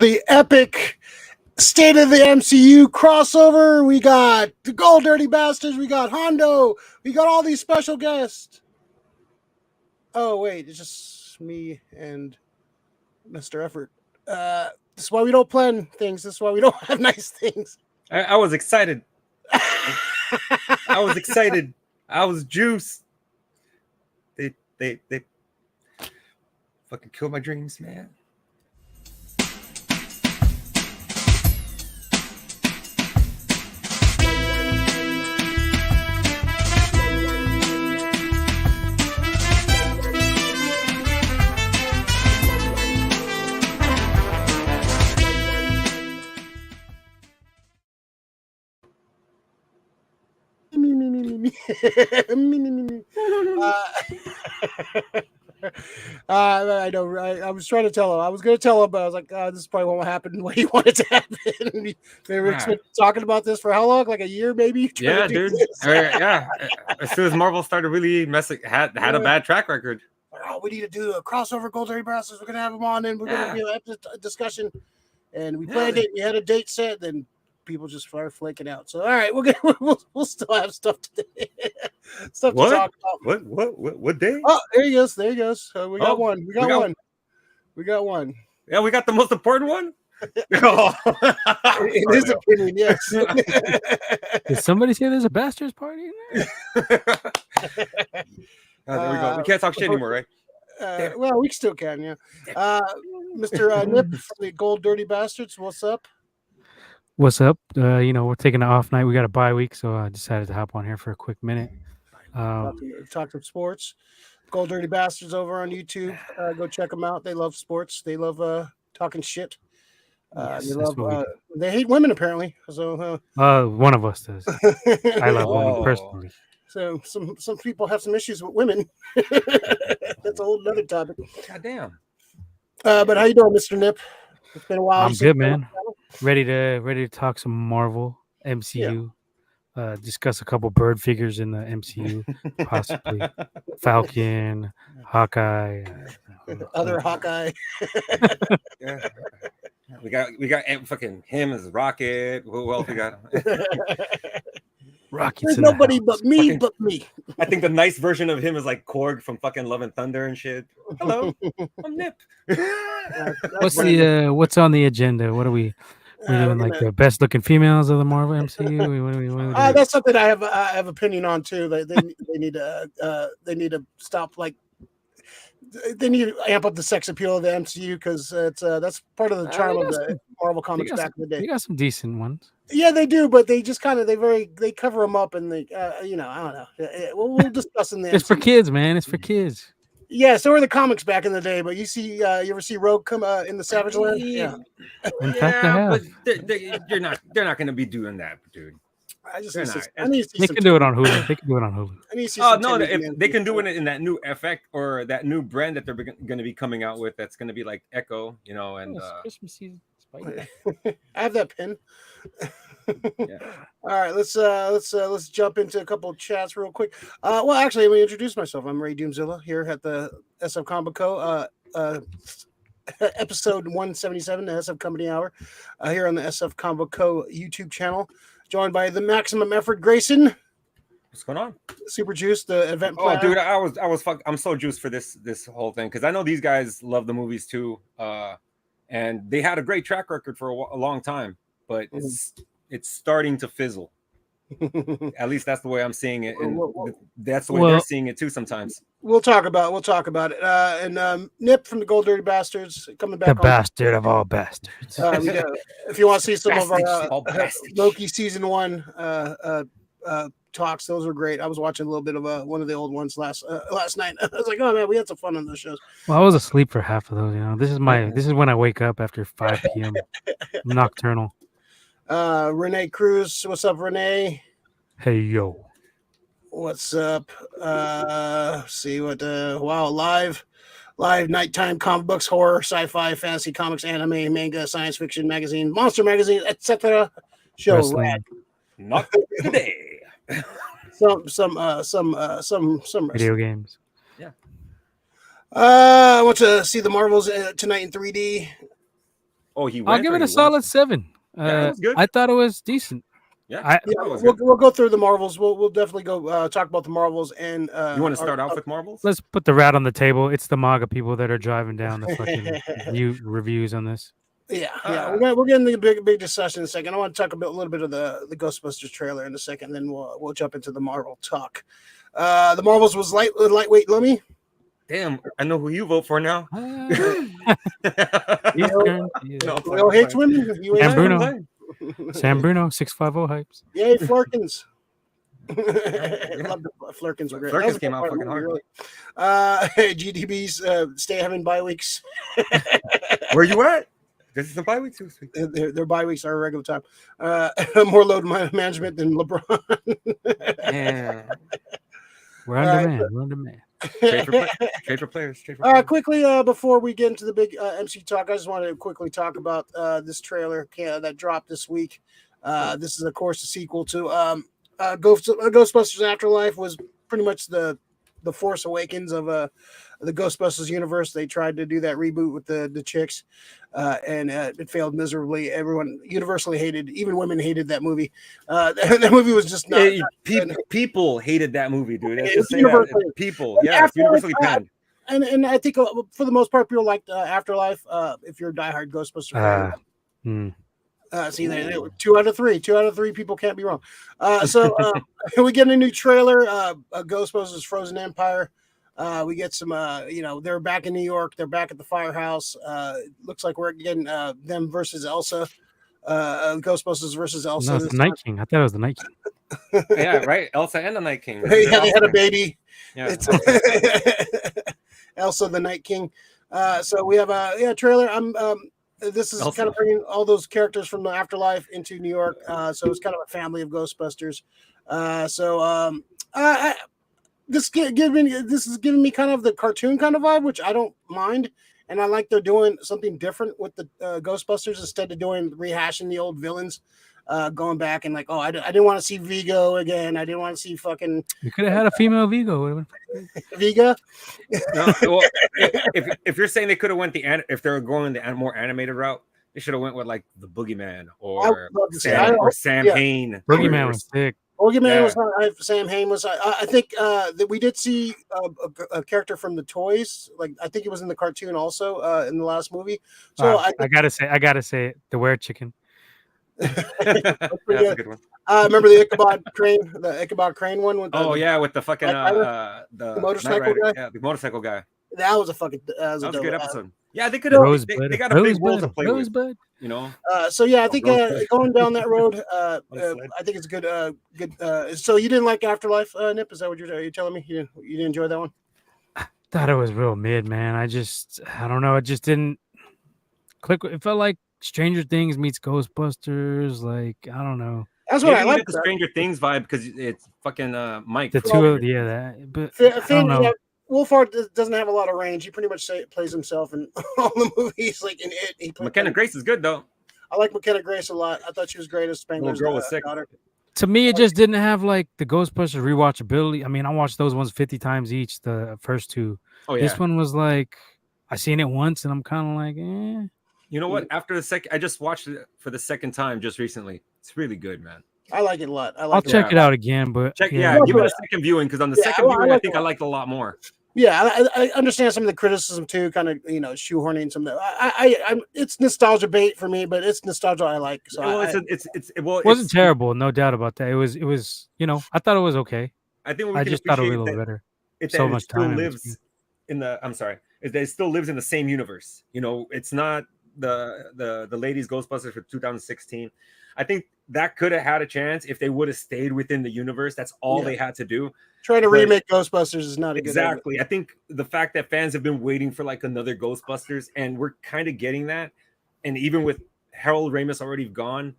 the epic State of the MCU crossover. We got the Gold Dirty Bastards. We got Hondo. We got all these special guests. Oh, wait. It's just me and Mr. Effort. This is why we don't plan things. This is why we don't have nice things. I was excited. I was excited. I was juiced. They fucking killed my dreams, man. I know. I was trying to tell him. I was going to tell him, but I was like, "This probably won't happen the way he wanted to happen." They were talking about this for how long? Like a year, maybe. Yeah, dude. Yeah. As soon as Marvel started really messing, had a bad track record. Oh, we need to do a crossover Gold Dirty Bastards. We're going to have them on, and we're going to have a discussion. And we planned it. We had a date set. Then people just started flaking out. So all right, we'll still have stuff to to talk about. What day? Oh, there he goes. We got one. We got one. Yeah, we got the most important one. In his opinion, yes. Did somebody say there's a bastards party in there? There we go. We can't talk shit anymore, right? Well, we still can, yeah. Mr. Nip from the Gold Dirty Bastards, what's up? What's up? We're taking an off night. We got a bye week, so I decided to hop on here for a quick minute. Talk some sports. Gold Dirty Bastards over on YouTube. Go check them out. They love sports. They love talking shit. They hate women apparently. So one of us does. I love women personally. So some people have some issues with women. That's a whole other topic. God damn. But how you doing, Mr. Nip? It's been a while. I'm good, man. Ready to talk some Marvel, MCU, discuss a couple bird figures in the MCU, possibly Falcon, Hawkeye, other Hawkeye. Yeah. We got fucking him as Rocket. Who else we got? Rocket's There's nobody but me. I think the nice version of him is like Korg from fucking Love and Thunder and shit. Hello, I'm Nip. What's on the agenda? What are we doing? Like the best looking females of the Marvel MCU? That's something I have opinion on too. They need to stop they need to amp up the sex appeal of the MCU because that's part of the charm of the Marvel comics back in the day. You got some decent ones. Yeah, they do, but they just kind of they cover them up and they I don't know. We'll discuss in there. It's for kids, man. It's for kids. Yeah, so were the comics back in the day. But you ever see Rogue come in the Savage Land? Yeah. In fact, I have. But they're not going to be doing that, dude. They can do it on Hulu. They can do it in that new effect or that new brand that they're going to be coming out with. That's going to be like Echo, and Christmas season. I have that pin. Yeah. All right, let's jump into a couple of chats real quick. Well, actually, let me introduce myself. I'm Ray Doomzilla here at the SF Comic Co. Episode 177, the SF Company Hour, here on the SF Comic Co. YouTube channel. Joined by the Maximum Effort Grayson. What's going on? Super Juice, the event planner. Oh, dude, I'm so juiced for this whole thing because I know these guys love the movies too, and they had a great track record for a long time, but it's starting to fizzle. At least that's the way I'm seeing it, and that's the way they're seeing it too. Sometimes we'll talk about it. And Nip from the Gold Dirty Bastards coming back. The bastard of all bastards. If you want to see some of our Loki season 1 talks, those were great. I was watching a little bit of one of the old ones last night. I was like, oh man, we had some fun on those shows. Well, I was asleep for half of those. This is when I wake up after 5 p.m. nocturnal. Renee Cruz, what's up, Renee? Hey yo, what's up? See what? Wow, live nighttime comic books, horror, sci-fi, fantasy, comics, anime, manga, science fiction magazine, monster magazine, etc. Show rad. Not today. Some video games. I want to see the Marvels tonight in 3D. Oh, he I'll went. give or it he a solid watched? 7. Yeah, it was good. I thought it was decent. Yeah, I- I Yeah, thought it was we'll, good. we'll go through the Marvels. We'll definitely go talk about the Marvels and You want to start off with Marvels? Let's put the rat on the table. It's the MAGA people that are driving down the fucking reviews on this. Yeah, Uh, we're getting the big discussion in a second. I want to talk a little bit of the Ghostbusters trailer in a second, then we'll jump into the Marvel talk. The Marvels was lightweight. Lummy. Damn, I know who you vote for now. Eastern, No, Will hates women. You Sam hate Bruno. women. Sam Bruno, 650 hypes. Yay, Flurkins. Yeah. Love the Flurkins were great. Flurkins That was a came good out part of the fucking movie, hard. really. GDBs stay having bye weeks. Where you at? This is the bye week too. Sweet. Their bye weeks are regular time. More load management than LeBron. Yeah. We're on demand. We're on demand. Trade for players. Trade for players. Quickly, before we get into the big MC talk, I just wanted to quickly talk about this trailer that dropped this week. This is, of course, a sequel to Ghostbusters Afterlife. Was pretty much the Force Awakens of the Ghostbusters universe. They tried to do that reboot with the chicks, and it failed miserably. Everyone universally hated, even women hated that movie. That movie was just not. People hated that movie, dude. Let's It's just say universally- that. People, yeah, it's universally panned. And I think for the most part, people liked Afterlife. If you're a diehard Ghostbuster fan. See, they were 2 out of 3. 2 out of 3 people can't be wrong. So we get a new trailer. Ghostbusters Frozen Empire. We get some, they're back in New York. They're back at the firehouse. Looks like we're getting them versus Elsa. Ghostbusters versus Elsa. No, it's the Night King. I thought it was the Night King. Yeah, right. Elsa and the Night King. Yeah, they had a baby. Yeah. It's Elsa the Night King. So we have a trailer. This is Elsa. kind of bringing all those characters from the afterlife into New York. So it's kind of a family of Ghostbusters. This is giving me kind of the cartoon kind of vibe, which I don't mind. And I like they're doing something different with the Ghostbusters instead of rehashing the old villains. Going back and like, I didn't want to see Vigo again. I didn't want to see fucking. You could have had a female Vigo. Viga. No, well, if you're saying they could have went if they were going the more animated route, they should have went with like the Boogeyman or Sam Hain. Boogeyman was sick. Boogeyman was Sam Hain was. I think that we did see a character from the toys. Like I think it was in the cartoon also in the last movie. So I gotta say it. The Were Chicken. That's a good one. Remember the Ichabod Crane one? With with the fucking the motorcycle guy. Yeah, the motorcycle guy. That was a fucking. That was a good episode. Yeah, they could have. They got a big role to play with. You know. So yeah, I think going down that road, I think it's good. So you didn't like Afterlife, Nip? Is that what you're telling me? You didn't enjoy that one? I thought it was real mid, man. I don't know. It just didn't click. It felt like Stranger Things meets Ghostbusters. Like I don't know. That's what I like. The Stranger Things vibe because it's fucking Mike. The two of that. But I don't know. Wolfhard doesn't have a lot of range. He pretty much plays himself in all the movies. Like in it, McKenna Grace is good though. I like McKenna Grace a lot. I thought she was great as Spengler's girl was sick. daughter. To me, it just didn't have like the Ghostbusters rewatchability. I mean, I watched those ones 50 times each. The first two. Oh yeah. This one was like I seen it once, and I'm kind of like, eh. You know what? After the second, I just watched it for the second time just recently. It's really good, man. I like it a lot. I'll check it out again, but give it a second viewing because on the second viewing, I think I liked it a lot more. Yeah, I understand some of the criticism too, kind of shoehorning some of that. It's nostalgia bait for me, but it's nostalgia I like. So it wasn't terrible, no doubt about that. It was I thought it was okay. I think I just thought it was a little better. So much time lives in the. I'm sorry, it still lives in the same universe. It's not the ladies Ghostbusters for 2016. I think that could have had a chance if they would have stayed within the universe. That's all they had to do. Trying to remake Ghostbusters is not a good idea. Exactly. I think the fact that fans have been waiting for like another Ghostbusters, and we're kind of getting that. And even with Harold Ramis already gone,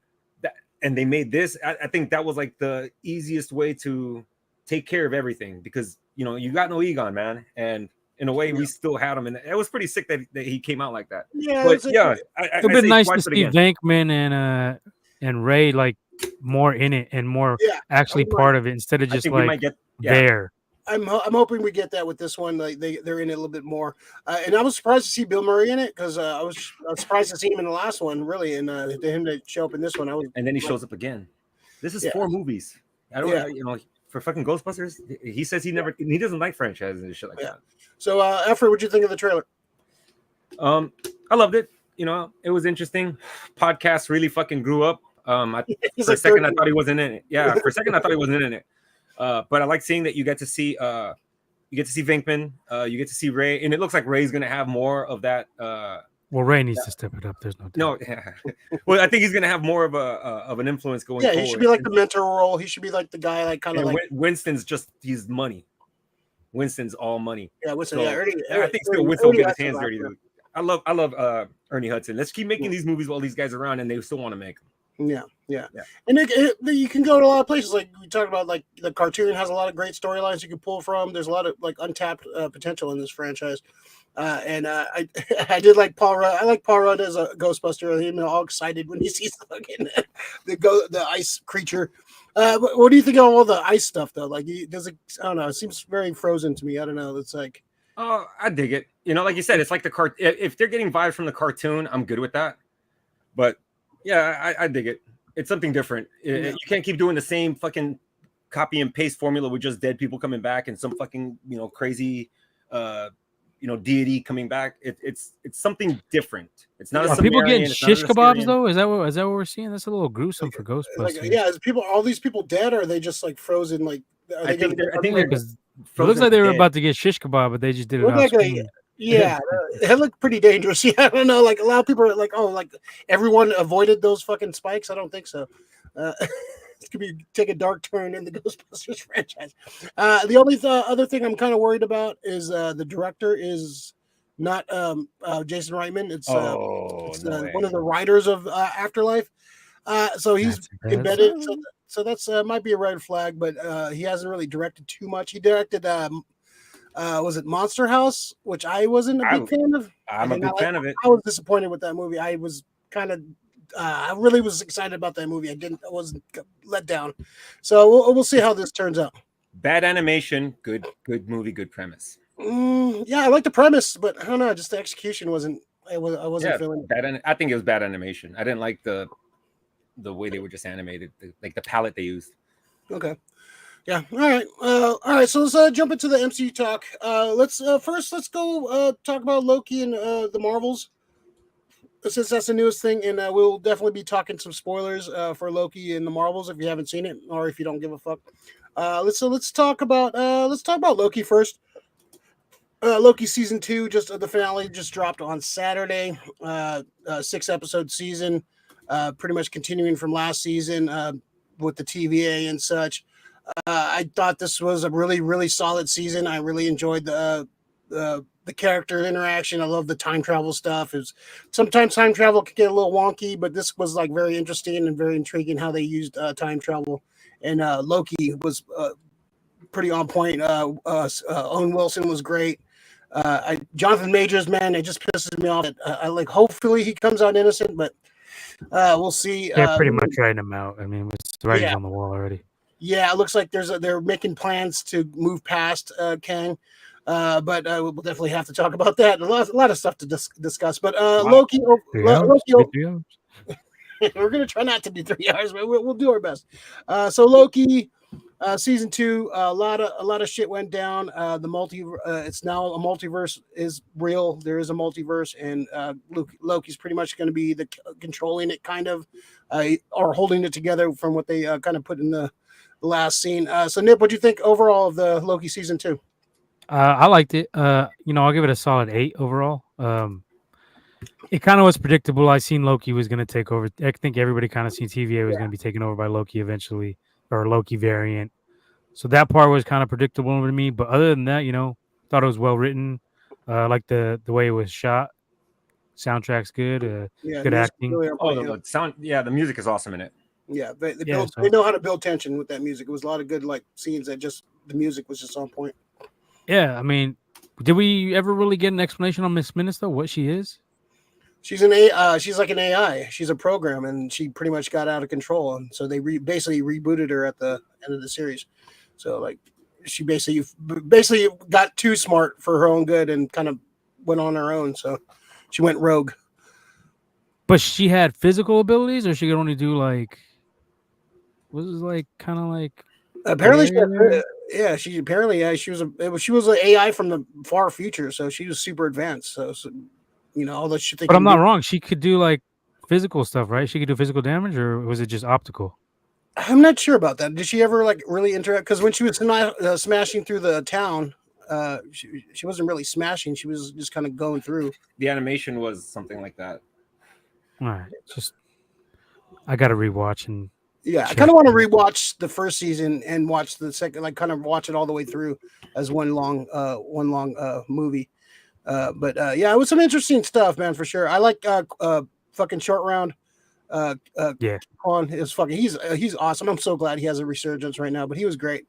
and they made this, I think that was like the easiest way to take care of everything because you got no Egon, man, and in a way we still had him, and it was pretty sick that he came out like that. Yeah, but it'd been nice to see Venkman and Ray like more in it and more actually part of it instead of just like there. I'm hoping we get that with this one. Like they're in it a little bit more. And I was surprised to see Bill Murray in it because I was surprised to see him in the last one, really, and to him to show up in this one. And then he shows up again. This is Yeah. 4 movies. I don't, you know, for fucking Ghostbusters. He says he doesn't like franchises and shit like that. So, Alfred, what'd you think of the trailer? I loved it. You know, it was interesting. Podcast really fucking grew up. For a second, I thought he wasn't in it. Yeah, for a second, I thought he wasn't in it. But I like seeing that you get to see Venkman, you get to see Ray, and it looks like Ray's gonna have more of that. Well, Ray needs to step it up. There's no doubt. No, well, I think he's gonna have more of an influence going forward. He should be like the mentor role. He should be like the guy, like kind of like Winston's he's money. Winston's all money. Yeah, Winston. So, I think still Winston will get his hands dirty. Dude. I love Ernie Hudson. Let's keep making these movies while these guys are around, and they still want to make them. Yeah. And you can go to a lot of places. Like we talked about, like the cartoon has a lot of great storylines you can pull from. There's a lot of like untapped potential in this franchise. And I did like Paul Rudd. I like Paul Rudd as a Ghostbuster. He's all excited when he sees the ice creature. What do you think of all the ice stuff though? Like, I don't know. It seems very Frozen to me. I don't know. It's like, oh, I dig it. You know, like you said, it's like the if they're getting vibes from the cartoon, I'm good with that. But yeah, I dig it. It's something different. You can't keep doing the same fucking copy and paste formula with just dead people coming back and some fucking, you know, crazy deity coming back. It's something different. It's not. Are people getting shish kebabs though? Is that what we're seeing? That's a little gruesome for Ghostbusters. Is all these people dead, or are they just like frozen? Like I think it looks like they were about to get shish kebab, but they just did it off screen. Yeah, it looked pretty dangerous. Yeah, I don't know. Like a lot of people are like, oh, like everyone avoided those fucking spikes. I don't think so. It could take a dark turn in the Ghostbusters franchise. The only other thing I'm kind of worried about is the director is not Jason Reitman. It's one of the writers of Afterlife. So he's embedded. So that's might be a red flag, but he hasn't really directed too much. He directed was it Monster House, which I wasn't a big fan of. I'm a big fan of it. I was disappointed with that movie. I was kind of I really was excited about that movie. I wasn't let down. So we'll see how this turns out. Bad animation, good movie, good premise. Yeah, I like the premise, but I don't know, just the execution wasn't. I wasn't feeling it. I think it was bad animation. I didn't like the way they were just animated, like the palette they used. Okay. Yeah. All right. So let's jump into the MCU talk. Let's go talk about Loki and the Marvels, since that's the newest thing, and we'll definitely be talking some spoilers for Loki and the Marvels if you haven't seen it or if you don't give a fuck. Let's talk about Loki first. Loki season 2, just the finale just dropped on Saturday. 6-episode season, pretty much continuing from last season with the TVA and such. I thought this was a really, really solid season. I really enjoyed the character interaction. I love the time travel stuff. Sometimes time travel could get a little wonky, but this was like very interesting and very intriguing how they used time travel. And Loki was pretty on point. Owen Wilson was great. Jonathan Majors, man, it just pisses me off. I like. Hopefully he comes out innocent, but we'll see. They're pretty much writing him out. I mean, it's writing on the wall already. Yeah, it looks like they're making plans to move past Kang, but we'll definitely have to talk about that. A lot of stuff to discuss. But Loki, we're gonna try not to do 3 hours, but we'll do our best. So Loki, season 2, a lot of shit went down. It's now a multiverse is real. There is a multiverse, and Loki's pretty much going to be controlling it, kind of, or holding it together from what they kind of put in the last scene. So Nip, what do you think overall of the Loki season 2? I liked it. I'll give it a solid 8 overall. It kind of was predictable. I seen Loki was going to take over. I think everybody kind of seen TVA was going to be taken over by Loki eventually, or Loki variant. So that part was kind of predictable to me. But other than that, thought it was well written. Like the way it was shot. Soundtrack's good. Good acting. Really the sound. Yeah, the music is awesome in it. Yeah, they know how to build tension with that music. It was a lot of good scenes that just the music was just on point. Yeah, I mean, did we ever really get an explanation on Miss Minutes though? What she is? She's she's like an AI. She's a program, and she pretty much got out of control. And so they basically rebooted her at the end of the series. So she basically got too smart for her own good and kind of went on her own. So she went rogue. But she had physical abilities, or she could only do like, was it like kind of like Apparently, barrier? she was an AI from the far future, so she was super advanced. So all the shit they But can I'm not do. wrong. She could do like physical stuff, right? She could do physical damage, or was it just optical? I'm not sure about that. Did she ever like really interact? Because when she was smashing through the town, she wasn't really smashing. She was just kind of going through. The animation was something like that. All right, just I got to rewatch and I kind of want to rewatch the first season and watch the second, like kind of watch it all the way through as one long movie. It was some interesting stuff, man, for sure. I like fucking Short Round. Cawthorne is fucking. He's awesome. I'm so glad he has a resurgence right now. But he was great.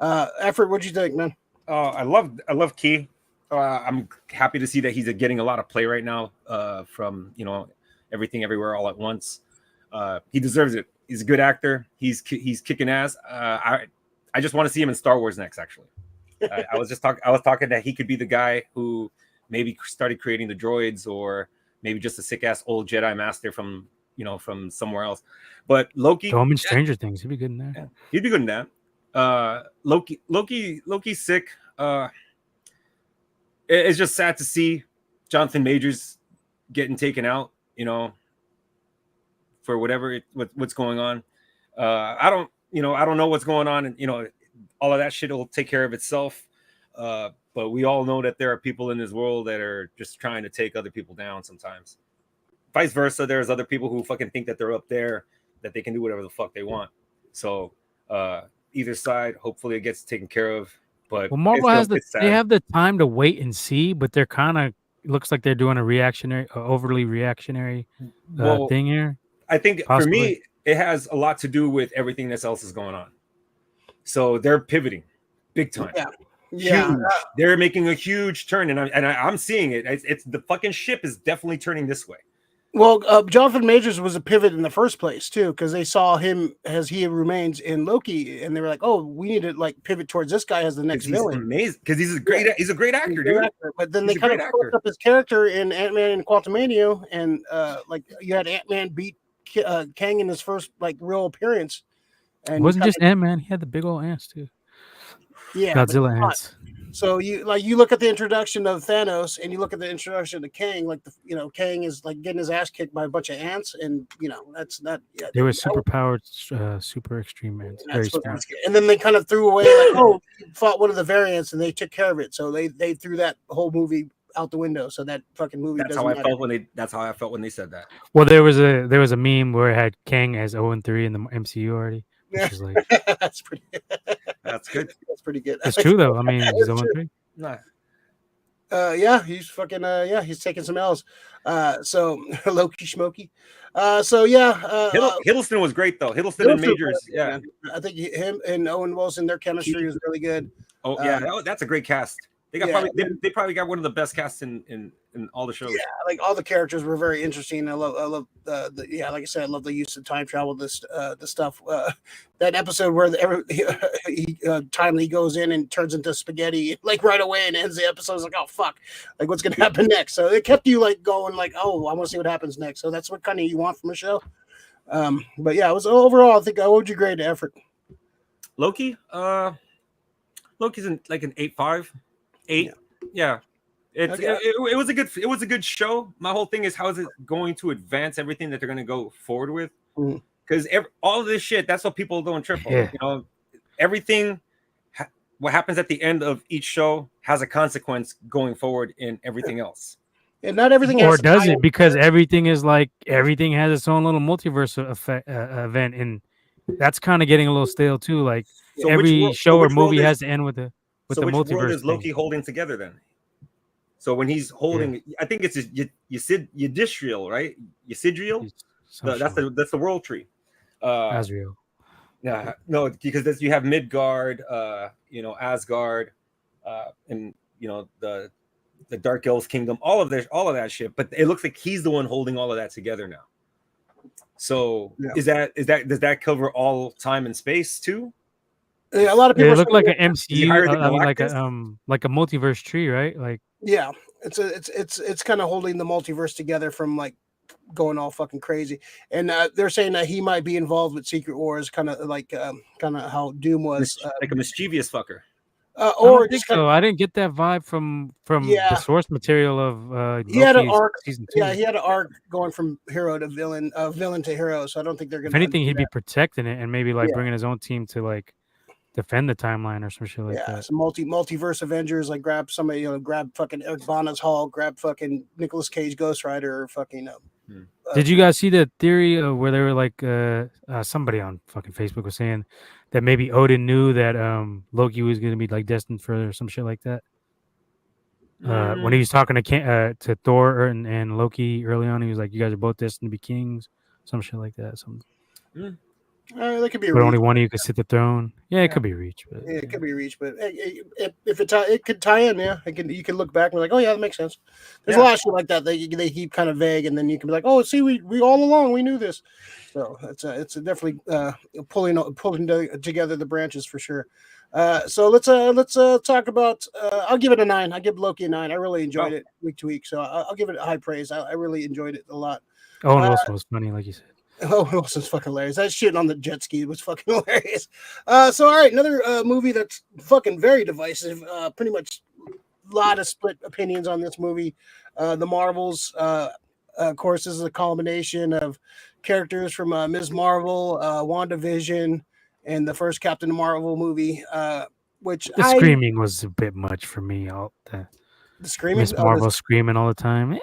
Effort, what'd you think, man? I love Key. I'm happy to see that he's getting a lot of play right now. From Everything Everywhere All at Once. He deserves it. He's a good actor. He's kicking ass. I just want to see him in Star Wars next. Actually, I was talking that he could be the guy who maybe started creating the droids, or maybe just a sick ass old Jedi master from somewhere else. But Loki, throw him in Stranger Things. He'd be good in there. Yeah, he'd be good in that. Loki's sick. It's just sad to see Jonathan Majors getting taken out. For what's going on. I don't know what's going on, and all of that shit will take care of itself. But we all know that there are people in this world that are just trying to take other people down sometimes. Vice versa, there's other people who fucking think that they're up there, that they can do whatever the fuck they want. So either side, hopefully it gets taken care of. But Marvel they have the time to wait and see, but they're kind of looks like they're doing a overly reactionary thing here. I think for me, it has a lot to do with everything that else is going on. So they're pivoting big time. Yeah. They're making a huge turn, and I'm seeing it. It's the fucking ship is definitely turning this way. Well, Jonathan Majors was a pivot in the first place too, because they saw him as he remains in Loki, and they were like, "Oh, we need to like pivot towards this guy as the next villain." Amazing, because he's a great actor, dude. But then they kind of fucked up his character in Ant-Man and Quantumania, and like you had Ant-Man beat Kang in his first like real appearance. And it wasn't just Ant-Man; he had the big old ants too. Yeah, Godzilla ants. So you look at the introduction of Thanos, and you look at the introduction of Kang. Like Kang is like getting his ass kicked by a bunch of ants, and that's not. Yeah, they were super powered, super extreme ants. Very smart. And then they kind of threw away like, oh, you fought one of the variants, and they took care of it. So they threw that whole movie out the window. So that fucking movie. That's how I felt when they said that. Well, there was a meme where it had Kang as 0-3 in the MCU already. Which is like that's pretty. That's good. That's pretty good. It's true though. I mean, he's 0-3. Nah. He's fucking he's taking some L's. So Loki Schmokey. Hiddleston was great though. Hiddleston and Majors. Yeah. Man. I think him and Owen Wilson, their chemistry was really good. Oh yeah, that's a great cast. They probably got one of the best casts in all the shows. Yeah, like all the characters were very interesting. I love like I said, I love the use of time travel. The stuff that episode where he goes in and turns into spaghetti like right away and ends the episode. It's like, oh fuck, like what's gonna happen next? So it kept you like going like, oh, I want to see what happens next. So that's what kind of you want from a show. But yeah, it was overall. I think I would you grade the effort. Loki's in like an 8.5. 8. Yeah. It was a good show. My whole thing is how is it going to advance everything that they're going to go forward with? Because all of this shit, that's what people don't trip on. Yeah. Everything what happens at the end of each show has a consequence going forward in everything else. And not everything or does it, because everything has its own little multiverse effect, event, and that's kind of getting a little stale too. Like every show or movie has to end with the multiverse. World is Loki holding together then? So when he's holding, I think it's Yggdrasil, right? Yggdrasil. That's the world tree. Asriel. Yeah, no, because you have Midgard, Asgard, and the Dark Elves Kingdom, all of that shit. But it looks like he's the one holding all of that together now. So does that cover all time and space too? Yeah, a lot of people. It looked like an Is he MCU. higher than I mean, Galactus? like a multiverse tree, right? Like Yeah, it's kind of holding the multiverse together from like going all fucking crazy. And they're saying that he might be involved with Secret Wars, kind of like kind of how Doom was, Like a mischievous fucker. I or don't think just kind so. of I didn't get that vibe from the yeah. source material of He had an Loki's arc. season 2. Yeah, he had an arc going from hero to villain, villain to hero. So I don't think they're If gonna anything, undo he'd be that. protecting it and maybe like Yeah. bringing his own team to like defend the timeline or some shit like Yeah, that. some multiverse Avengers, like grab somebody, grab fucking Eric Bana's Hulk, grab fucking Nicolas Cage Ghost Rider, or fucking. Did you guys see the theory of where they were like somebody on fucking Facebook was saying that maybe Odin knew that Loki was gonna be like destined for some shit like that? When he was talking to Thor and Loki early on, he was like, "You guys are both destined to be kings," some shit like that. Some That could be a but reach. only one of you could sit the throne. Yeah, it Yeah. could be reach, but Yeah, it could be reach, but if it could tie in, yeah, you can look back and be like, oh yeah, that makes sense. There's a lot of shit like that they keep kind of vague, and then you can be like, oh, see, we all along we knew this. So it's definitely pulling together the branches for sure. So let's talk about. I'll give it a 9. I give Loki a 9. I really enjoyed it week to week, so I'll give it a high praise. I really enjoyed it a lot. Owen Wilson was funny, like you said. Oh, Wilson's fucking hilarious. That shit on the jet ski was fucking hilarious. So, all right, another movie that's fucking very divisive. Pretty much a lot of split opinions on this movie. The Marvels, of course, this is a culmination of characters from Ms. Marvel, WandaVision, and the first Captain Marvel movie, which The screaming was a bit much for me. the screaming, Miss Marvel screaming all the time.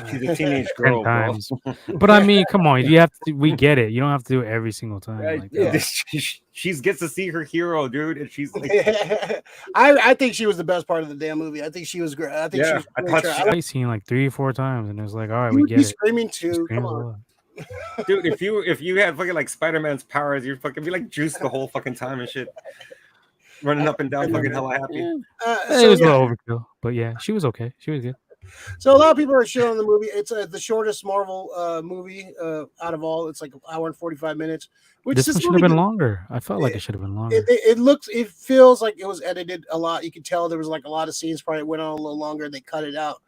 She's a teenage 10 girl, bro. times. But I mean, come on, you have to. We get it. You don't have to do it every single time. Like that. She gets to see her hero, dude, and she's like, I think she was the best part of the damn movie. I think she was great. I think she was I great. thought I seen like 3 or 4 times, and it was like, all right, You we would get be it. screaming She too. Come screams a on. lot. dude, if you had fucking like Spider-Man's powers, you'd fucking be like juiced the whole fucking time and shit, running up and down, fucking hella happy. It was a little overkill, but yeah, she was okay. She was good. So a lot of people are shit on the movie. It's the shortest Marvel movie out of all. It's like an hour and 45 minutes. Which This one should have been longer. I felt like it should have been longer. It feels like it was edited a lot. You could tell there was like a lot of scenes probably went on a little longer. They cut it out.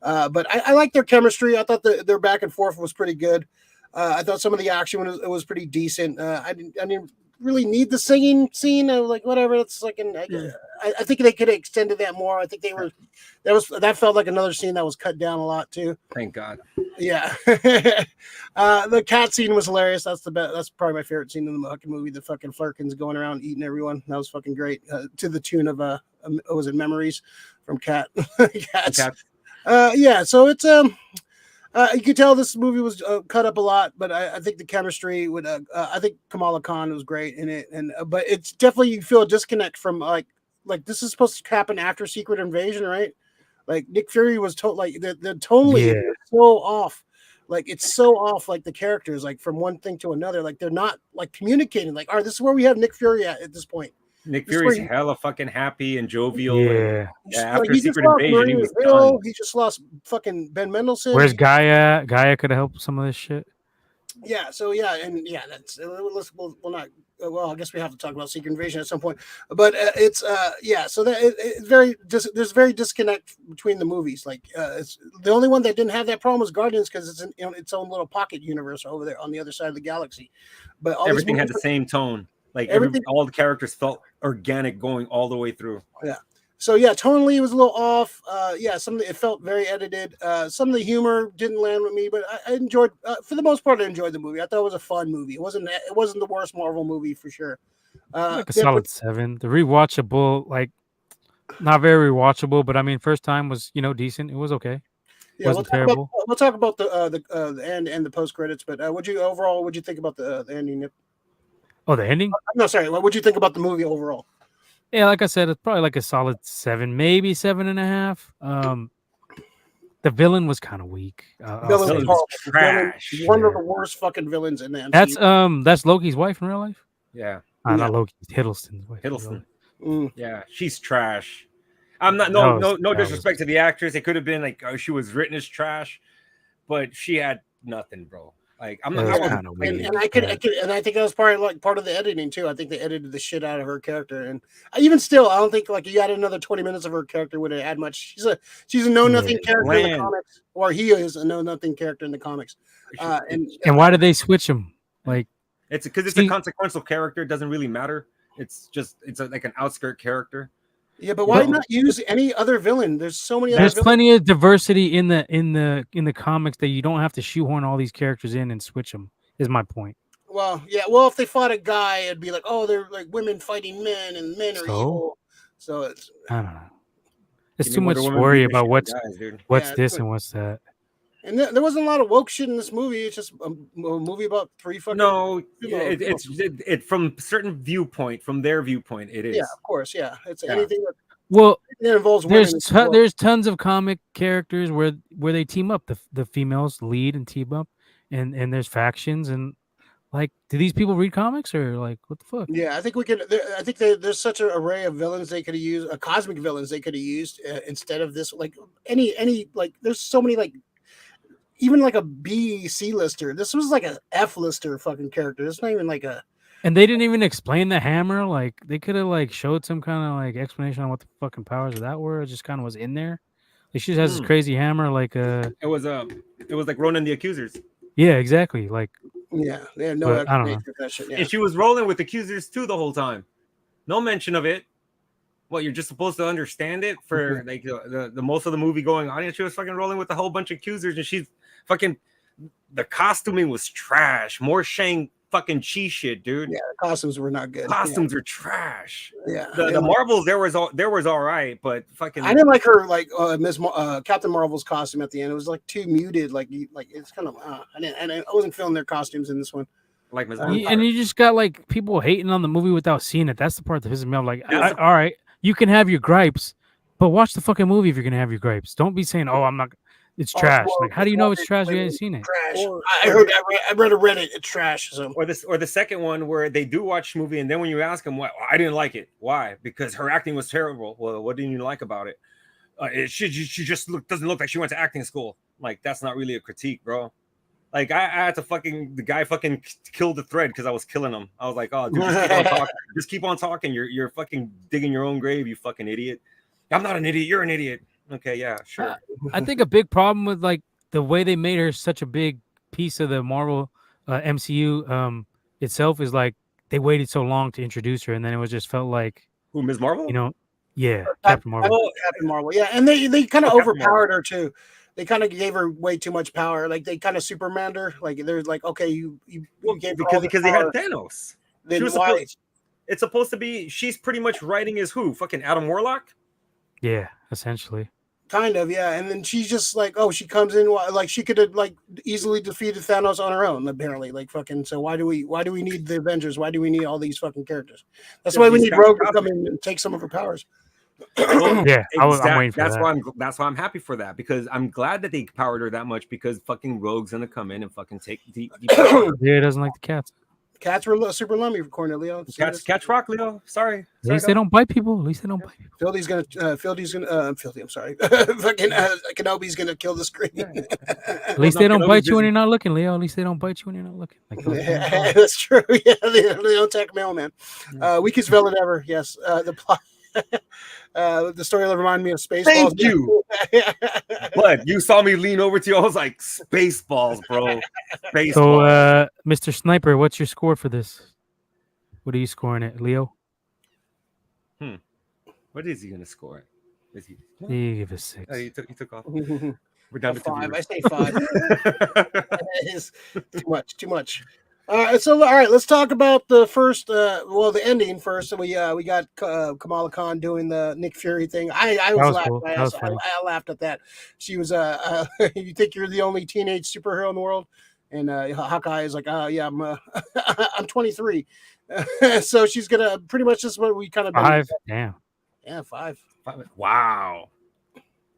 But I like their chemistry. I thought their back and forth was pretty good. I thought some of the action was pretty decent. I didn't really need the singing scene. I was like, whatever. It's like I think they could have extended that more. I think that felt like another scene that was cut down a lot too. Thank God. Yeah. The cat scene was hilarious. That's the best. That's probably my favorite scene in the fucking movie. The fucking Flurkins going around eating everyone. That was fucking great. To the tune of was it Memories from Cat? Cats. Yeah. So it's you could tell this movie was cut up a lot, but I think the chemistry would. I think Kamala Khan was great in it, and but it's definitely you feel a disconnect from like this is supposed to happen after Secret Invasion, right? Like Nick Fury was like the tonally is so off. Like it's so off. Like the characters, like from one thing to another, like they're not like communicating. Like, all right, this is where we have Nick Fury at this point. Nick Fury's hella fucking happy and jovial. Yeah. After Secret Invasion, he was done. He just lost fucking Ben Mendelsohn. Where's Gaia? Gaia could have helped some of this shit. Yeah. So yeah, and yeah, that's we'll not. Well, I guess we have to talk about Secret Invasion at some point, but it's yeah. So that it's there's very disconnect between the movies. Like it's the only one that didn't have that problem was Guardians because it's in its own little pocket universe over there on the other side of the galaxy. But everything had the same tone. Like all the characters felt organic going all the way through. Yeah. So yeah, tonally it was a little off. Yeah, it felt very edited. Some of the humor didn't land with me, but I enjoyed. For the most part, I enjoyed the movie. I thought it was a fun movie. It wasn't the worst Marvel movie for sure. Like a solid 7. The rewatchable, like not very rewatchable, but I mean, first time was decent. It was okay. Yeah, wasn't terrible. We'll talk about the end and the post credits. But what'd you think about the ending? Oh, the ending? No, sorry. What would you think about the movie overall? Yeah, like I said, it's probably like a solid 7, maybe 7.5. The villain was kind of weak. Villain was trash. One of the worst fucking villains in the MCU. That's Loki's wife in real life. Yeah, not Loki. Hiddleston's wife. Hiddleston. Yeah, she's trash. I'm not no disrespect to the actress. It could have been like she was written as trash, but she had nothing, bro. Like I'm That not. was I wasn't kind of weird. and I think that was part of the editing too. I think they edited the shit out of her character, and even still, I don't think like you had another 20 minutes of her character would have had much. She's a know nothing character in the comics, or he is a know nothing character in the comics. And why did they switch him? Like it's because it's a consequential character. It doesn't really matter. It's like an outskirt character. Yeah, but why not use any other villain? There's so many. There's plenty of diversity in the comics that you don't have to shoehorn all these characters in and switch them. Is my point. Well, yeah. Well, if they fought a guy, it'd be like, oh, they're like women fighting men, and men are evil. So it's I don't know. There's too much worry about what's this and what's that. And there wasn't a lot of woke shit in this movie. It's just a movie about three fucking. No, it's from a certain viewpoint, from their viewpoint, it is. Yeah, of course. Yeah, it's anything that. Well, that involves women. There's tons of comic characters where they team up. The females lead and team up, and there's factions and like, do these people read comics or like what the fuck? Yeah, I think we could. I think there's such an array of villains they could have used, cosmic villains they could have used instead of this. Like any like, there's so many like. Even like a B, C lister. This was like a F lister fucking character. It's not even like a. And they didn't even explain the hammer. Like they could have like showed some kind of like explanation on what the fucking powers of that were. It just kind of was in there. Like she just has this crazy hammer. Like it was like Ronan the Accusers. Yeah, exactly. Like they had no explanation for that shit. Yeah. And she was rolling with Accusers too the whole time. No mention of it. What, you're just supposed to understand it for like the most of the movie going on, and she was fucking rolling with a whole bunch of Accusers, and she's fucking, the costuming was trash. More Shang fucking Chi shit, dude. Yeah, the costumes were not good. Costumes are trash. Yeah, the Marvels there was all right, but fucking I didn't like her Captain Marvel's costume at the end. It was like too muted. Like it's kind of I wasn't feeling their costumes in this one. Like Ms. And you just got like people hating on the movie without seeing it. That's the part that pisses me off. Like, all right, you can have your gripes, but watch the fucking movie if you're gonna have your gripes. Don't be saying, "Oh, I'm not." It's trash. Like, how do you know it's trash? You haven't seen it. Trash. I read a Reddit. It's trash. So. Or the second one where they do watch the movie, and then when you ask them, "Why I didn't like it? Why? Because her acting was terrible." Well, what didn't you like about it? She just doesn't look like she went to acting school. Like, that's not really a critique, bro. Like, I had to the guy fucking killed the thread because I was killing him. I was like, oh, dude, just keep on talking. Just keep on talking. You're fucking digging your own grave, you fucking idiot. I'm not an idiot. You're an idiot. Okay, yeah, sure. I think a big problem with like the way they made her such a big piece of the Marvel MCU itself is like they waited so long to introduce her, and then it was just felt like who, Ms. Marvel? You know, yeah, Captain Marvel. Captain Marvel, yeah, and they kind of overpowered her too. They kind of gave her way too much power. Like they kind of Supermaned her. Like they're like, okay, you gave her because they had Thanos. It's supposed to be. She's pretty much writing as who? Fucking Adam Warlock. Yeah, essentially. Kind of, yeah. And then she's just like, oh, she comes in like she could have like easily defeated Thanos on her own, apparently. Like fucking. So why do we need the Avengers? Why do we need all these fucking characters? That's why we need Rogue to come in and take some of her powers. Well, yeah, I'm waiting for that. That's why I'm happy for that, because I'm glad that they powered her that much, because fucking Rogue's gonna come in and fucking take the Yeah, he doesn't like the cats. Cats were super lummy for Cornelio. Cats rock, Leo. Sorry. At least they don't bite people. At least they don't bite people. Filthy. I'm sorry. Fucking Kenobi's gonna kill the screen. At least they don't bite you when you're not looking, Leo. At least they don't bite you when you're not looking. Like, that's true. Yeah, they don't attack mailman. Weakest villain ever. Yes. The plot. The story reminded me of Spaceballs. Thank you. What? You saw me lean over to you. I was like, Spaceballs, bro. Spaceballs. So, Mr. Sniper, what's your score for this? What are you scoring it, Leo? What is he gonna score? Is he? You give it 6. Oh, you took off. We're down to 5. I say 5. That is too much. All right, let's talk about the first. The ending first. So we got Kamala Khan doing the Nick Fury thing. I was laughing. I laughed at that. She was you think you're the only teenage superhero in the world? And Hawkeye is like, yeah, I'm 23. So she's gonna pretty much just what we kind of 5. Damn. Yeah, 5. Wow.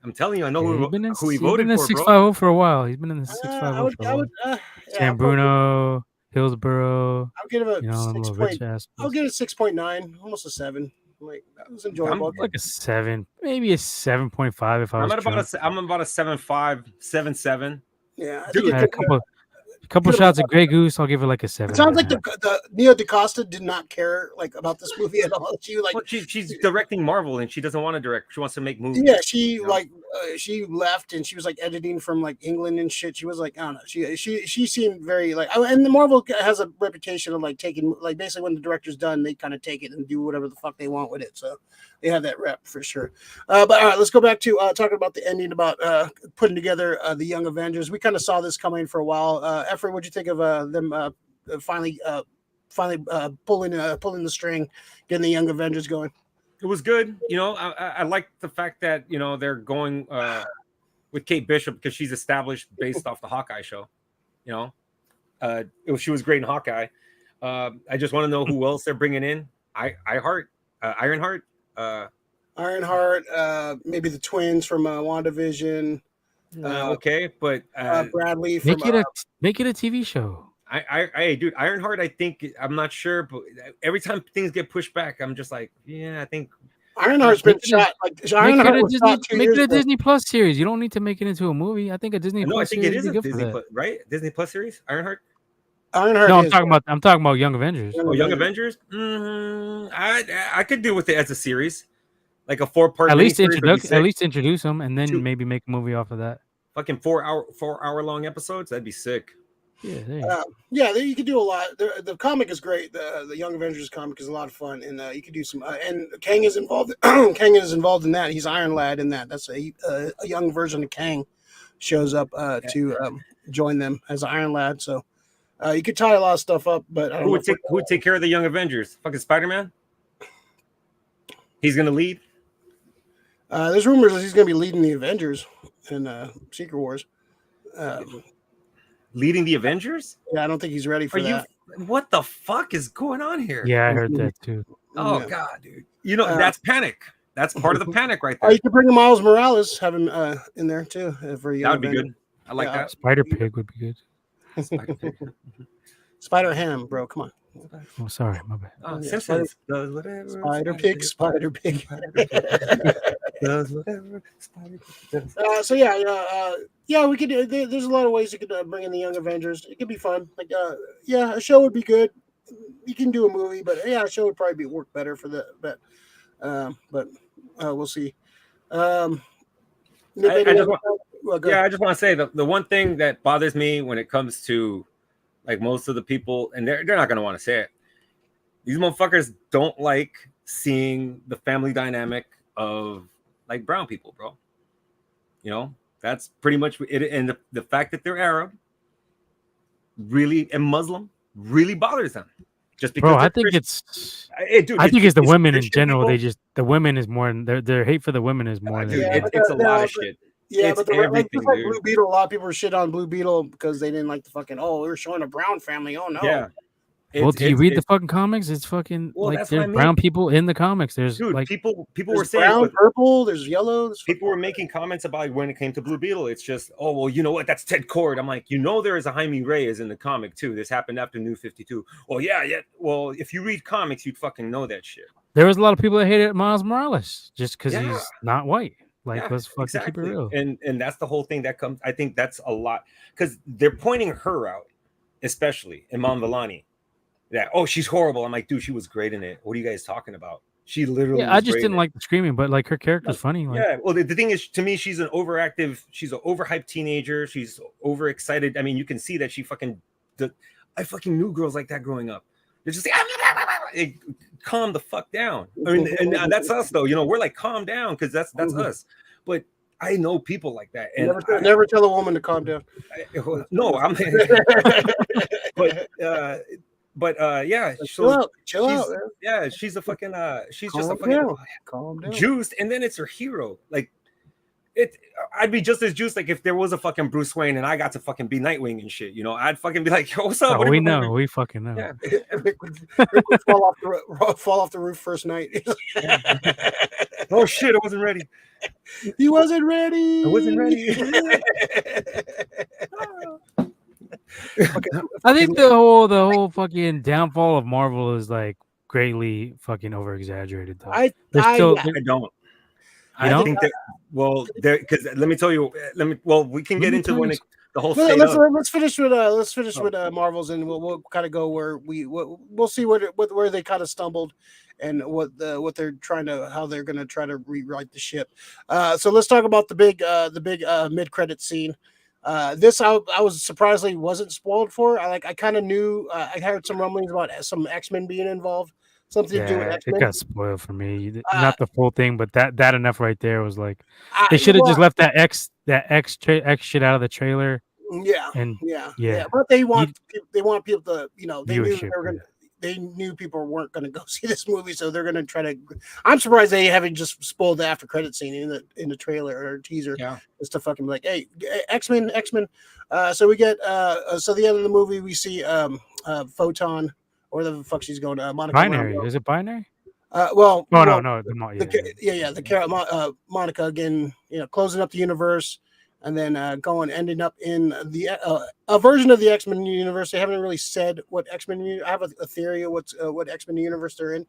I'm telling you, I know who he voted for. He's been in 650 for a while. He's been in the 650 for a while. Sam Bruno. Hillsborough. I'll give it a 6. I'll give it a 6.9, almost a 7. Like, that was enjoyable. Like a 7, maybe a 7.5 if I was. I'm about a 7.5, 7.7. Yeah, dude, had a couple shots of Grey Goose, I'll give it like a 7. It sounds like the Nia DaCosta did not care like about this movie at all. She like she's directing Marvel and she doesn't want to direct. She wants to make movies. Yeah, she like she left and she was like editing from like England and shit. She was like, I don't know. She seemed very like, and the Marvel has a reputation of like taking like basically when the director's done, they kind of take it and do whatever the fuck they want with it. So they have that rep for sure. But all right, let's go back to talking about the ending about putting together the Young Avengers. We kind of saw this coming for a while. Efren, what'd you think of them finally pulling the string, getting the Young Avengers going? It was good. You know, I like the fact that, you know, they're going with Kate Bishop because she's established based off the Hawkeye show. You know, she was great in Hawkeye. I just want to know who else they're bringing in. Ironheart, maybe the twins from WandaVision. Okay, but Bradley from make it a TV show. Dude, Ironheart, I think, I'm not sure, but every time things get pushed back, I'm just like, yeah, I think Ironheart's been shot. Make it a Disney Plus series. You don't need to make it into a movie. I think a Disney Plus series. No, I think it is a Disney Plus, right? Disney Plus series, Ironheart. No, I'm talking about Young Avengers. Oh, Young Avengers. I could do with it as a series, like a 4-part. At least introduce them, and then maybe make a movie off of that. Fucking 4 hour long episodes. That'd be sick. Yeah, you could do a lot. The comic is great. The Young Avengers comic is a lot of fun, and you could do some. And Kang is involved. Kang is involved in that. He's Iron Lad in that. That's a young version of Kang shows up to join them as Iron Lad. So you could tie a lot of stuff up. But who would take care of the Young Avengers? Fucking Spider-Man. He's gonna lead. There's rumors that he's gonna be leading the Avengers in Secret Wars. Leading the Avengers? Yeah, I don't think he's ready for that. What the fuck is going on here? Yeah, I heard that too. Oh god, dude. You know, that's panic. That's part of the panic right there. You could bring Miles Morales, have him in there too. That would be good. I like that. Spider Pig would be good. Spider Ham, bro. Come on. Oh, sorry, my bad. Simpsons does whatever. Spider Pig. Does whatever. So yeah, we could. There's a lot of ways you could bring in the Young Avengers. It could be fun. Like, a show would be good. You can do a movie, but a show would probably work better for that. But we'll see. I just want to say the one thing that bothers me when it comes to like most of the people, and they're not going to want to say it. These motherfuckers don't like seeing the family dynamic of like brown people, bro. You know, that's pretty much it. And the fact that they're Arab really and Muslim really bothers them. Just because, bro, I think it's the women in general. People. The women is more. Their hate for the women is more. It's a lot of shit. Yeah, but Blue Beetle, a lot of people were shit on Blue Beetle because they didn't like the fucking. Oh, we were showing a brown family. Oh no. Yeah. Well, do you read the fucking comics? It's fucking like there's brown people in the comics. There's like people were saying brown, purple. There's yellow. People were making comments about when it came to Blue Beetle. It's just, oh well, you know what? That's Ted Kord. I'm like, there is a Jaime Reyes in the comic too. This happened after New 52. Well, yeah. Well, if you read comics, you'd fucking know that shit. There was a lot of people that hated Miles Morales just because he's not white. Like, let's fucking keep it real. And that's the whole thing that comes. I think that's a lot because they're pointing her out, especially Iman Vellani. That she's horrible. I'm like, dude, she was great in it. What are you guys talking about? She literally. Yeah, I just didn't like the screaming, but like her character's funny. Like, yeah. Well, the thing is, to me, she's an overhyped teenager. She's overexcited. I mean, you can see that she I fucking knew girls like that growing up. They're just like, calm the fuck down. I mean, and that's us though. We're like, calm down, because that's us. But I know people like that. And never tell a woman to calm down. No, I'm. But yeah, chill out, man. Yeah, she's a fucking she's just a calm down. Juiced, and then it's her hero. Like I'd be just as juiced like if there was a fucking Bruce Wayne and I got to fucking be Nightwing and shit. I'd fucking be like, yo, what's up? We know, we fucking know. Yeah. Rick would fall off the roof first night. Oh shit, I wasn't ready. He wasn't ready. I wasn't ready. I think the whole fucking downfall of Marvel is like greatly fucking over exaggerated though. I don't. I think that because let me tell you. We can get into the whole Well, state let's finish with Marvels, and we'll kind of go where we'll see where they kind of stumbled, and what they're how they're gonna try to rewrite the ship. So let's talk about the big mid credit scene. This I was surprisingly wasn't spoiled for. I kind of knew. I heard some rumblings about some X-Men being involved, something to do with Yeah, it X-Men. got spoiled for me. Not the full thing, but that enough right there was like I- they should have well, just left that X shit out of the trailer. Yeah, And yeah. But they want people to, they knew Viewership, they knew people weren't going to go see this movie, so they're going to try to. I'm surprised they haven't just spoiled the after credit scene in the trailer or teaser, just to fucking be like, hey, X-Men. So we get so the end of the movie we see Photon, or the fuck she's going to Monica. Binary. Is it binary? No. Monica again, closing up the universe, and then ending up in the a version of the X-Men universe. They haven't really said what X-Men. I have a theory of what X-Men universe they're in.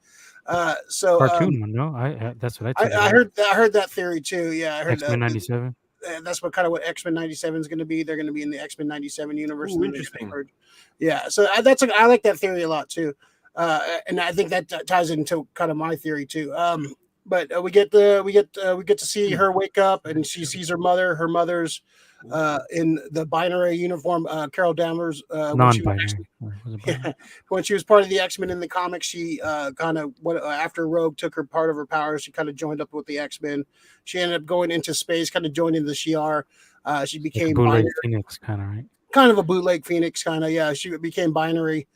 So Cartoon one, no? That's what I heard that theory too. Yeah, I heard X-Men 97. That's what X-Men 97 is going to be. They're going to be in the X-Men 97 universe. Ooh, interesting. Yeah, so I like that theory a lot too. And I think that ties into kind of my theory too. But we get to see her wake up, and she sees her mother. Her mother's in the binary uniform. Carol Danvers, Non-binary. when she was part of the X-Men in the comics, she after Rogue took her part of her powers, she kind of joined up with the X-Men. She ended up going into space, kind of joining the Shi'ar. She became bootleg Phoenix, kind of, right? Kind of a bootleg Phoenix, kind of. Yeah, she became binary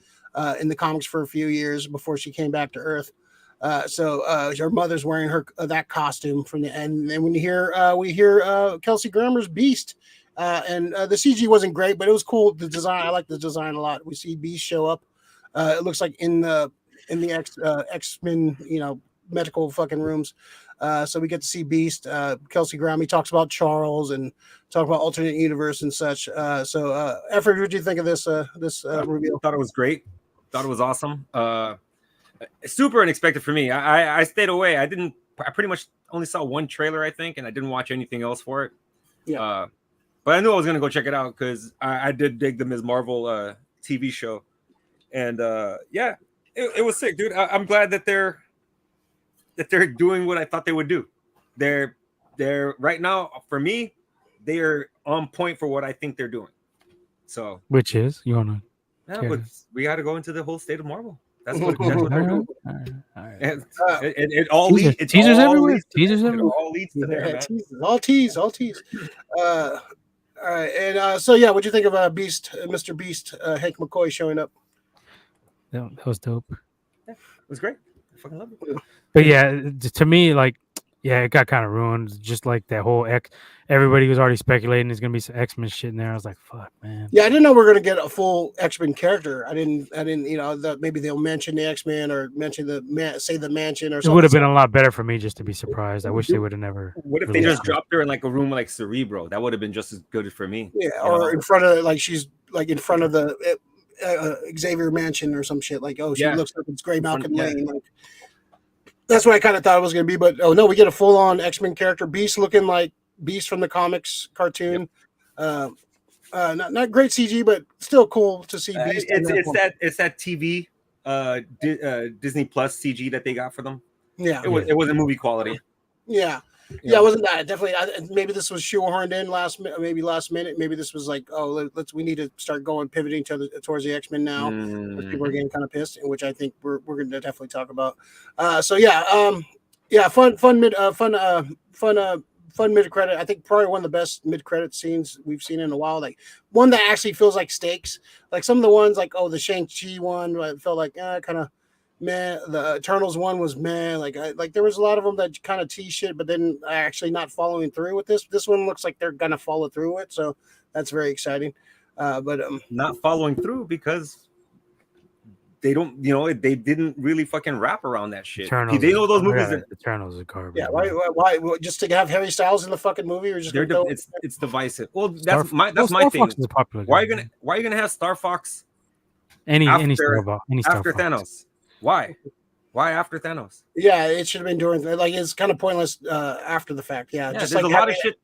in the comics for a few years before she came back to Earth. So her mother's wearing her that costume from the end. And then when we hear Kelsey Grammer's Beast, and the CG wasn't great, but it was cool. The design, I like the design a lot. We see Beast show up. It looks like in the X-Men, medical fucking rooms. So we get to see Beast. Kelsey Grammer talks about Charles and talk about alternate universe and such. So Efford, what do you think of this reveal? I thought it was great. Thought it was awesome. Super unexpected for me. I stayed away. I pretty much only saw one trailer, I think, and I didn't watch anything else for it. Yeah. But I knew I was gonna go check it out because I did dig the Ms. Marvel TV show, and it was sick, dude. I'm glad that they're doing what I thought they would do. They're right now, for me, they are on point for what I think they're doing. So, which is you wanna? Yeah, but we got to go into the whole State of Marvel. That's what they're doing. All right. It all leads. Teasers everywhere. Teasers everywhere. It all leads to there, man. All tease. All right, and so yeah, what'd you think of Beast, Mr. Beast, Hank McCoy showing up? That was dope. Yeah, it was great. I fucking love it. But yeah, to me, it got kind of ruined. Just like that whole everybody was already speculating there's gonna be some X-Men shit in there. I was like, fuck, man. Yeah, I didn't know we were gonna get a full X-Men character. I didn't, that maybe they'll mention the X-Men or mention the mansion or something. It would have been a lot better for me just to be surprised. I wish they would have never. What if they just dropped her in like a room like Cerebro? That would have been just as good for me. Yeah, or in front of she's in front of the Xavier Mansion or some shit. She looks like it's Gray Malkin Lane. That's what I kind of thought it was going to be, but no, we get a full-on X-Men character, Beast looking like Beast from the comics cartoon. Yep. Not great CG, but still cool to see Beast. It's that TV Disney Plus CG that they got for them. Yeah, it wasn't movie quality. Yeah. Yeah, it wasn't that. Definitely, maybe this was shoehorned in last minute. Maybe this was like, we need to start pivoting towards the X-Men now. People are getting kind of pissed, which I think we're going to definitely talk about. Fun mid credit. I think probably one of the best mid credit scenes we've seen in a while. Like one that actually feels like stakes. Like some of the ones, like the Shang-Chi one, I felt like kind of meh. The Eternals one was meh. Like there was a lot of them that kind of tease shit, but then actually not following through with this. This one looks like they're gonna follow through with, so that's very exciting. But not following through because they don't, they didn't really fucking wrap around that shit. Eternals, they know those movies. Eternals are garbage. Yeah, why? Just to have Harry Styles in the fucking movie, or just it's divisive. Well, that's my thing. Why are you gonna have Star Fox? Any after Thanos? Why after Thanos? Yeah, it should have been during. It's kind of pointless after the fact. Yeah, just there's a lot of shit.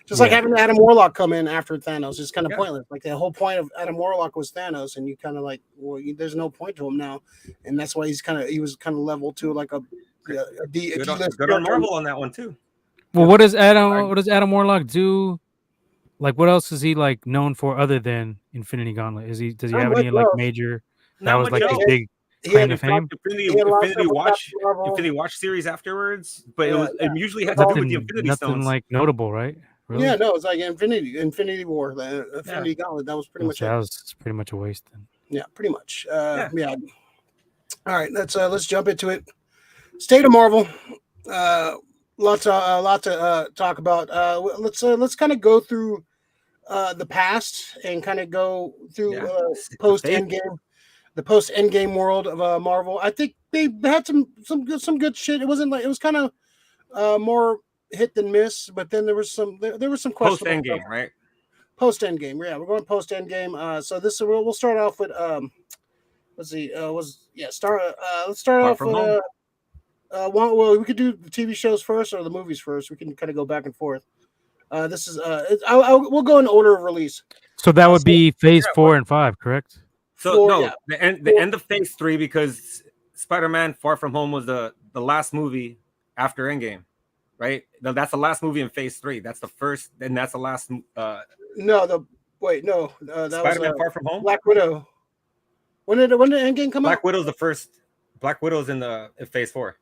Just like having Adam Warlock come in after Thanos is kind of pointless. Like the whole point of Adam Warlock was Thanos, and you kind of like, well, there's no point to him now, and that's why he was kind of level to like a good on Marvel on that one too. Well, what does Adam Warlock do? Like, what else is he like known for other than Infinity Gauntlet? Does he have any like major? That was like his big claim to fame. Infinity Watch series afterwards, but it usually had to do with the Infinity Stones. Nothing like notable, right? Really? Yeah, no, it's like Infinity War, the Infinity Gauntlet. That was pretty much. That was pretty much a waste. Then. Yeah, pretty much. All right, let's jump into it. State of Marvel. Lot to talk about. Let's kind of go through the past and kind of go through post Endgame, the post Endgame world of Marvel. I think they had some good shit. It wasn't like it was kind of more hit than miss, but then there was some questions. Post Endgame, right? Post Endgame, yeah, we're going post Endgame. So this we'll start off with let's see, let's start off with well, we could do the TV shows first or the movies first. We can kind of go back and forth. This is we'll go in order of release. So that would be Phase 4 and 5, correct? So the end of Phase 3, because Spider-Man: Far From Home was the last movie after Endgame, right? No, that's the last movie in Phase 3. That's the first, and that's the last. That Spider-Man: was Far From Home. Black Widow. When did Endgame come out? Black Widow's the first. Black Widow's in Phase 4.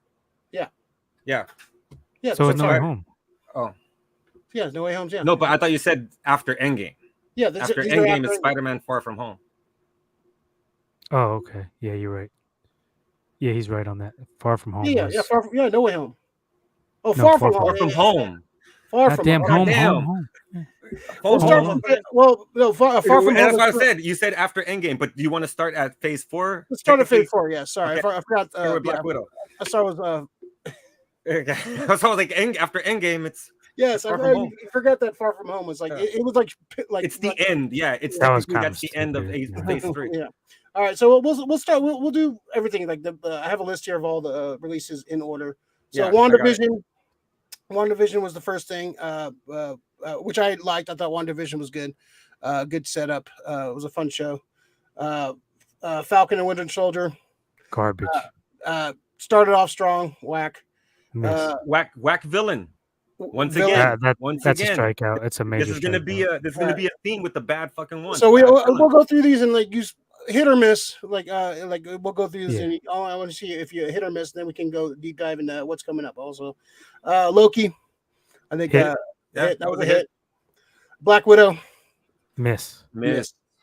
Yeah. So it's No Way Home. Oh. Yeah, No Way Home. Yeah. No, but I thought you said after Endgame. Yeah, after Endgame is Spider-Man: Far From Home. Oh, okay. Yeah, you're right. Yeah, he's right on that. Far From Home. Yeah, No Way Home. Oh, No, Far From Home. Far From Home. Far From Home. Home. Far From Home. That's what I said. You said after Endgame, but do you want to start at Phase 4? Let's start at Phase 4. Yeah, sorry, Okay. I forgot. Black Widow. I started with. So I was like, after Endgame, it's yes. I forgot that Far From Home was like it was like it's the end. Yeah, it's that's the end of Phase 3. Yeah. All right, so we'll start. We'll do everything like I have a list here of all the releases in order. So WandaVision was the first thing, which I liked. I thought WandaVision was good. Good setup. It was a fun show. Falcon and Winter Soldier. Garbage. Started off strong. Whack. Whack villain. Once Villain. again, that's a strikeout. It's a major. This is gonna be a theme with the bad fucking one. So we'll go through these and like use hit or miss. Like we'll go through this. And I want to see if you hit or miss. Then we can go deep dive into what's coming up. Also, Loki. I think that was a hit. Black Widow. Miss.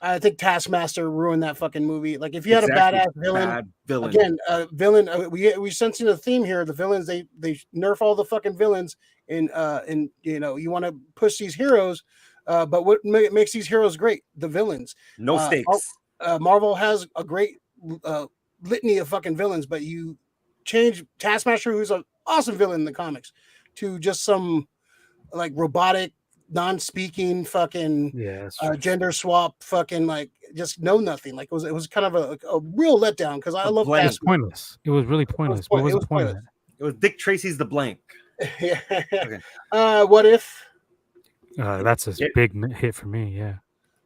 I think Taskmaster ruined that fucking movie. Like if you had a badass villain, again, villain. We sensing a theme here. The villains they nerf all the fucking villains, and you want to push these heroes, but what makes these heroes great? The villains. No stakes. Marvel has a great litany of fucking villains, but you change Taskmaster, who's an awesome villain in the comics, to just some like robotic, non-speaking fucking gender swap fucking like just know nothing. Like it was kind of a real letdown because I love It was pointless. It was really pointless. What was the point of it? It was Dick Tracy's The Blank. Yeah. Okay. What If? That's a big hit for me. Yeah.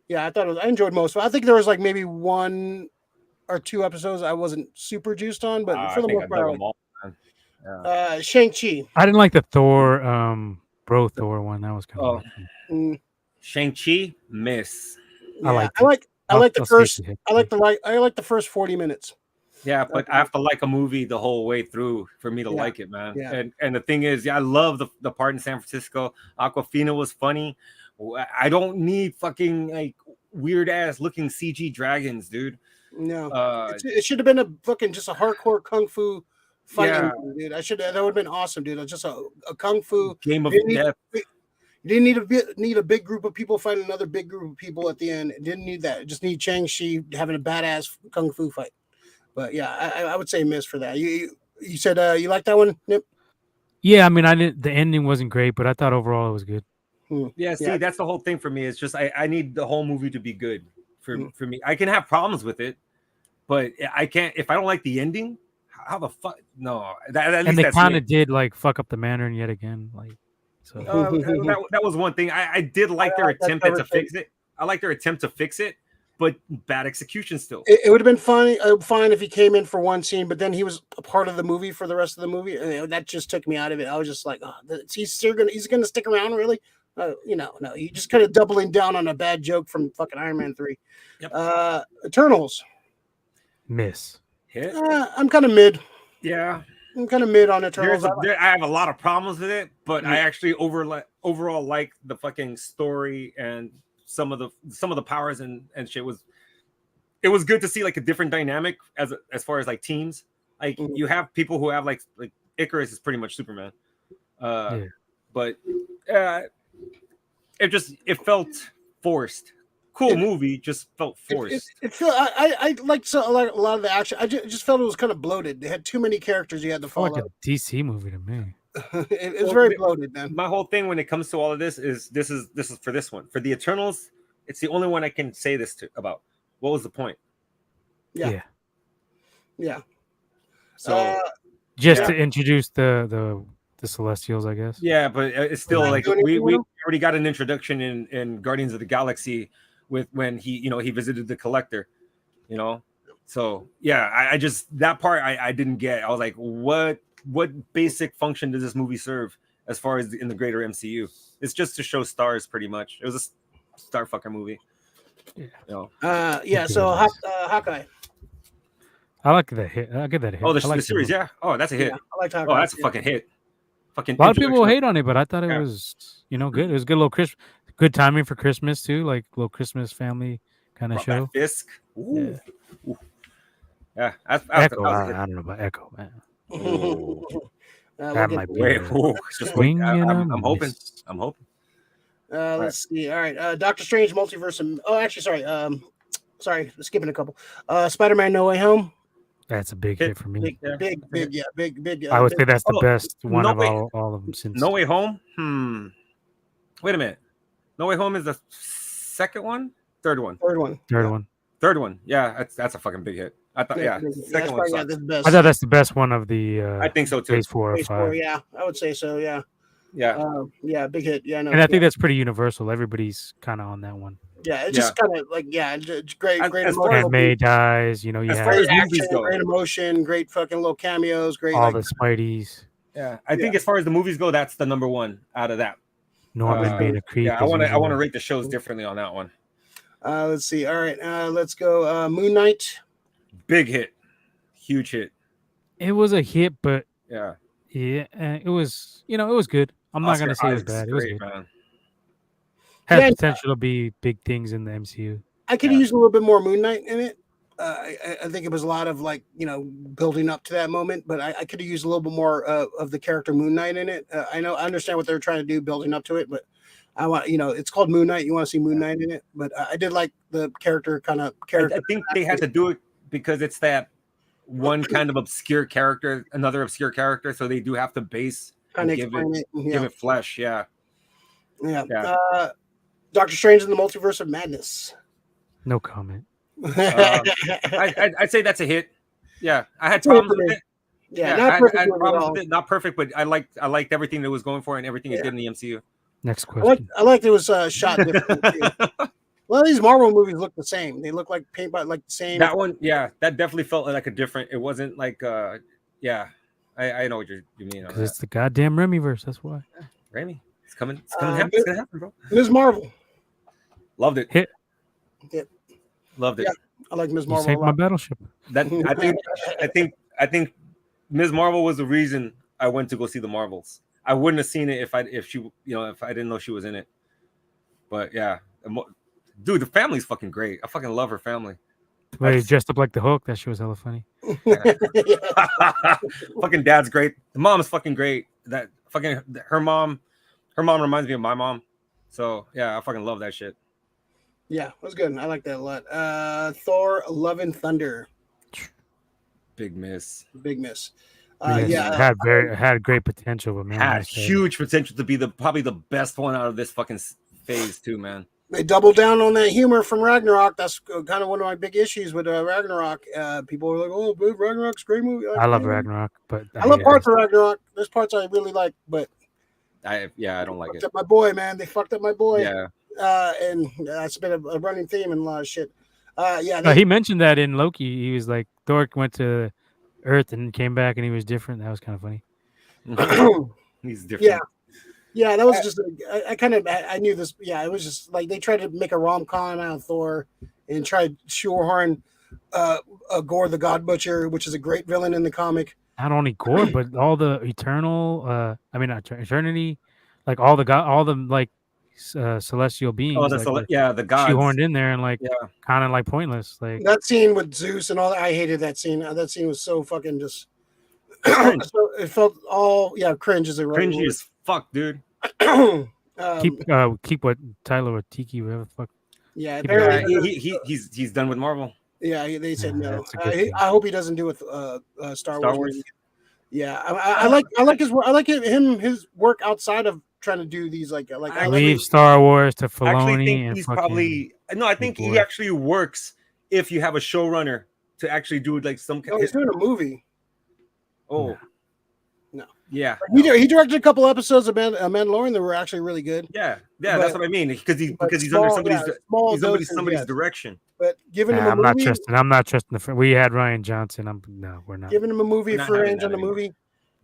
Yeah, I enjoyed most of it. I think there was like maybe 1 or 2 episodes I wasn't super juiced on, but for the most part, Shang-Chi. I didn't like the Thor, Thor one. That was kind of Shang-Chi, miss. Yeah, I like the first 40 minutes. Yeah, but I have to like a movie the whole way through for me to like it, man. Yeah. And the thing is, I love the part in San Francisco. Aquafina was funny. I don't need fucking like weird ass looking CG dragons, dude. No, it should have been a fucking just a hardcore kung fu fighting, dude. That would have been awesome, dude. Just a kung fu game of death. You didn't need a big group of people fighting another big group of people at the end. It didn't need that. It just need Shang-Chi having a badass kung fu fight. But yeah, I would say miss for that. You said you like that one, Nip? Yeah, I mean, the ending wasn't great, but I thought overall it was good. Yeah, see, that's the whole thing for me. It's just I need the whole movie to be good for me. I can have problems with it, but I can't if I don't like the ending. How the fuck? No, and they kind of did like fuck up the Mandarin yet again. Like So that was one thing. I did like their attempt to fix it. I like their attempt to fix it, but bad execution still. It would have been fine if he came in for one scene, but then he was a part of the movie for the rest of the movie. And that just took me out of it. I was just like, oh, he's gonna stick around, really? No, you just kind of doubling down on a bad joke from fucking Iron Man 3. Yep. Eternals. Miss. Hit. I'm kind of mid. Yeah. I'm kind of mid on Eternals. I have a lot of problems with it, but I actually overall like the fucking story and some of the powers and shit it was good to see like a different dynamic as far as like teams. Like you have people who have like Icarus is pretty much Superman. But it felt forced. Cool movie, just felt forced. I liked a lot of the action. I just felt it was kind of bloated. They had too many characters you had to follow. Like a DC movie to me. It was very bloated, man. My whole thing when it comes to all of this is for this one. For the Eternals, it's the only one I can say this about. What was the point? Yeah. So to introduce the Celestials, I guess. Yeah, but it's still like we already got an introduction in Guardians of the Galaxy with when he visited the Collector, So yeah, I just that part I didn't get. I was like, what basic function does this movie serve as far as in the greater MCU? It's just to show stars, pretty much. It was a star fucker movie. Yeah. So Hawkeye. I like that hit. I get that hit. Oh, the series, yeah. Oh, that's a hit. Yeah, I like Hawkeye. Oh, that's a fucking hit. Fucking. A lot of people hate on it, but I thought it was, good. It was a good little good timing for Christmas too, like little Christmas family kind of show. Fisk. Ooh. Yeah. Yeah. Echo. I don't know about Echo, man. That might be. Swing. I'm hoping. Let's see. All right. Doctor Strange Multiverse. Oh, actually, sorry, skipping a couple. Spider-Man No Way Home. That's a big hit for me. Big. I would say that's the best one of all of them since No Way Home. Wait a minute. No Way Home is the second one, third one. Third one. Yeah, that's a fucking big hit. I thought, second one. I thought that's the best one of the. I think so too. Phase 4 or 5. Yeah, I would say so. Yeah. Yeah. Big hit. Yeah, no. And I think that's pretty universal. Everybody's kind of on that one. Yeah, it's just kind of like it's great. And May dies. You have great action, great emotion, great fucking little cameos, great all the Spideys. Yeah, I think as far as the movies go, that's the number one out of that. Norman being a creep. Yeah, I want to rate the shows differently on that one. Let's see. All right, let's go. Moon Knight. Big hit, huge hit. It was a hit, but it was it was good. I'm not gonna say it was bad. It was good. Man. Had potential to be big things in the MCU. I could use a little bit more Moon Knight in it. I think it was a lot of building up to that moment, but I could have used a little bit more of the character Moon Knight in it. I understand what they're trying to do building up to it, but I want it's called Moon Knight. You want to see Moon Knight in it, but I did like the character. I think they had to do it because it's that one kind of obscure character, another obscure character, so they do have to base and give it flesh. Yeah. Doctor Strange in the Multiverse of Madness. No comment. I'd say that's a hit. Yeah, I had problems with it. Yeah, not perfect. I had problems with it. Not perfect, but I liked everything that was going for and everything it did in the MCU. Next question. I liked it was shot differently. Well, these Marvel movies look the same. They look like paint by the same. That one, that definitely felt like a different. It wasn't like, I know what you mean. Because it's the goddamn Remy-verse. That's why. Raimi, it's coming. It's gonna happen, bro. Ms. Marvel. Loved it. Hit. Loved it. Yeah, I like Ms. Marvel. You saved my battleship. That I think Ms. Marvel was the reason I went to go see the Marvels. I wouldn't have seen it if I didn't know she was in it. But yeah, dude, the family's fucking great. I fucking love her family. Wait, dressed up like the Hulk. That shit was hella funny. Fucking dad's great. The mom is fucking great. That fucking her mom reminds me of my mom. So yeah, I fucking love that shit. Yeah, it was good. I like that a lot. Thor: Love and Thunder. Big miss. Had great potential, but man, had huge potential to be probably the best one out of this fucking phase too, man. They doubled down on that humor from Ragnarok. That's kind of one of my big issues with Ragnarok. People are like, "Oh, Ragnarok's a great movie." I love Ragnarok, but I love parts of Ragnarok. There's parts I really like, but I don't like Fucked it. up my boy, man. They fucked up my boy. Yeah. And that's been a running theme in a lot of shit. He mentioned that in Loki. He was like, Thor went to Earth and came back and he was different. That was kind of funny. He's different. Yeah, that was just. I knew this. Yeah, it was just like they tried to make a rom-com out of Thor and tried to shoehorn Gore the God Butcher, which is a great villain in the comic. Not only Gore, but all the Eternity, like all the like celestial beings. Oh, the gods shoehorned in there and like kind of like pointless. Like that scene with Zeus and all that. I hated that scene. That scene was so fucking just. So it felt all cringe is a right cringy as fuck, dude. Keep what Tyler Watiki, whatever the fuck. Yeah, he's done with Marvel. Yeah, they said no. I hope he doesn't do with Star Wars. Yeah, I like his work. I like his work outside of trying to do these like I leave Star Wars to Filoni. I actually think he's probably I think he actually works if you have a showrunner to actually do like some. No, he's doing a movie. Oh. No. Yeah. He directed a couple episodes of Mandalorian that were actually really good. Yeah, that's what I mean. Because he's under somebody's direction. But giving him a movie, I'm not trusting the. We had Ryan Johnson. We're not giving him a movie for range on the movie.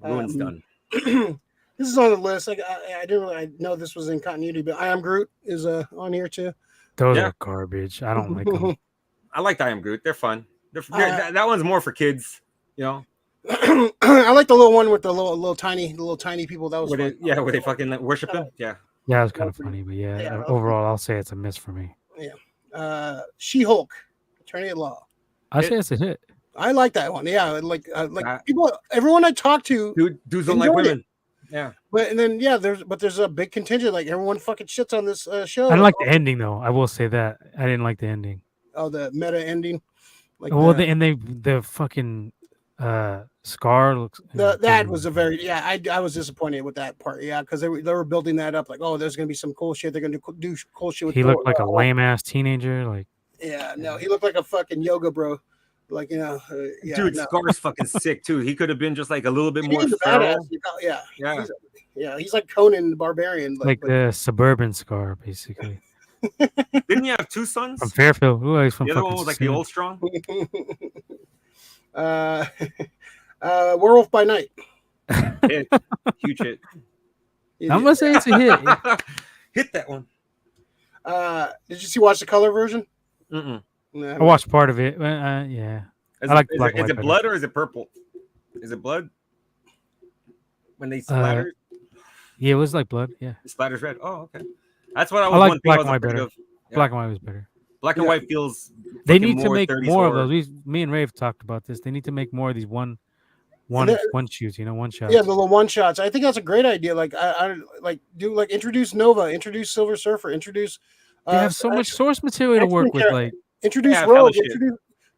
Ruin's done. This is on the list. I know this was in continuity, but I Am Groot is on here too. Those are garbage. I don't like them. I like I Am Groot. They're fun. That one's more for kids. You know. I like the little one with the little tiny people. That was fun. Where they fucking worship him. Yeah, it was kind of funny, but overall, I'll say it's a miss for me. Yeah, She-Hulk, Attorney at Law. I say it's a hit. I like that one. Yeah, like people, everyone I talk to, dudes don't like women. Yeah, but there's a big contingent. Like everyone fucking shits on this show. I didn't like the ending though. I will say that I didn't like the ending. Oh, the meta ending. Like the fucking. Scar looks. That was a very I was disappointed with that part. Yeah, because they were building that up like, oh, there's gonna be some cool shit. They're gonna do cool shit with. He looked like a lame ass teenager. Like. Yeah, no, he looked like a fucking yoga bro. Like dude, Scar's fucking sick too. He could have been just like a little bit more feral. He's like Conan the Barbarian, like the suburban Scar, basically. Didn't you have two sons from Fairfield? Ooh, he's from the other one was like the Old Strong. Werewolf by Night. Hit. Huge hit. I'm gonna say it's a hit. Hit that one. Did you watch the color version? Mm-mm. I watched part of it. Yeah. Is it blood or is it purple? Is it blood? When they splatter? Yeah, it was like blood. Yeah. It splatters red. Oh, okay. That's what I was. I like black and white better. Black and white was better. Black and white feels. They need to make more of those. Me and Rave talked about this. They need to make more of these one shoots. One shot. Yeah, the little one shots. I think that's a great idea. Like introduce Nova, introduce Silver Surfer, introduce. They have so much source material to work with. Like introduce Rogue.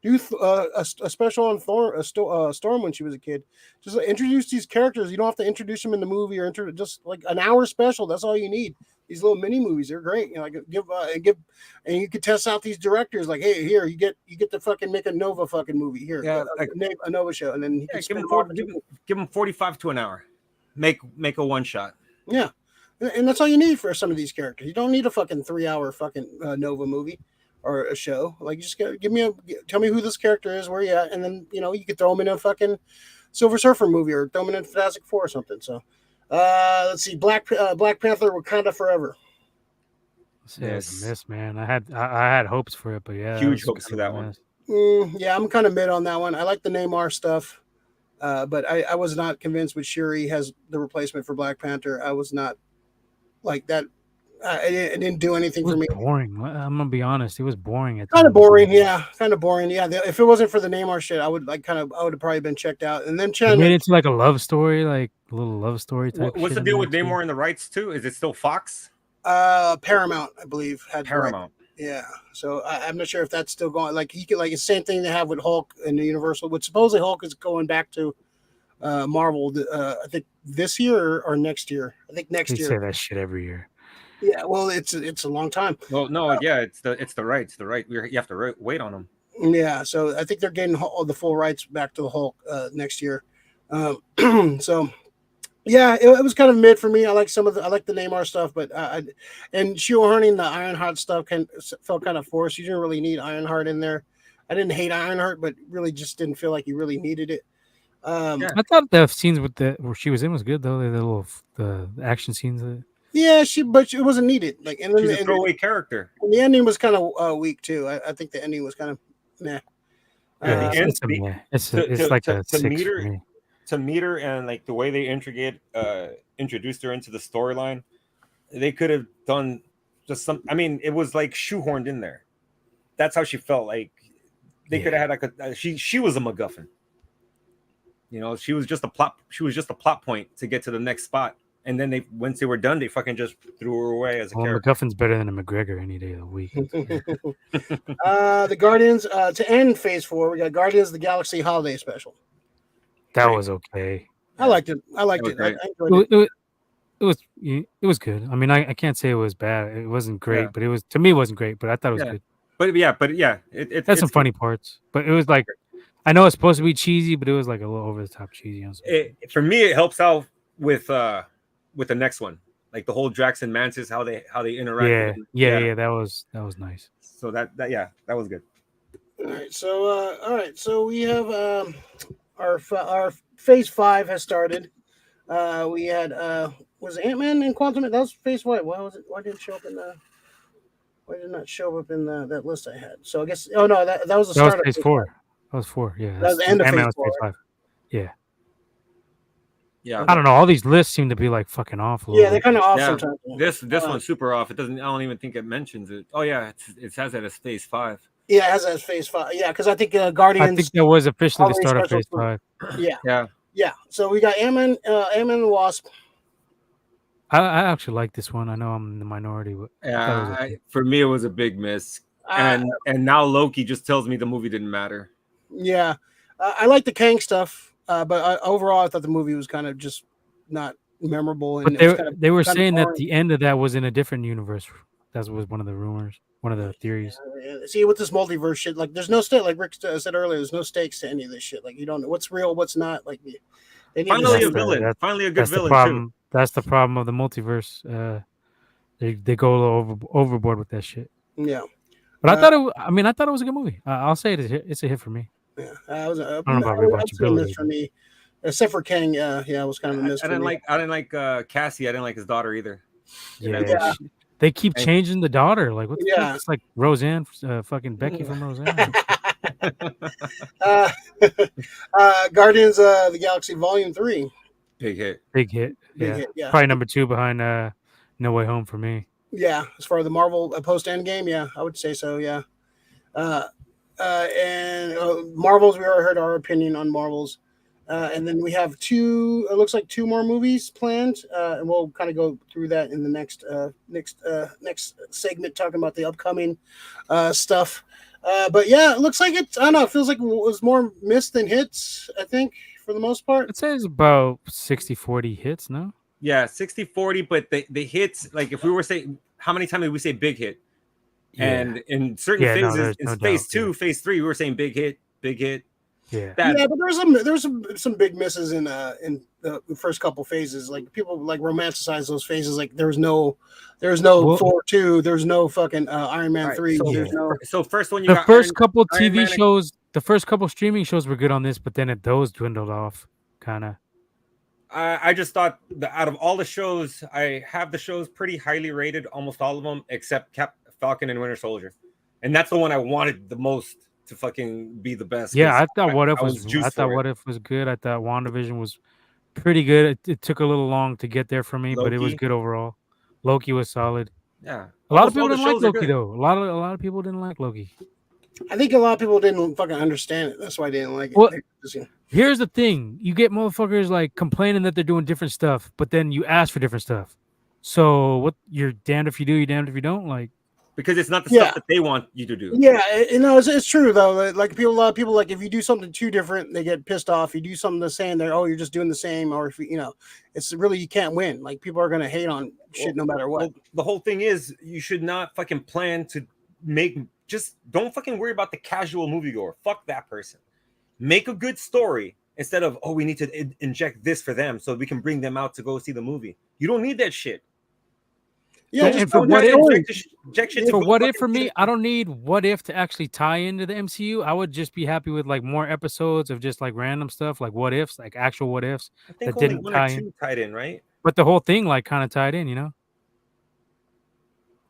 Do a special on Storm when she was a kid. Just introduce these characters. You don't have to introduce them in the movie or just like an hour special. That's all you need. These little mini movies, they're great. Give and you could test out these directors. Like, hey, here you get to fucking make a Nova fucking movie here. Yeah, a Nova show, and then give them 45 to an hour. Make a one shot. Yeah, and that's all you need for some of these characters. You don't need a fucking 3-hour fucking Nova movie or a show. Like, just tell me who this character is, where you at, and then you could throw them in a fucking Silver Surfer movie or throw them in Fantastic Four or something. So. Let's see, Black Panther, Wakanda Forever. Yes, miss, man. I had hopes for it, but huge hopes for that one. Yeah, I'm kind of mid on that one. I like the Namor stuff, but I was not convinced with Shuri as the replacement for Black Panther. I was not like that. It didn't do anything for me. Boring. I'm gonna be honest. It was boring. Kind of boring. Yeah, kind of boring. Yeah. If it wasn't for the Namor shit, I would have probably been checked out. And then Chen made it to like a love story, like a little love story type. What's the deal with Namor and the rights too? Is it still Fox? Paramount, I believe, had Paramount. Yeah. So I'm not sure if that's still going. Like he could the same thing they have with Hulk and the Universal. But supposedly Hulk is going back to Marvel. I think this year or next year. I think next year. They say that shit every year. Yeah, well, it's a long time. Well, no, it's the rights. You have to wait on them. Yeah, so I think they're getting the full rights back to the Hulk next year. So Yeah, it was kind of mid for me. I like I like the Neymar stuff, but and shoehorning the Ironheart stuff felt kind of forced. You didn't really need Ironheart in there. I didn't hate Ironheart, but really just didn't feel like you really needed it. Yeah. I thought the scenes with where she was in was good though. The little the action scenes. Yeah, but it wasn't needed. Like, and then She's a throwaway character. the ending was kind of weak too. I think the ending was kind of meh. Yeah, the end. It's like a 6 for me. To meet her and like the way they introduced her into the storyline, they could have done just some. I mean, it was like shoehorned in there. That's how she felt. Like they could have had like she was a MacGuffin. You know, she was just a plot point to get to the next spot. And then once they were done, they fucking just threw her away as a character. MacGuffin's better than a McGregor any day of the week. The Guardians to end Phase 4, we got Guardians of the Galaxy Holiday Special. That was okay. I liked it. I enjoyed it. It was good. I mean, I can't say it was bad. It wasn't great, but to me it wasn't great. But I thought it was good. But yeah, it had some funny parts. But it was like, I know it's supposed to be cheesy, but it was like a little over the top cheesy. For me, it helps out with the next one, like the whole Drax and Mantis, how they interact. Yeah, that was nice. So that was good. All right, so we have our Phase 5 has started. We had was Ant-Man and Quantum? That was Phase 5. Why was it? Why did it show up in the? Why did it not show up in that list I had? So I guess. Oh no, that was the start of Phase 4. That was 4. Yeah, that was the end of Phase 4. Phase 5. Yeah. Yeah, I don't know. All these lists seem to be like fucking off. Yeah, they're kind of off sometimes. This one's super off. It doesn't. I don't even think it mentions it. Oh yeah, it has that as Phase 5. Yeah, it has that as Phase 5. Yeah, because I think Guardians. I think that was officially the start of Phase 5. Yeah. So we got Ant-Man and the Wasp. I actually like this one. I know I'm in the minority, but for me it was a big miss. And now Loki just tells me the movie didn't matter. Yeah, I like the Kang stuff, but overall I thought the movie was kind of just not memorable. And but they were saying that the end of that was in a different universe. That was one of the rumors, one of the theories. See, with this multiverse shit, like there's no stake. Like Rick said earlier, there's no stakes to any of this shit. Like you don't know what's real, what's not. Like finally a villain. Finally a good villain too. That's the problem of the multiverse. They go a little overboard with that shit. Yeah. But I thought it was a good movie. I'll say it's a hit for me. Yeah, I don't know about rewatchability for me, except for Kang. It was kind of a miss. I didn't like Cassie. I didn't like his daughter either. Yeah. They keep changing the daughter. Like what? The fuck? It's like Roseanne, fucking Becky from Roseanne. Guardians of the Galaxy Volume 3. Big hit. Big hit. Probably number 2 behind No Way Home for me. Yeah, as far as the Marvel post Endgame, yeah, I would say so. Yeah, and Marvels, we already heard our opinion on Marvels, and then we have 2. It looks like 2 more movies planned, and we'll kind of go through that in the next segment, talking about the upcoming stuff. But yeah, it looks like it. I don't know. It feels like it was more missed than hits. I think for the most part, I'd say it's about 60-40 hits. No. Yeah, 60-40, but the hits, like if we were saying, how many times did we say big hit? And in certain phases, in Phase 2, Phase 3, we were saying big hit. Yeah, but there was some big misses in the first couple phases. Like people like romanticize those phases. Like there was no 4-2. There's no fucking Iron Man 3. So first one, the first couple TV shows, the first couple streaming shows were good on this, but then those dwindled off, kind of. I just thought that out of all the shows, I have the shows pretty highly rated, almost all of them, except Falcon and Winter Soldier. And that's the one I wanted the most to fucking be the best. Yeah, I thought What If was good. I thought WandaVision was pretty good. It took a little long to get there for me, but it was good overall. Loki was solid. Yeah. A lot of people didn't like Loki though. A lot of people didn't like Loki. I think a lot of people didn't fucking understand it. That's why they didn't like it. Well, here's the thing. You get motherfuckers like complaining that they're doing different stuff, but then you ask for different stuff. So what? You're damned if you do, you're damned if you don't. Like, because it's not the stuff that they want you to do. Yeah, it's true though. Like a lot of people like if you do something too different, they get pissed off. You do something the same, they're you're just doing the same. Or if it's really you can't win. Like people are gonna hate on shit no matter what. Well, the whole thing is you should not fucking plan to make. Just don't fucking worry about the casual moviegoer. Fuck that person. Make a good story instead of, oh, we need to inject this for them so we can bring them out to go see the movie. You don't need that shit. Yeah, And just for don't what have if- stories. Inject shit to For go what if fucking for see me, the- I don't need what if to actually tie into the MCU. I would just be happy with like more episodes of just like random stuff, like what ifs, like actual what ifs I think that only didn't one tie or in. two tied in, right? But the whole thing like kind of tied in, you know,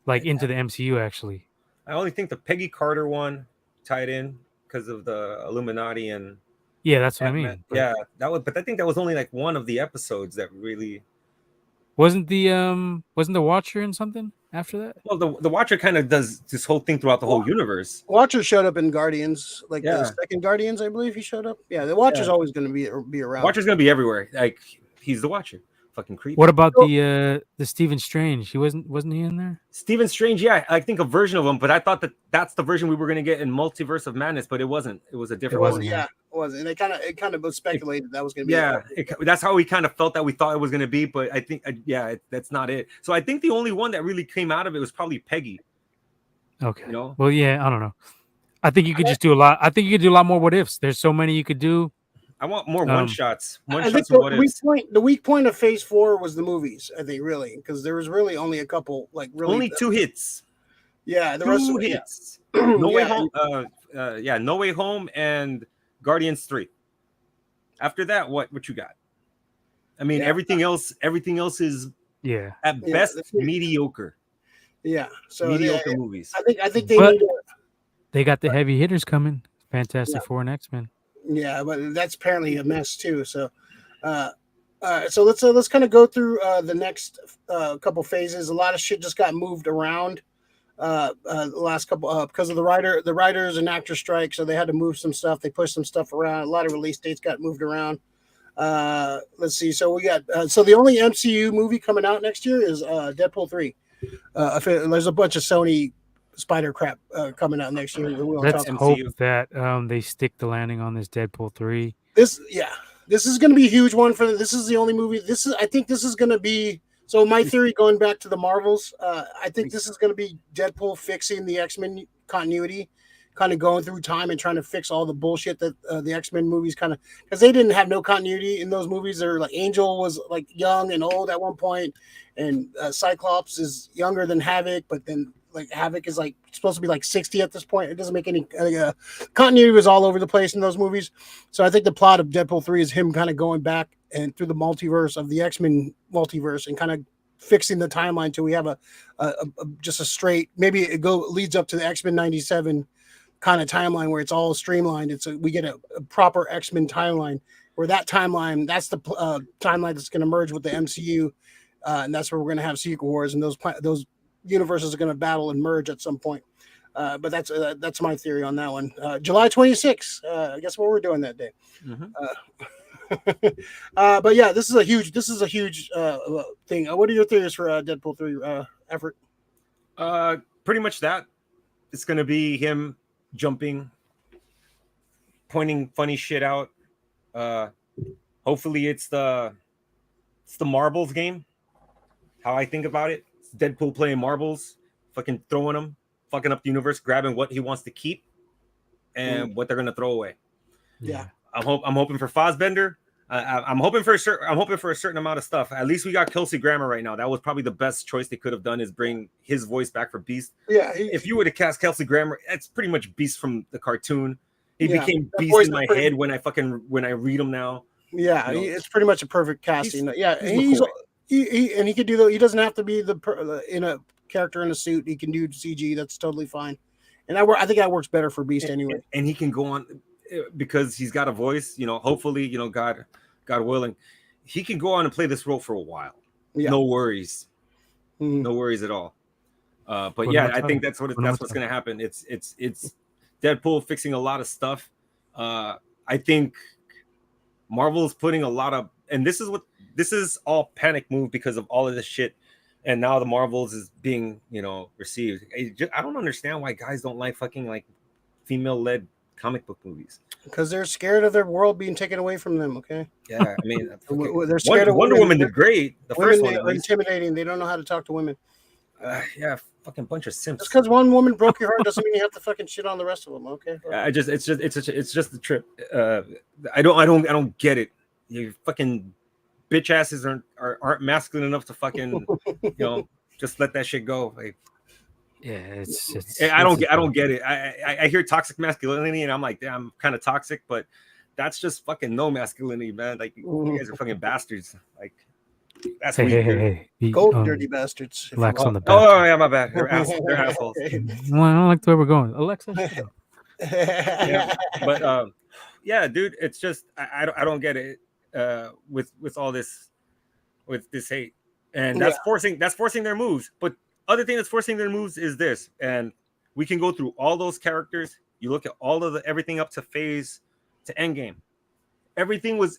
like into the MCU actually. I only think the Peggy Carter one tied in because of the Illuminati and Yeah, that's what I Ant-Man. mean. But Yeah, that was. But I think that was only like one of the episodes that really. wasn't the Watcher in something after that? Well, the Watcher kind of does this whole thing throughout the whole universe. Watcher showed up in Guardians, like the Yeah. second Guardians, I believe he showed up. Yeah, the Watcher's Yeah. always going to be around. Watcher's gonna be everywhere. Like he's the Watcher. Fucking creepy. What about the Stephen Strange? He wasn't he in there? Stephen Strange? Yeah, I think a version of him, but I thought that's the version we were gonna get in Multiverse of Madness, but it wasn't. It was a different wasn't, one. Yeah, it was, and it kind of was speculated that was going to be. Yeah, that's how we kind of felt that we thought it was going to be, but I think that's not it. So I think the only one that really came out of it was probably Peggy. Okay. You know? Well, yeah, I don't know. I think you could just do a lot. I think you could do a lot more what ifs. There's so many you could do. I want more one shots. I think the weak point of Phase 4 was the movies. I think really because there was really only a couple, like really only two hits. Yeah, the two rest of hits. Yeah. No Way Home. No Way Home and Guardians 3. After that, what you got? I mean, everything else is at best mediocre. Yeah, so mediocre movies. I think they got the heavy hitters coming. Fantastic Four and X-Men. Yeah, but that's apparently a mess too. So, so let's kind of go through the next couple phases. A lot of shit just got moved around the last couple because of the writers and actor strike. So they had to move some stuff. They pushed some stuff around. A lot of release dates got moved around. Let's see. So we got so the only MCU movie coming out next year is Deadpool 3. There's a bunch of Sony spider crap coming out next year. Let's hope that they stick the landing on this Deadpool 3. This is going to be a huge one for this is the only movie. I think this is going to be so my theory going back to the Marvels. I think this is going to be Deadpool fixing the X-Men continuity, kind of going through time and trying to fix all the bullshit that the X-Men movies kind of because they didn't have no continuity in those movies. They're like Angel was like young and old at one point, and Cyclops is younger than Havoc, but then like Havoc is like supposed to be like 60 at this point. It doesn't make any continuity was all over the place in those movies. So I think the plot of Deadpool 3 is him kind of going back and through the multiverse of the X-Men multiverse and kind of fixing the timeline till we have a just a straight, maybe it leads up to the X-Men 97 kind of timeline where it's all streamlined. We get a proper X-Men timeline where that timeline, that's the timeline that's going to merge with the MCU. And that's where we're going to have Secret Wars and those universes are going to battle and merge at some point. But that's my theory on that one. July 26th. I guess what we're doing that day. Mm-hmm. But yeah, this is a huge thing. What are your theories for Deadpool 3 effort? Pretty much that. It's going to be him jumping, pointing funny shit out. Hopefully it's the marbles game. How I think about it. Deadpool playing marbles, fucking throwing them, fucking up the universe, grabbing what he wants to keep and what they're gonna throw away. Yeah, I'm hoping for Fassbender. I'm hoping for a certain amount of stuff. At least we got Kelsey Grammer right now. That was probably the best choice they could have done is bring his voice back for Beast. Yeah, if you were to cast Kelsey Grammer, it's pretty much Beast from the cartoon. He became Beast in my head when I read him now. Yeah, it's pretty much a perfect casting. He could do he doesn't have to be in a character in a suit. He can do CG. That's totally fine. And I think that works better for Beast anyway. And he can go on because he's got a voice. Hopefully, God willing, he can go on and play this role for a while. Yeah. No worries, no worries at all. But yeah, I think that's what's going to happen. It's Deadpool fixing a lot of stuff. I think Marvel is putting a lot of, and this is all panic move because of all of this shit. And now the Marvels is being, received. I don't understand why guys don't like fucking like female-led comic book movies. Because they're scared of their world being taken away from them. Okay. Yeah, I mean, they're scared of Wonder Woman did great. The first one are intimidating. They don't know how to talk to women. Yeah, fucking bunch of simps. Just because one woman broke your heart doesn't mean you have to fucking shit on the rest of them. Okay. It's just the trip. I don't get it. You fucking bitch asses aren't masculine enough to fucking just let that shit go. Like, yeah, it's I don't get it. I hear toxic masculinity and I'm like, damn, I'm kind of toxic, but that's just fucking no masculinity, man. Like, you guys are fucking bastards. Like, that's hey. Gold dirty bastards. Relax on the back. Oh yeah, my bad. They're assholes. Well, I don't like the way we're going, Alexa. Yeah, but yeah, dude, it's just I don't get it with all this hate, and that's forcing their moves. But other thing that's forcing their moves is this, and we can go through all those characters. You look at all of everything up to Phase to Endgame. Everything was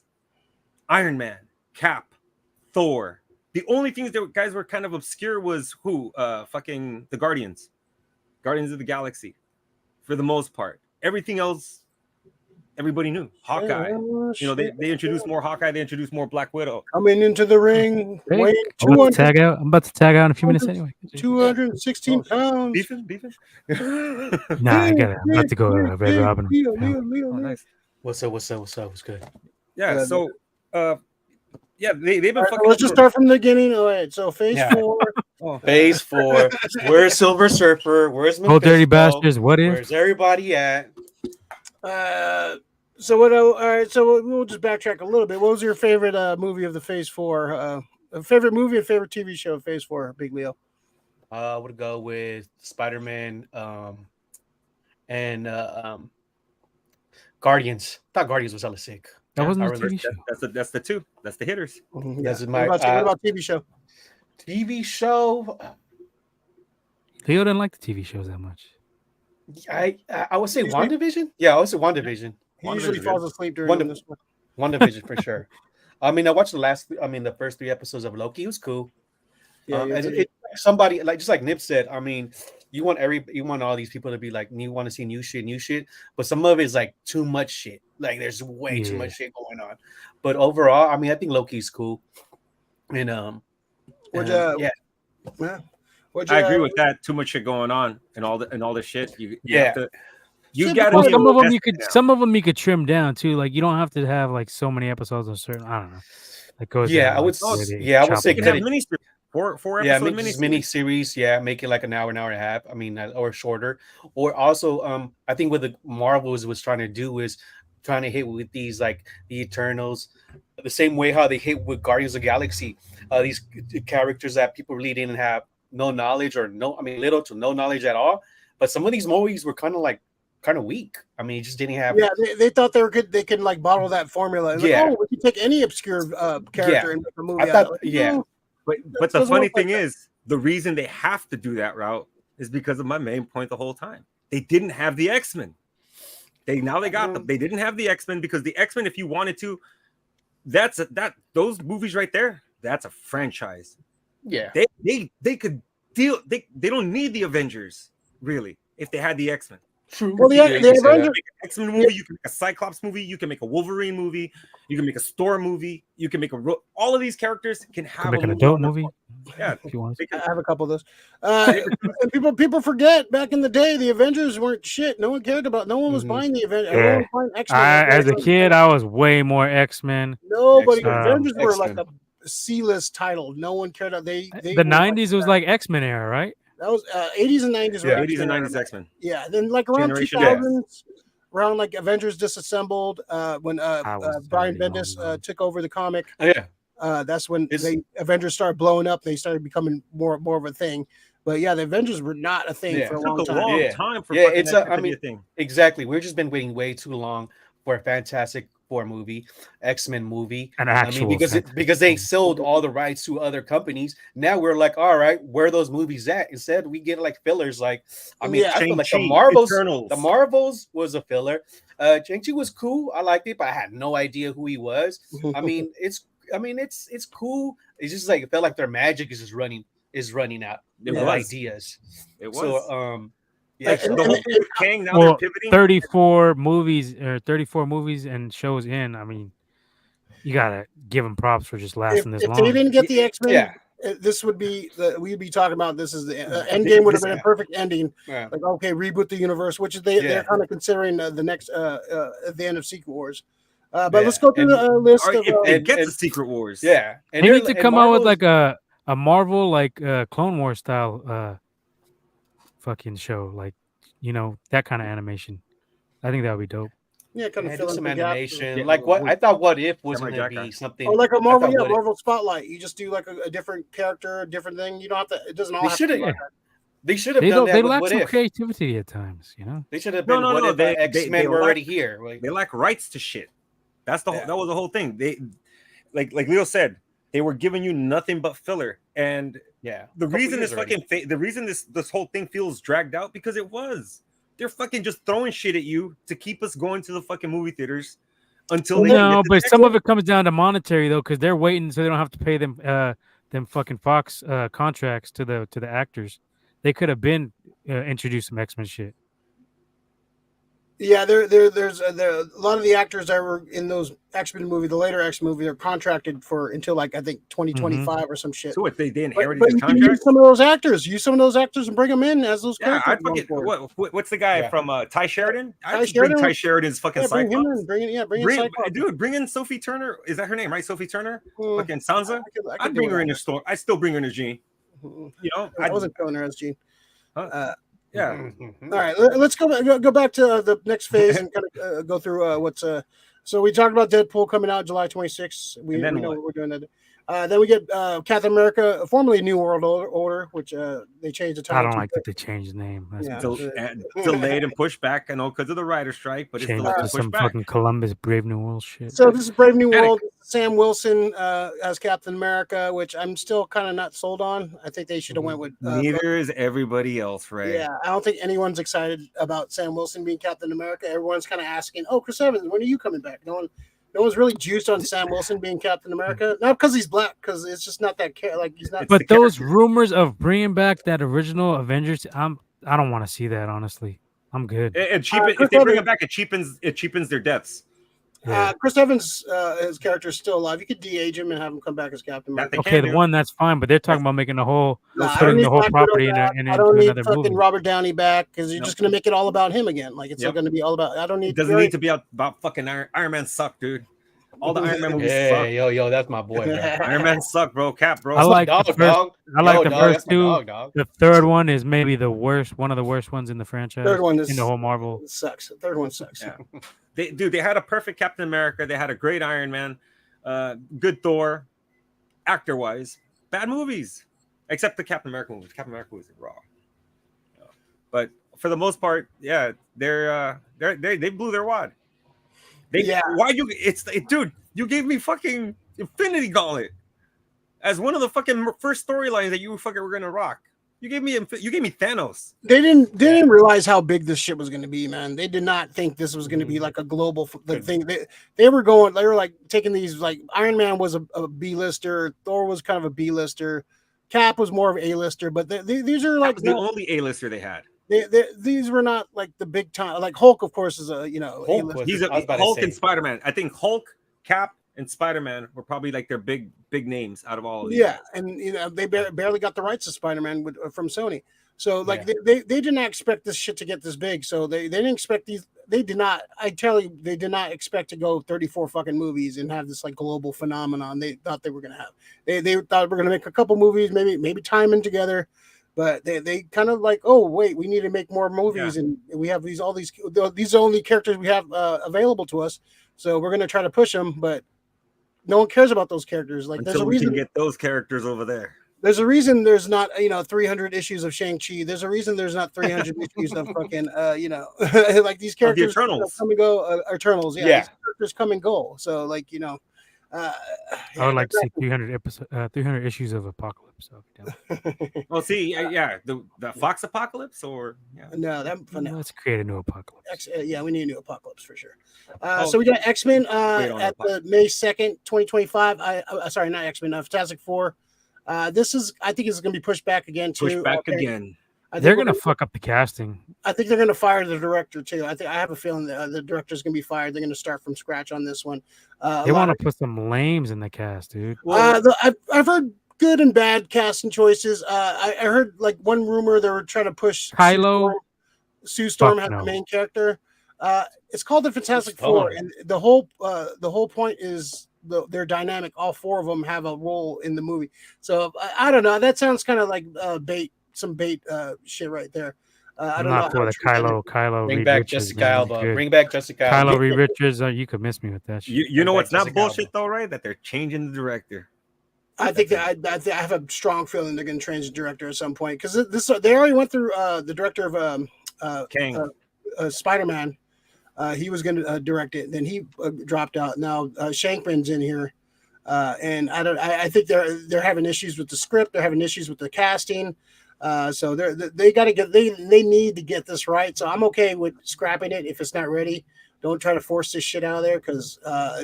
Iron Man, Cap, Thor. The only things that guys were kind of obscure was fucking the Guardians of the Galaxy, for the most part. Everything else, everybody knew. Hawkeye, they introduced more Hawkeye. They introduced more Black Widow. Coming into the ring, Hey, I'm about to tag out in a few minutes anyway. 216 pounds. Beefing. Nah, I got it. I'm about to go Red Robin. Leo. Oh, nice. What's up? What's good? Yeah. So, they've been fucking. Let's just start from the beginning. All right. So Phase 4. Oh. Phase 4. Where's Silver Surfer? Where's Old dirty bastards. What if? Where's everybody at? So what? All right. So we'll just backtrack a little bit. What was your favorite movie of the Phase 4? Favorite movie and favorite TV show of Phase 4? Big Leo. I would go with Spider-Man and Guardians. I thought Guardians was hella sick. That wasn't a TV show. That's the two. That's the hitters. That's my. What about TV show? TV show. Leo didn't like the TV shows that much. I would say WandaVision. Yeah, I would say WandaVision. He usually falls asleep during this one. WandaVision for sure. I mean, I watched the first 3 episodes of Loki. It was cool. Yeah, somebody just like Nip said. I mean, you want all these people to be like, you want to see new shit, but some of it is like too much shit. Like there's way too much shit going on. But overall, I mean, I think Loki's cool. And I agree with that. Too much shit going on and all the shit. Some of them you could trim down too. Like you don't have to have like so many episodes of certain. I don't know. That goes. I would say you can have miniseries. 4 episode miniseries. Yeah, make it like an hour and a half. I mean, or shorter. Or also, I think what the Marvels was trying to do is trying to hit with these like the Eternals, the same way how they hit with Guardians of the Galaxy. These characters that people really didn't have no knowledge little to no knowledge at all. But some of these movies were kind of weak. I mean, you just didn't have. Yeah, they thought they were good. They could like bottle that formula. We can take any obscure character and make a movie. But the funny thing is, the reason they have to do that route is because of my main point the whole time. They didn't have the X-Men. They got them. They didn't have the X-Men because the X-Men, if you wanted to, those movies right there, that's a franchise. Yeah. They could deal. They don't need the Avengers really if they had the X-Men. True. Well, the Avengers. You can make an X-Men movie. You can make a Cyclops movie. You can make a Wolverine movie. You can make a Storm movie. You can make all of these characters can have an adult movie. Yeah, if you want. I have a couple of those. People forget back in the day the Avengers weren't shit. No one cared about. No one was buying the Avengers. Everyone was buying X-Men. As a kid, I was way more X-Men. Nobody. Avengers were like a C-list title. No one cared. The 90s was like X-Men era, right? That was 80s and 90s. Yeah, 80s and 90s X-Men. Yeah, then like around 2000s, around like Avengers Disassembled, when Brian Bendis took over the comic. Oh, yeah. That's when Avengers started blowing up. They started becoming more of a thing. But yeah, the Avengers were not a thing for a long time. It took a long time for it's a thing. Exactly. We've just been waiting way too long for a Fantastic Four movie, X-Men movie. Because they sold all the rights to other companies. Now we're like, all right, where are those movies at? Instead, we get like fillers. Like, I feel like the Marvels was a filler. Shang-Chi was cool. I liked it, but I had no idea who he was. I mean, it's cool. It's just like it felt like their magic is just running out. Ideas. It was. So Kang, now they're pivoting. 34 movies and shows in. I mean, you gotta give them props for just lasting this long. If they didn't get the X-Men, this would be we'd be talking about this as the Endgame would have been a perfect ending. Yeah. Like, okay, reboot the universe, which is they're kind of considering the next at the end of Secret Wars. But let's go through the list of it gets the Secret Wars. Yeah, and they need to come out with like a Marvel like Clone Wars style fucking show, like that kind of animation. I think that would be dope. Yeah, kind of do some animation. Yeah, like what I thought. What if was going to be something? Or like a Marvel, Marvel Spotlight. You just do like a different character, a different thing. You don't have to. It doesn't all. They should have done that. They with lack what some if. creativity at times. They should have been. No. The X-Men were already here. Like, they lack rights to shit. That's the that was the whole thing. They like Leo said, they were giving you nothing but filler. And the reason this whole thing feels dragged out because it was. They're fucking just throwing shit at you to keep us going to the fucking movie theaters until but some of it comes down to monetary though, because they're waiting so they don't have to pay them fucking Fox contracts to the actors. They could have been introduced some X-Men shit. Yeah, there's a lot of the actors that were in those X-Men movie, the later X movie, they're contracted for until like I think 2025 or some shit. So what they inherited but the you contract? can use some of those actors, and bring them in as those characters. What's the guy from Ty Sheridan? Ty Sheridan's fucking Cyclops. Bring in Sophie Turner. Is that her name, right? Sophie Turner? Fucking Sansa. I'd bring her in the store. I still bring her in as Jean. I wasn't killing her as Jean. Yeah. All right, let's go back to the next phase and kind of go through what's. So we talked about Deadpool coming out July 26th. We know what we're doing. Then we get Captain America, formerly New World Order, which they changed the title. I don't like that they changed the name. Delayed and pushed back, I know, because of the writer's strike, but it's delayed and pushed back. Fucking Columbus Brave New World shit. So this is Brave New World. Sam Wilson as Captain America, which I'm still kind of not sold on. I think they should have went with. Neither is everybody else, right? Yeah, I don't think anyone's excited about Sam Wilson being Captain America. Everyone's kind of asking, "Oh, Chris Evans, when are you coming back?" No one's really juiced on Sam Wilson being Captain America. Not because he's black, because it's just not that he's not. But those rumors of bringing back that original Avengers, I don't want to see that, honestly. I'm good. If they bring it back, it cheapens their deaths. Yeah. Chris Evans, his character is still alive. You could de-age him and have him come back as Captain America. Okay, the one that's fine, but they're talking about making putting the whole property in another movie. Robert Downey back because you're just going to make it all about him again. Like it's going to be all about. I don't need. It doesn't need to be about fucking Iron Man suck, dude. All the Iron Man movies suck. Yo, that's my boy, man. Iron Man suck, bro. Cap, bro. I like the first two. The third one is maybe the worst, one of the worst ones in the franchise. Third one in the whole Marvel sucks. The third one sucks. Yeah. They had a perfect Captain America. They had a great Iron Man, good Thor, actor-wise. Bad movies, except the Captain America movies. Captain America was raw. But for the most part, yeah, they blew their wad. Dude, you gave me fucking Infinity Gauntlet as one of the fucking first storylines that you fucking were gonna rock. You gave me Thanos. They didn't realize how big this shit was going to be, man. They did not think this was going to be like a global thing. They were like taking these, like Iron Man was a B-lister, Thor was kind of a B-lister, Cap was more of an A-lister, but these are like the only A-lister they had. These were not like the big time. Like Hulk, of course, is he's Hulk and Spider-Man. I think Hulk, Cap, and Spider-Man were probably like their big names out of all of these. Yeah, and they barely got the rights to Spider-Man from Sony. So like they did not expect this shit to get this big. So they didn't expect these. They did not. I tell you, they did not expect to go 34 fucking movies and have this like global phenomenon. They thought they were gonna have. They thought we're gonna make a couple movies, maybe time them together. But they kind of like, oh wait, we need to make more movies, and we have these are the only characters we have available to us. So we're gonna try to push them, but no one cares about those characters. Like, there's a reason we can get those characters over there. There's a reason there's not 300 issues of Shang-Chi. There's a reason there's not 300 issues of fucking like these characters come and go. Eternals, yeah. These characters come and go. So like I would like to see 300 issues of Apocalypse. Well, see, the Fox Apocalypse, or no, let's create a new Apocalypse. We need a new Apocalypse for sure. So we got X-Men at the May 2nd, 2025. Sorry, not X-Men. Fantastic Four. I think is going to be pushed back again too. Pushed back again. They're going to fuck up the casting. I think they're going to fire the director too. I have a feeling that the director's going to be fired. They're going to start from scratch on this one. They want to put some lames in the cast, dude. I've heard good and bad casting choices. I heard like one rumor they were trying to push Kylo. Sue Storm has no. the main character. It's called the Fantastic Four, and the whole point is their dynamic. All four of them have a role in the movie. So I don't know. That sounds kind of like bait shit right there. I don't know. For the Kylo. Bring back Jessica Alba. Bring back Jessica Alba. Kylo Reed Richards. You could miss me with that shit. You know what's not bullshit though, right? That they're changing the director. I think that I have a strong feeling they're going to change the director at some point because they already went through the director of Kang. Spider-Man. He was going to direct it, then he dropped out. Now Shankman's in here, and I think they're having issues with the script. They're having issues with the casting. So they need to get this right. So I'm okay with scrapping it if it's not ready. Don't try to force this shit out of there because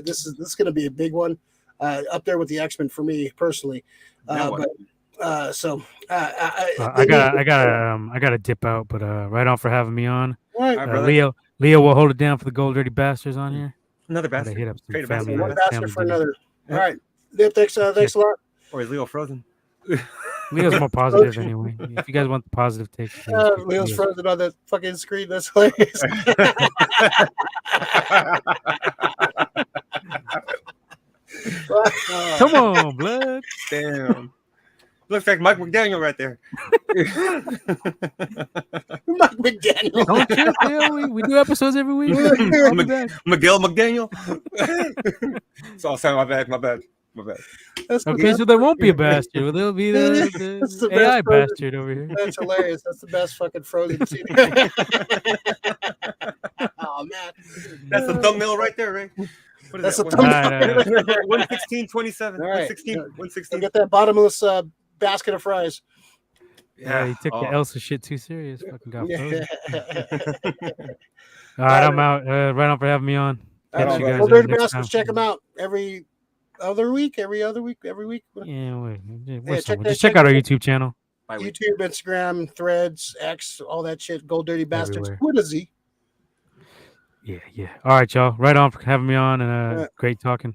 this is going to be a big one. Up there with the X-Men for me personally. I gotta dip out, but right on for having me on. Right, Leo will hold it down for the Gold Dirty Bastards on here. Another bastard. Hit up one bastard for another. All right. Thanks a lot. Or is Leo frozen? Leo's more positive anyway. If you guys want the positive take, Leo's frozen on that fucking screen. That's hilarious. Come on, blood. Damn. Looks like Mike McDaniel right there. Mike McDaniel. Don't trip, Leo. We do episodes every week. Miguel McDaniel. So sorry, my bad. Okay, so there won't be a bastard. There'll be the AI bastard over here. That's hilarious. That's the best fucking frozen scene. Oh man, that's the thumbnail right there, right? What is that's the thumbnail. 116.27. All right. 116. Get that bottomless basket of fries. Yeah, he took the Elsa shit too serious. Fucking got frozen. All right, I'm out. Right on for having me on. Catch you guys Dirty Bastards, check them out every week. Yeah, just check out our YouTube channel. YouTube, Instagram, Threads, X, all that shit. Gold Dirty Bastards. What is he? Yeah. All right, y'all. Right on for having me on, and great talking.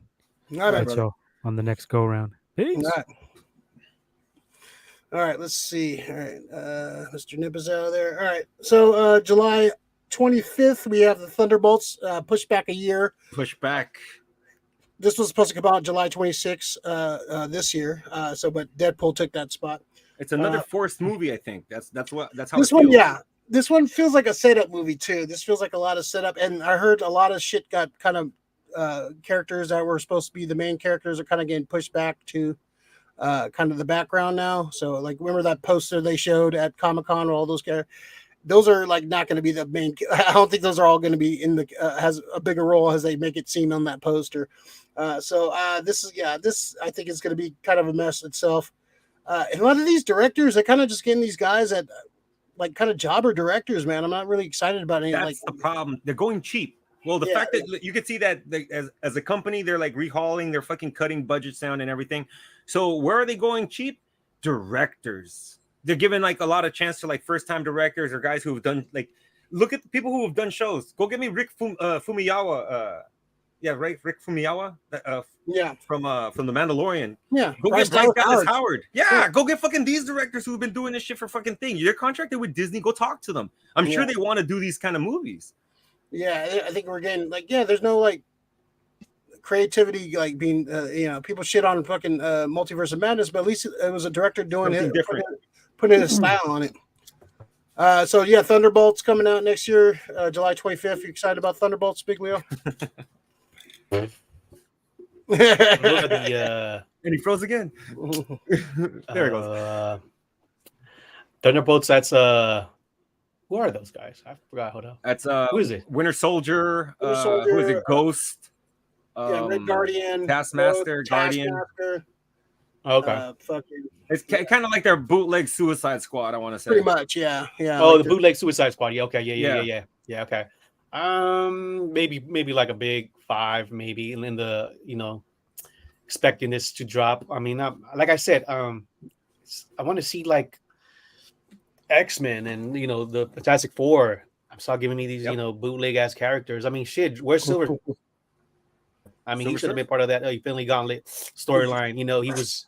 All right, y'all. On the next go round. Peace. All right, let's see. All right, Mr. Nip is out of there. All right, so July 25th, we have the Thunderbolts pushed back a year. Push back. This was supposed to come out July 26th this year. But Deadpool took that spot. It's another forced movie, I think. That's how this one. Yeah, this one feels like a setup movie too. This feels like a lot of setup, and I heard a lot of shit got kind of characters that were supposed to be the main characters are kind of getting pushed back to kind of the background now. So like, remember that poster they showed at Comic-Con with all those characters? Those are like not going to be the main. I don't think those are all going to be in the has a bigger role as they make it seem on that poster. This I think is going to be kind of a mess itself. And a lot of these directors, they're kind of just getting these guys that like kind of jobber directors, man. I'm not really excited about any. That's the problem. They're going cheap. Well, the fact that you can see that as a company, they're like rehauling, they're fucking cutting budgets down and everything. So where are they going cheap? Directors. They're giving like a lot of chance to like first time directors or guys who have done like, look at the people who have done shows. Go get me Rick Fumiyawa. Rick Fumiyawa. From The Mandalorian. Yeah. Go get Bryce Dallas Howard. Yeah. Go get fucking these directors who have been doing this shit for fucking thing. You're contracted with Disney. Go talk to them. I'm sure they want to do these kind of movies. Yeah, I think we're getting like, there's no like creativity, like being, people shit on fucking Multiverse of Madness, but at least it was a director doing something different, putting a style on it. Thunderbolts coming out next year, July 25th. You excited about Thunderbolts, Big Leo? Look at the and he froze again. There it goes. Thunderbolts. That's who are those guys? I forgot. Hold on. That's who is it? Winter Soldier. Who is it? Ghost. Red Guardian. Taskmaster. Guardian. Okay. It's kind of like their bootleg Suicide Squad. I want to say. Pretty much, yeah. Oh, like the bootleg Suicide Squad. Yeah. Okay. Yeah. Okay. Maybe like a big 5, maybe in the expecting this to drop. I mean, like I said, I want to see like X-Men and the Fantastic Four. I'm still giving me these bootleg ass characters. I mean, shit. Where's Silver? I mean, he should have been part of that Infinity Gauntlet storyline. He was.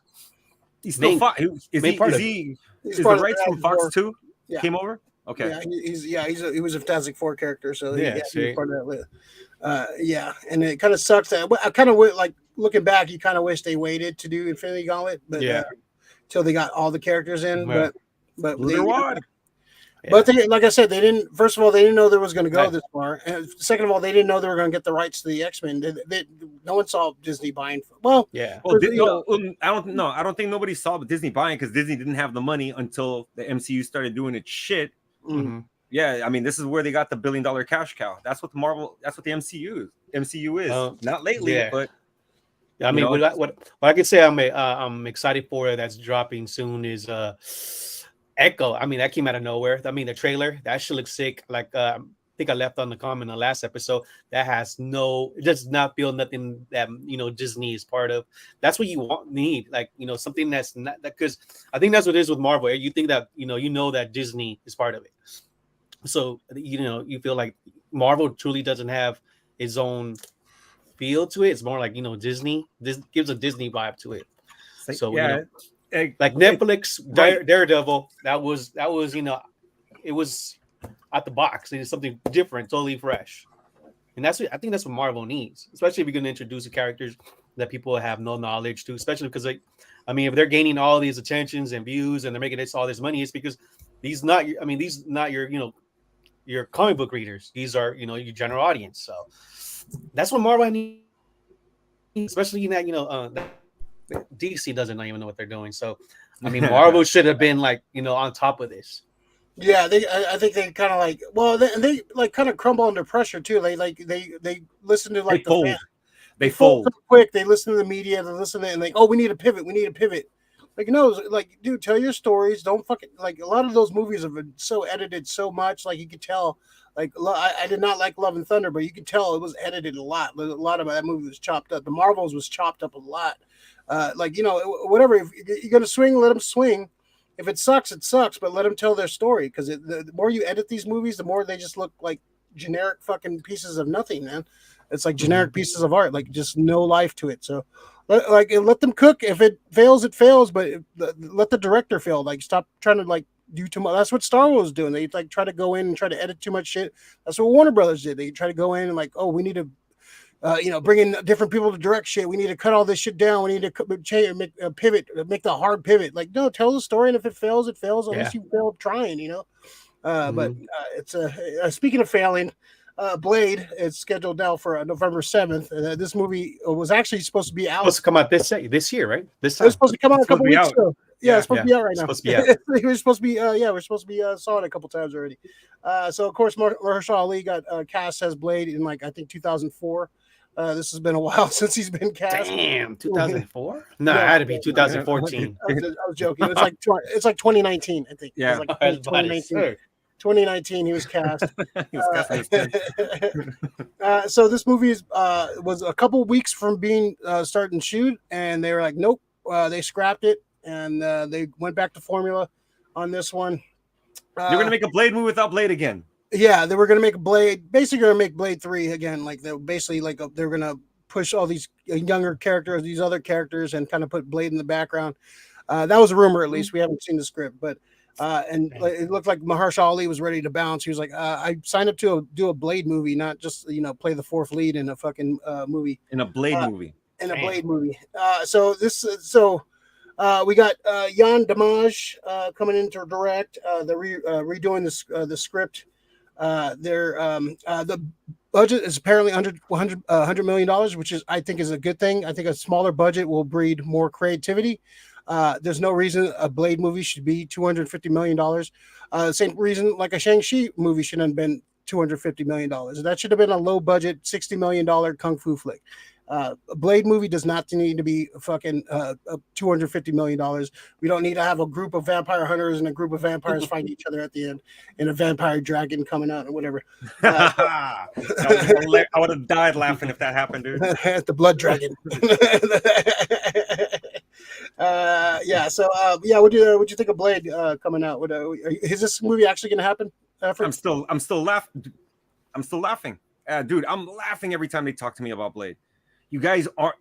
He's still Fox. Is the rights from Fox too? Yeah. Came over. Okay. Yeah, he was a Fantastic Four character, so he was part of that. Yeah, and it kind of sucks that I kind of like looking back. You kind of wish they waited to do Infinity Gauntlet, but till they got all the characters in. Yeah. But Yeah. But they, like I said, they didn't. First of all, they didn't know there was going to go this far, and second of all, they didn't know they were going to get the rights to the X-Men. No one saw Disney buying. Well, yeah. I don't think nobody saw Disney buying because Disney didn't have the money until the MCU started doing its shit. Mm-hmm. Yeah, I mean, this is where they got the $1 billion cash cow. That's what the MCU is. Not lately, but. I mean, what I can say I'm excited for that's dropping soon is Echo. I mean, that came out of nowhere. I mean, the trailer, that shit looks sick. Like I think I left on the comment in the last episode. That it does not feel nothing that Disney is part of. That's what you need. Like something that's not that, because I think that's what it is with Marvel. You think that that Disney is part of it. So you feel like Marvel truly doesn't have its own feel to it. It's more like Disney. This gives a Disney vibe to it. So like Netflix, Daredevil, that was it was out the box. It was something different, totally fresh. And I think that's what Marvel needs, especially if you're going to introduce the characters that people have no knowledge to, especially because if they're gaining all these attentions and views and they're making all this money, it's because these not your comic book readers. These are your general audience. So that's what Marvel needs, especially DC doesn't even know what they're doing. So, I mean, Marvel should have been on top of this. Yeah, I think they kind of they kind of crumble under pressure too. They listen to the fans. They fold so quick. They listen to the media. They listen to it and we need a pivot. We need a pivot. Dude, tell your stories. Don't fucking a lot of those movies have been so edited so much. Like you could tell. I did not like Love and Thunder, but you could tell it was edited a lot. A lot of that movie was chopped up. The Marvels was chopped up a lot. Whatever. If you're gonna swing, let them swing. If it sucks, it sucks. But let them tell their story, because the more you edit these movies, the more they just look like generic fucking pieces of nothing, man. It's like generic pieces of art, like just no life to it. So, let them cook. If it fails, it fails. But let the director fail. Stop trying to do too much. That's what Star Wars was doing. They try to go in and try to edit too much shit. That's what Warner Brothers did. They try to go in and we need to. Bring in different people to direct shit. We need to cut all this shit down. We need to change, make a pivot, make the hard pivot. No, tell the story, and if it fails, it fails. At least you failed trying, But it's speaking of failing, Blade is scheduled now for November 7th. This movie was actually supposed to be out. Supposed to come out this year, right? This time. It's supposed to come out a couple weeks ago. Yeah, it's supposed to be out right now. Supposed to be out. We're supposed to be we're supposed to be saw it a couple times already. So of course Mahershala Ali got cast as Blade in I think 2004. This has been a while since he's been cast. Damn, 2004? No, it had to be 2014. I was joking. It's like 2019, I think. Yeah, it was like 2019. 2019, he was cast. So this movie was a couple weeks from being starting to shoot, and they were like, nope. They scrapped it, and they went back to formula on this one. They're going to make a Blade movie without Blade again. Yeah, they were going to make basically going to make Blade 3 again. They're basically they're going to push all these younger characters, these other characters, and kind of put Blade in the background. That was a rumor, at least. We haven't seen the script, but it looked like Mahershala Ali was ready to bounce. He was like, I signed up to do a Blade movie, not just play the fourth lead in a fucking movie. In a Blade movie. In a Blade movie. We got Jan Damage coming in to direct. They're redoing the script. The budget is apparently $100 million, which I think is a good thing. I think a smaller budget will breed more creativity. There's no reason a Blade movie should be $250 million. Same reason like a Shang-Chi movie shouldn't have been $250 million. That should have been a low budget $60 million kung fu flick. A Blade movie does not need to be fucking $250 million. We don't need to have a group of vampire hunters and a group of vampires fight each other at the end and a vampire dragon coming out or whatever. I would have died laughing if that happened, dude. The blood dragon. What do you think of Blade coming out? Is this movie actually going to happen? I'm still laughing. Dude, I'm laughing every time they talk to me about Blade. You guys aren't.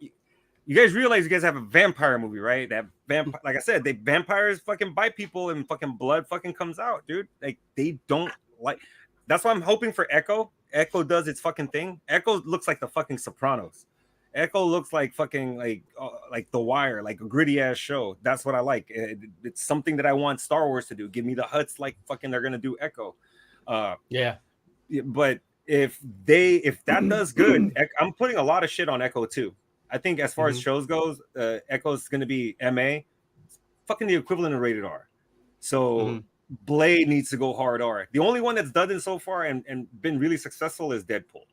You guys realize you guys have a vampire movie, right? That vampire, like I said, vampires fucking bite people and fucking blood fucking comes out, dude. Like they don't like. That's why I'm hoping for Echo. Echo does its fucking thing. Echo looks like the fucking Sopranos. Echo looks like fucking like The Wire, like a gritty ass show. That's what I like. It's something that I want Star Wars to do. Give me the Hutts like fucking they're gonna do Echo. But if that does good, I'm putting a lot of shit on Echo too. I think as far as shows goes, Echo's going to be MA, fucking the equivalent of rated R. So Blade needs to go hard R. The only one that's done it so far and been really successful is Deadpool.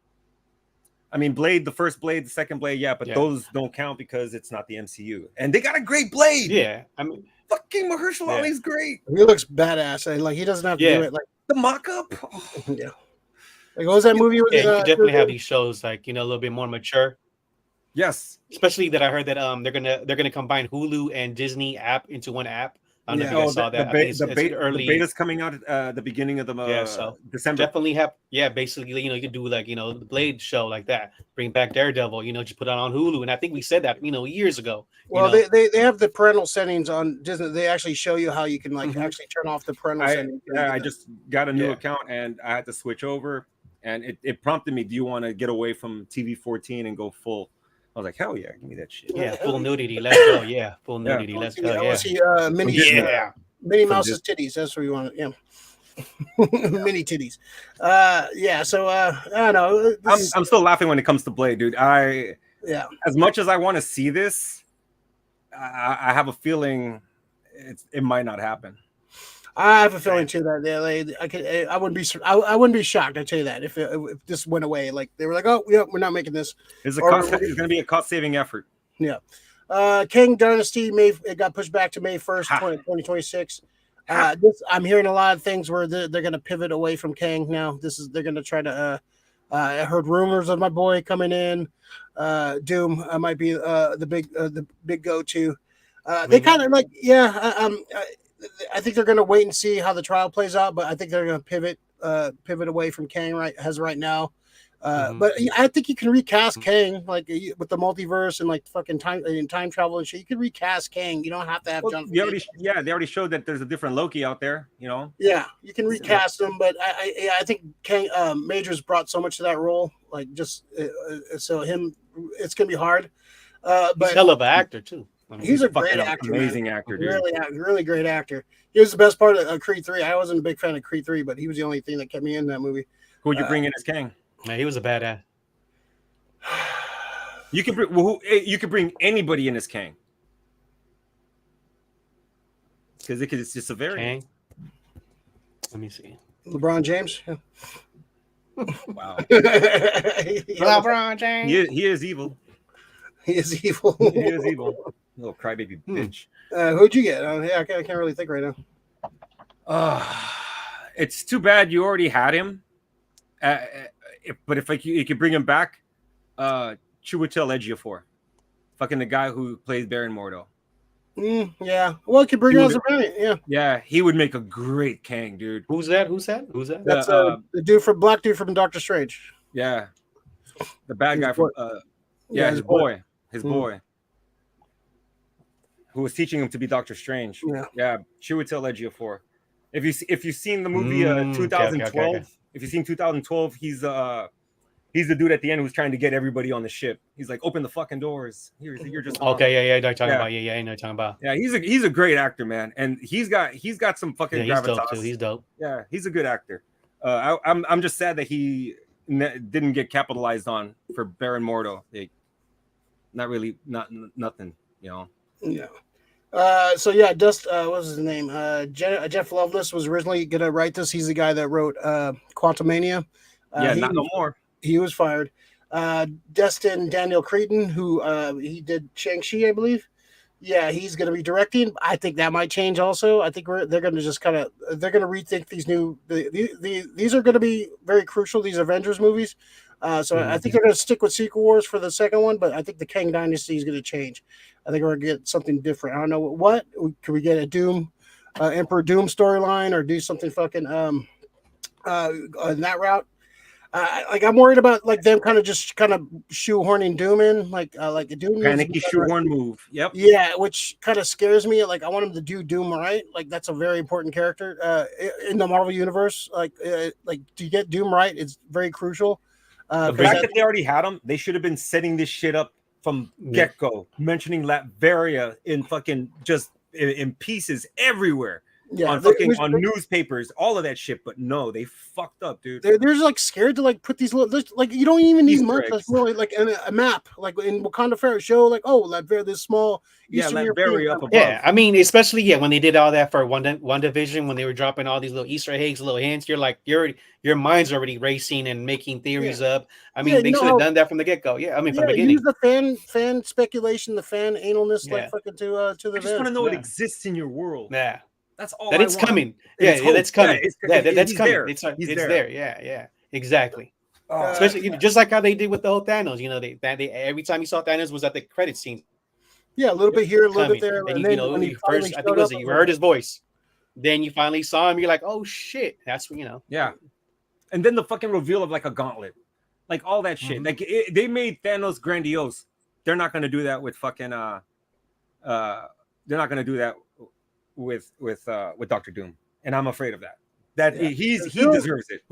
I mean, Blade, the first Blade, the second Blade, but those don't count because it's not the MCU. And they got a great Blade. Yeah, I mean, fucking Mahershala Ali's great. He looks badass. Like he doesn't have to do it like the mock-up. Yeah. Like what was that movie? You definitely have these shows like a little bit more mature. Yes, especially that I heard that they're gonna combine Hulu and Disney app into one app. I don't know if you guys saw that. The beta's coming out at the beginning of the so December. Definitely have basically you could do like the Blade show like that. Bring back Daredevil. Just put it on Hulu, and I think we said that years ago. Well, they have the parental settings on Disney. They actually show you how you can actually turn off the parental settings. I just got a new account and I had to switch over, and it prompted me. Do you want to get away from TV 14 and go full? I was like, hell yeah, give me that shit. Yeah, full nudity. Let's go. Yeah, full nudity. Let's go. Yeah. Minnie Mouse's titties. That's what you want. Yeah. Mini titties. So I don't know. I'm still laughing when it comes to Blade, dude. As much as I want to see this, I have a feeling it might not happen. I have a feeling too that I wouldn't be shocked. I tell you that if this went away, like they were like, oh yeah, we're not making this. It's going to be a cost saving effort. Yeah. King Dynasty it got pushed back to May 1st, 2026. I'm hearing a lot of things where they're going to pivot away from Kang now. They're going to try to. I heard rumors of my boy coming in. Doom might be the big go-to. They kind of like I think they're going to wait and see how the trial plays out, but I think they're going to pivot away from Kang right now. But I think you can recast Kang like with the multiverse and like fucking time travel and shit. You can recast Kang. You don't have to have John. They already showed that there's a different Loki out there. Yeah, you can recast him, but I think Kang Majors brought so much to that role. Like so it's gonna be hard. But he's a hell of an actor too. He's a great actor, amazing actor, dude. Really great actor. He was the best part of Creed 3. I wasn't a big fan of Creed 3, but he was the only thing that kept me in that movie. Who would you bring in as Kang? Man, he was a badass. You could bring anybody in as Kang because it's just a variant. Kang. Let me see. LeBron James. Yeah. Wow. LeBron James. He is evil. He is evil. He is evil. Little crybaby bitch. Who'd you get? I can't really think right now. It's too bad you already had him. But if you could bring him back, Chiwetel Ejiofor, fucking the guy who plays Baron Mordo. Yeah. Well, you could bring him as a variant. Yeah. Yeah, he would make a great Kang, dude. Who's that? That's the black dude from Doctor Strange. Yeah. The bad guy from his boy. His boy. Who was teaching him to be Doctor Strange. Yeah. Chiwetel Ejiofor. If you've seen the movie 2012, okay. If you've seen 2012, he's the dude at the end who's trying to get everybody on the ship. He's like, open the fucking doors. You're just okay. Yeah. I know you're talking about. Yeah, he's a great actor, man, and he's got some fucking gravitas. He's dope too. He's dope. Yeah, he's a good actor. I'm just sad that he didn't get capitalized on for Baron Mordo. Nothing. Yeah. What was his name? Jeff Loveless was originally gonna write this. He's the guy that wrote Quantumania. Not no more. He was fired. Destin Daniel Cretton, who he did Shang-Chi, I believe. Yeah, he's gonna be directing. I think that might change also. I think they're gonna just they're gonna rethink these new. These are gonna be very crucial. These Avengers movies. I think they're gonna stick with Secret Wars for the second one, but I think the Kang Dynasty is gonna change. I think we're gonna get something different. I don't know what. Could we get a Doom, Emperor Doom storyline, or do something fucking on that route? I'm worried about like them kind of shoehorning Doom in, like Doom Panicky shoehorn move. Yep. Yeah, which kind of scares me. Like I want him to do Doom right. Like that's a very important character in the Marvel universe. Like to get Doom right is very crucial. The fact that they already had him, they should have been setting this shit up from get-go, mentioning Latveria in fucking just in pieces everywhere. Yeah, on newspapers, all of that shit, but no, they fucked up, dude. They're like scared to like put these little like you don't even need much. That's really like a map, like in Wakanda Fair show, like Latveria, this small Eastern Latveria up above. Yeah, I mean, especially when they did all that for one division, when they were dropping all these little Easter eggs, little hints, you're like your mind's already racing and making theories up. I mean, they should have done that from the get go. Yeah, I mean, from the beginning. Use the fan speculation, the fan analness, like fucking to the. I just want to know it exists in your world. Yeah. That's all. That it's coming. Yeah, that's coming. That's coming. There. It's there. Yeah, exactly. Especially just like how they did with the whole Thanos. You know, they every time you saw Thanos was at the credit scene. Yeah, a little bit here, a little bit there. And then when you first, I think it was you heard his voice. Then you finally saw him. You're like, oh shit, that's what you know. Yeah, and then the fucking reveal of like a gauntlet, like all that shit. Like they made Thanos grandiose. They're not gonna do that with fucking they're not gonna do that with Dr. Doom, and I'm afraid of that. He deserves it.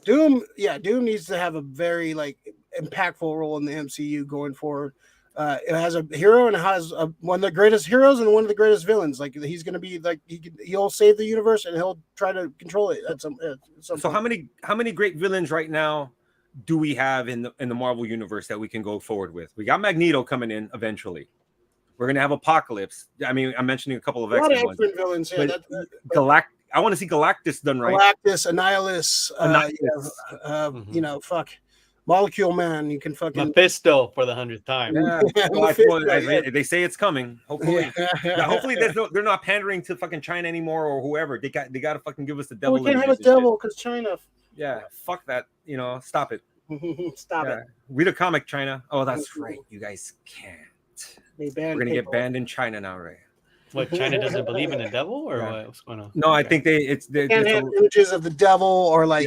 Doom needs to have a very like impactful role in the MCU going forward. It has a hero and it has one of the greatest heroes and one of the greatest villains. Like he's going to be like he'll save the universe and he'll try to control it at some so point. how many great villains right now do we have in the Marvel universe that we can go forward with? We got Magneto coming in eventually. We're gonna have Apocalypse. I mean, I'm mentioning a couple of X-Men villains. Yeah, I want to see Galactus done right. Galactus, Annihilus. You know, fuck. Molecule Man. You can fucking Mephisto for the 100th time. Yeah. They say it's coming. Hopefully, hopefully they're not pandering to fucking China anymore or whoever. They got to fucking give us the devil. We can't have a devil because China. Yeah, fuck that. You know, stop it. Stop it. Read a comic, China. Oh, that's right. You guys can't. We're gonna get banned in China now, Ray. What, China doesn't believe in the devil, or what's going on? No, I think they can't have images of the devil or like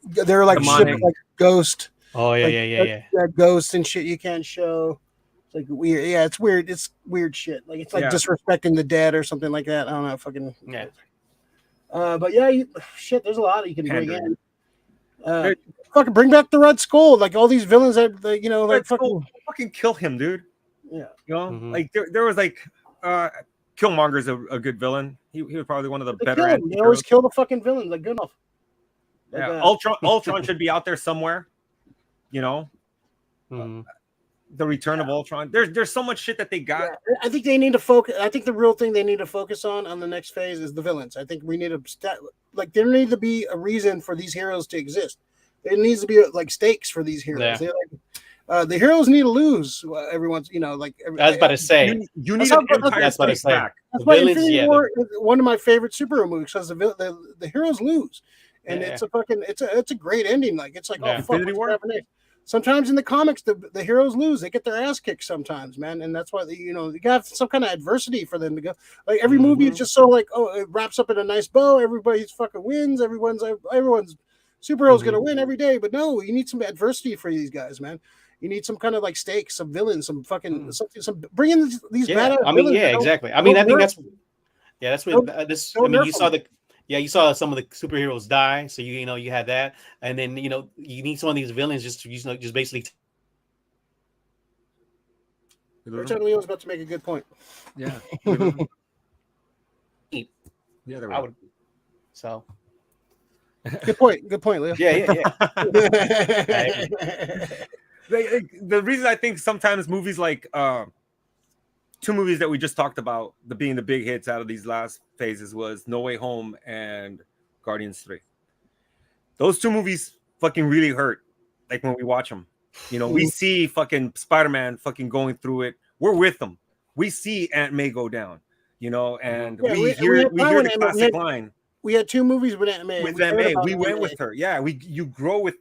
they're like shit, like Ghost. Oh yeah. Ghost and shit you can't show. It's like weird. Yeah, it's weird. It's weird shit. Like it's like disrespecting the dead or something like that. I don't know. Fucking but shit. There's a lot you can bring in. Fucking bring back the Red Skull. Like all these villains that like fucking kill him, dude. Yeah, you know, like there was like Killmonger's a good villain. He was probably one of the better. They always kill the fucking villains. Like good enough. Yeah, Ultron should be out there somewhere. You know, the Return of Ultron. There's so much shit that they got. Yeah, I think they need to focus. I think the real thing they need to focus on the next phase is the villains. I think we need there needs to be a reason for these heroes to exist. There needs to be like stakes for these heroes. Yeah. The heroes need to lose. Everyone's, I was about to say. You need an empire. That's what I say. That's why Infinity War is one of my favorite superhero movies because the heroes lose, and it's a great ending. Like it's like Infinity War. Sometimes in the comics, the heroes lose. They get their ass kicked sometimes, man, and that's why you got some kind of adversity for them to go. Like every movie is just so like it wraps up in a nice bow. Everybody's fucking wins. Everyone's superhero's gonna win every day. But no, you need some adversity for these guys, man. You need some kind of like stakes, some villains, some fucking some bring in these badass. I mean, exactly. I mean, I think that's what this. I mean, you saw some of the superheroes die, so you had that, and then you need some of these villains just basically. Richard Leo was about to make a good point. Yeah. I would. So. Good point, Leo. Yeah. The reason I think sometimes movies like two movies that we just talked about, being the big hits out of these last phases, was No Way Home and Guardians 3. Those two movies fucking really hurt. Like when we watch them, we see fucking Spider-Man fucking going through it. We're with them. We see Aunt May go down, and we hear the classic line. We had two movies with Aunt May. We went with her. Yeah, you grow with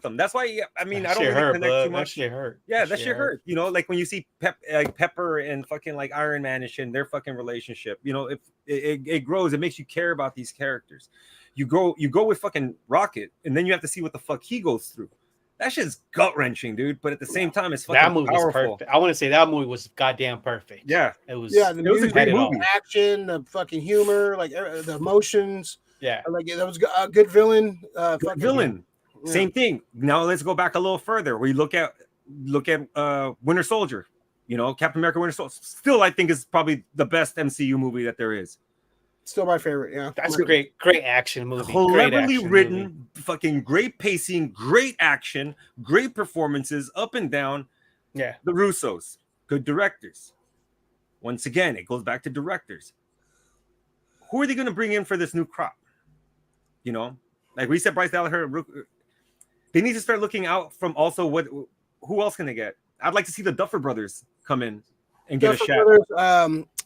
them. That's why. I mean, I don't really connect too much. That shit hurt. Yeah, that shit hurt. Like when you see Pepper and fucking like Iron Man and shit, and their fucking relationship. If it grows, it makes you care about these characters. You go with fucking Rocket, and then you have to see what the fuck he goes through. That shit's gut wrenching, dude. But at the same time, it's fucking that movie powerful. was perfect. I want to say that movie was goddamn perfect. Yeah, it was. Yeah, the music, a great movie. Action, the fucking humor, like the emotions. Yeah, like that was a good villain. Good villain. Yeah. Same thing. Now let's go back a little further. We look at Winter Soldier. You know, Captain America: Winter Soldier. Still, I think is probably the best MCU movie that there is. Still my favorite. Yeah, that's a great action movie. Cleverly written, fucking great pacing, great action, great performances, up and down. Yeah, the Russos, good directors. Once again, it goes back to directors. Who are they going to bring in for this new crop? You know, like we said, Bryce Dallas Hurd. They need to start looking out from also who else can they get? I'd like to see the Duffer Brothers come in and get a shot.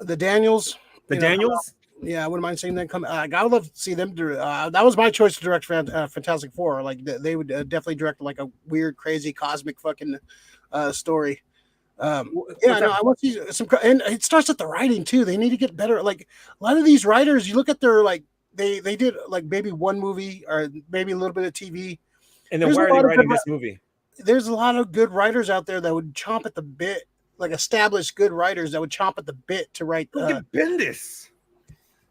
The Daniels. The Daniels. Yeah, I wouldn't mind seeing them come. I would love to see them. That was my choice to direct Fantastic Four. Like they would definitely direct like a weird, crazy, cosmic fucking story. I want to see some, and it starts at the writing too. They need to get better. Like a lot of these writers, you look at their like they did like maybe one movie or maybe a little bit of TV. And then why are they writing this movie? There's a lot of good writers out there that would chomp at the bit, like established good writers that would chomp at the bit to write. Look at Bendis.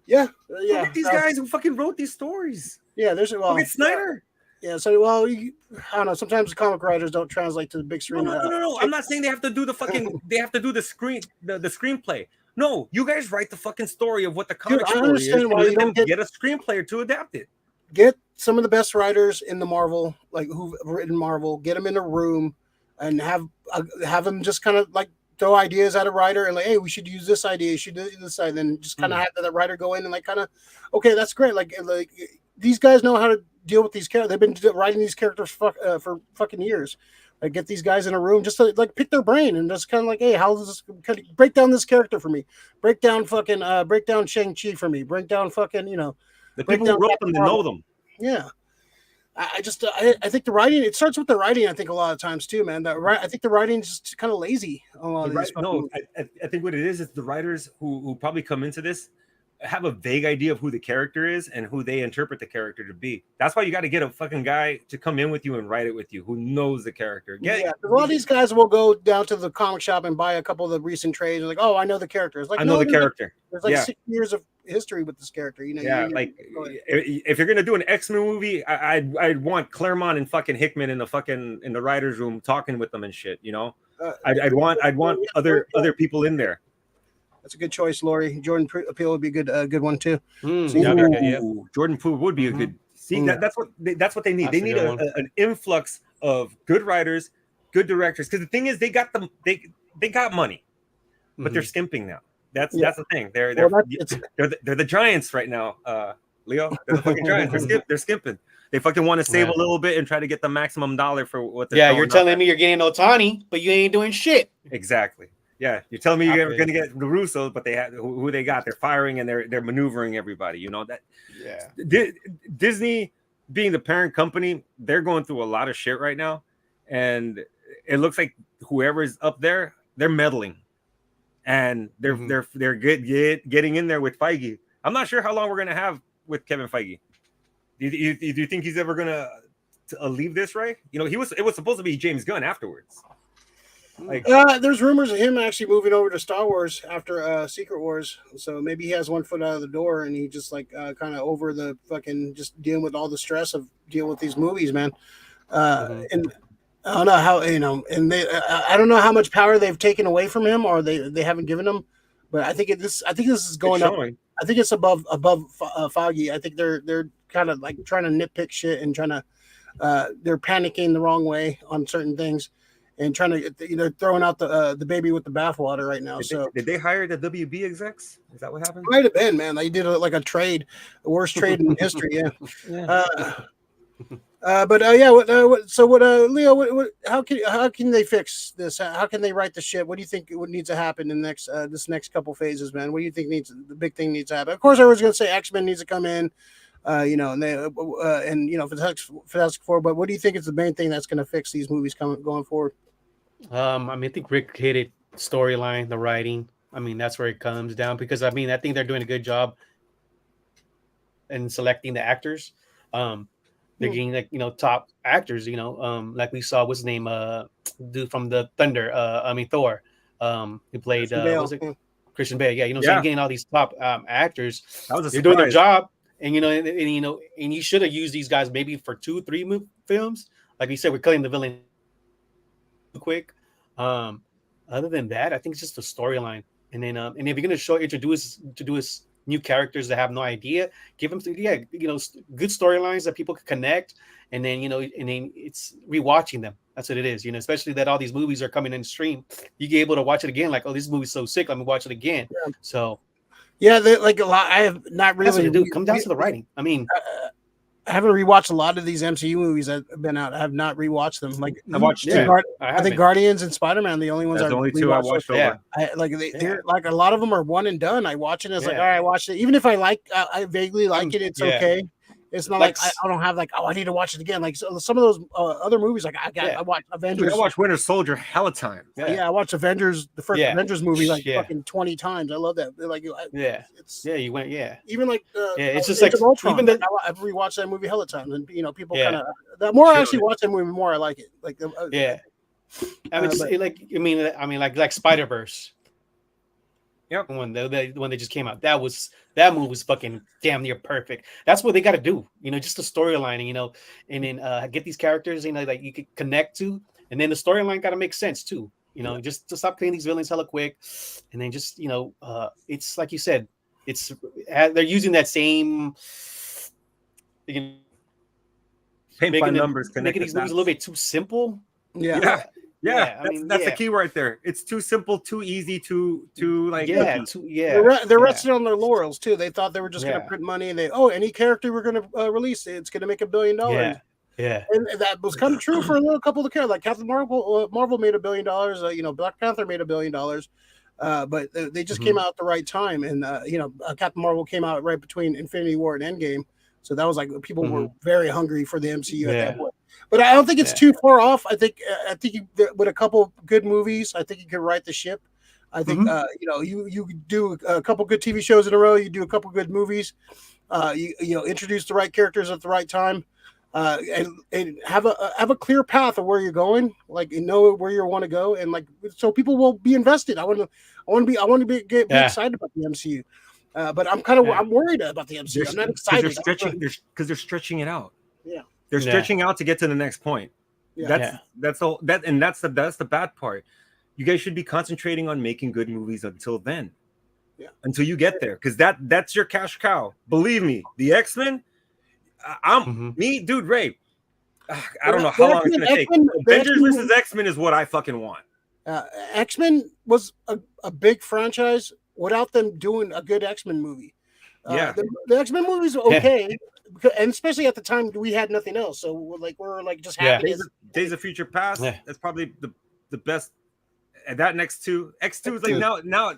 Yeah. Look at these guys who fucking wrote these stories. Yeah, there's look at Snyder. Yeah, so I don't know. Sometimes the comic writers don't translate to the big screen. No. I'm not saying they have to do the fucking. They have to do the screenplay. No, you guys write the fucking story of what the comic story is, and let them get a screenplay to adapt it. Get some of the best writers in the Marvel, like who've written Marvel. Get them in a room and have them just kind of like throw ideas at a writer and like, hey, we should use this idea. You should do this side. Then just kind of have that writer go in and like kind of, okay, that's great. Like these guys know how to deal with these characters. They've been writing these characters for fucking years. Like get these guys in a room just to like pick their brain and just kind of like, hey, how does this kind of break down this character for me? Break down Shang-Chi for me. Break down fucking, the people who wrote them to know them. Yeah. I think the writing, it starts with the writing, I think a lot of times too, man. I think the writing is just kind of lazy. I think what it is the writers who probably come into this have a vague idea of who the character is and who they interpret the character to be. That's why you got to get a fucking guy to come in with you and write it with you who knows the character. A lot of these guys will go down to the comic shop and buy a couple of the recent trades. Like, oh, I know the character. It's like, I know the character. There's like 6 years of history with this character. If you're gonna do an X-Men movie, I'd want Claremont and fucking Hickman in the writers' room talking with them and shit. I'd want other people in there. That's a good choice, Lori. Jordan Peele would be a good one too. Jordan Peele would be a good. See, that's what they need. They need an influx of good writers, good directors. Because the thing is, they got money, but they're skimping now. That's the thing. They're the Giants right now, Leo. They're the fucking Giants. They're skimping. They fucking want to save a little bit and try to get the maximum dollar for what they're. Yeah, you're telling me you're getting Otani, but you ain't doing shit. Exactly. Yeah, you're telling me you're going to get the Russos, but they have who they got. They're firing and they're maneuvering everybody. That. Yeah. Disney, being the parent company, they're going through a lot of shit right now, and it looks like whoever's up there, they're meddling, and they're getting in there with Feige. I'm not sure how long we're going to have with Kevin Feige. Do you think he's ever going to leave this, right? It was supposed to be James Gunn afterwards. There's rumors of him actually moving over to Star Wars after Secret Wars, so maybe he has one foot out of the door and he just like kind of over the fucking just dealing with all the stress of dealing with these movies, man. And I don't know how and I don't know how much power they've taken away from him or they haven't given him, but I think this is going up. I think it's above Foggy. I think they're kind of like trying to nitpick shit and trying to they're panicking the wrong way on certain things. And trying to, throwing out the baby with the bathwater right now. Did they hire the WB execs? Is that what happened? Might have been, man. They did a trade, the worst trade in history. Yeah. Leo? How can they fix this? How can they right the ship? What do you think what needs to happen in this next couple phases, man? What do you think the big thing needs to happen? Of course, I was going to say X-Men needs to come in. Fantastic Four. But what do you think is the main thing that's going to fix these movies going forward? I think Rick hit it. Storyline, the writing. That's where it comes down because I think they're doing a good job in selecting the actors. They're getting like top actors. Like we saw what's his name, dude from the Thunder. Thor. Who played was it Christian Bale? Yeah, so you're getting all these top actors. That was a They're doing their job, and and you should have used these guys maybe for 2-3 films. Like we said, we're killing the villain quick. Other than that, I think it's just the storyline. And then, and if you're gonna introduce new characters that have no idea, give them good storylines that people can connect. And then and then it's rewatching them. That's what it is. Especially that all these movies are coming in stream. You get able to watch it again. Like, oh, this movie's so sick. Let me watch it again. Yeah. So, yeah, like a lot. I have not really. That's what it do. Come down to the writing. I mean. I haven't rewatched a lot of these MCU movies that have been out. I have not rewatched them. Like I watched two. I think Guardians and Spider-Man are the only ones. That's the only two I watched. Yeah, they're like a lot of them are one and done. I watch it. It's like, all right, I watched it. Even if I vaguely like it, it's okay. It's not like I don't have like, oh, I need to watch it again. Like some of those other movies, like I watched Avengers. Dude, I watched Winter Soldier hella times. Yeah, I watched Avengers, the first Avengers movie, like fucking 20 times. I love that. Like, you went, even like it's just like Ultron, even I've rewatched that movie hella times, and people kind of the more I actually watch that movie, the more I like it. Like I mean, like Spider-Verse. Yep. When they just came out, that movie was fucking damn near perfect. That's what they got to do, just the storyline, and then get these characters, like you could connect to, and then the storyline got to make sense too, just to stop killing these villains hella quick, and then just it's like you said, they're using that same, paint by numbers, making these movies a little bit too simple. Yeah, that's the key right there. It's too simple, too easy, too like They're resting on their laurels too. They thought they were just going to print money, and any character we're going to release, it's going to make $1 billion. Yeah, and that was kind of true for a little couple of characters. Like Captain Marvel made $1 billion. Black Panther made $1 billion. But they just came out at the right time, and Captain Marvel came out right between Infinity War and Endgame. So that was like people were very hungry for the MCU at that point. But I don't think it's too far off. I think with a couple good movies, I think you could right the ship. I think you do a couple good TV shows in a row. You do a couple good movies. You introduce the right characters at the right time, and have a clear path of where you're going. Like know where you want to go, and like so people will be invested. I want to be excited about the MCU. But I'm worried about the MCU. I'm not excited because they're stretching it out. Yeah, they're stretching out to get to the next point. That's all. That's the bad part. You guys should be concentrating on making good movies until then. Yeah, until you get there, because that's your cash cow. Believe me, the X-Men. Dude, Ray. I don't know how long it's gonna take. Avengers versus X-Men is what I fucking want. X-Men was a big franchise. Without them doing a good X-Men movie. The X-Men movies are okay, and especially at the time we had nothing else, so we're just happy. Days of Future Past. That's probably the best. And that next two, X2 is like now.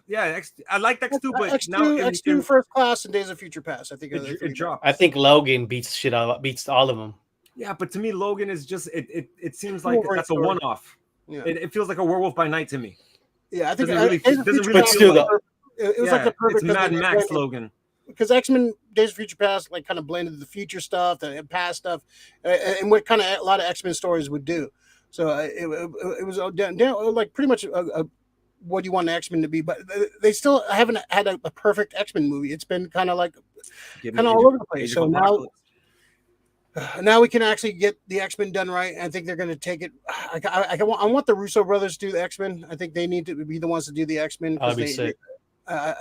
I like X2, but X2 First Class and Days of Future Past. I think it dropped. I think Logan beats all of them. Yeah, but to me, Logan is just it seems like that's a one-off. Yeah. It feels like a Werewolf by Night to me. Yeah, I think it was like the perfect. It's Mad Max slogan. Because X-Men Days of Future Past kind of blended the future stuff, the past stuff, and what kind of a lot of X-Men stories would do. So it was like pretty much what you want an X-Men to be, but they still haven't had a perfect X-Men movie. It's been kind of all over the place. So now we can actually get the X-Men done right. I think they're going to take it. I want the Russo brothers to do the X-Men. I think they need to be the ones to do the X-Men. I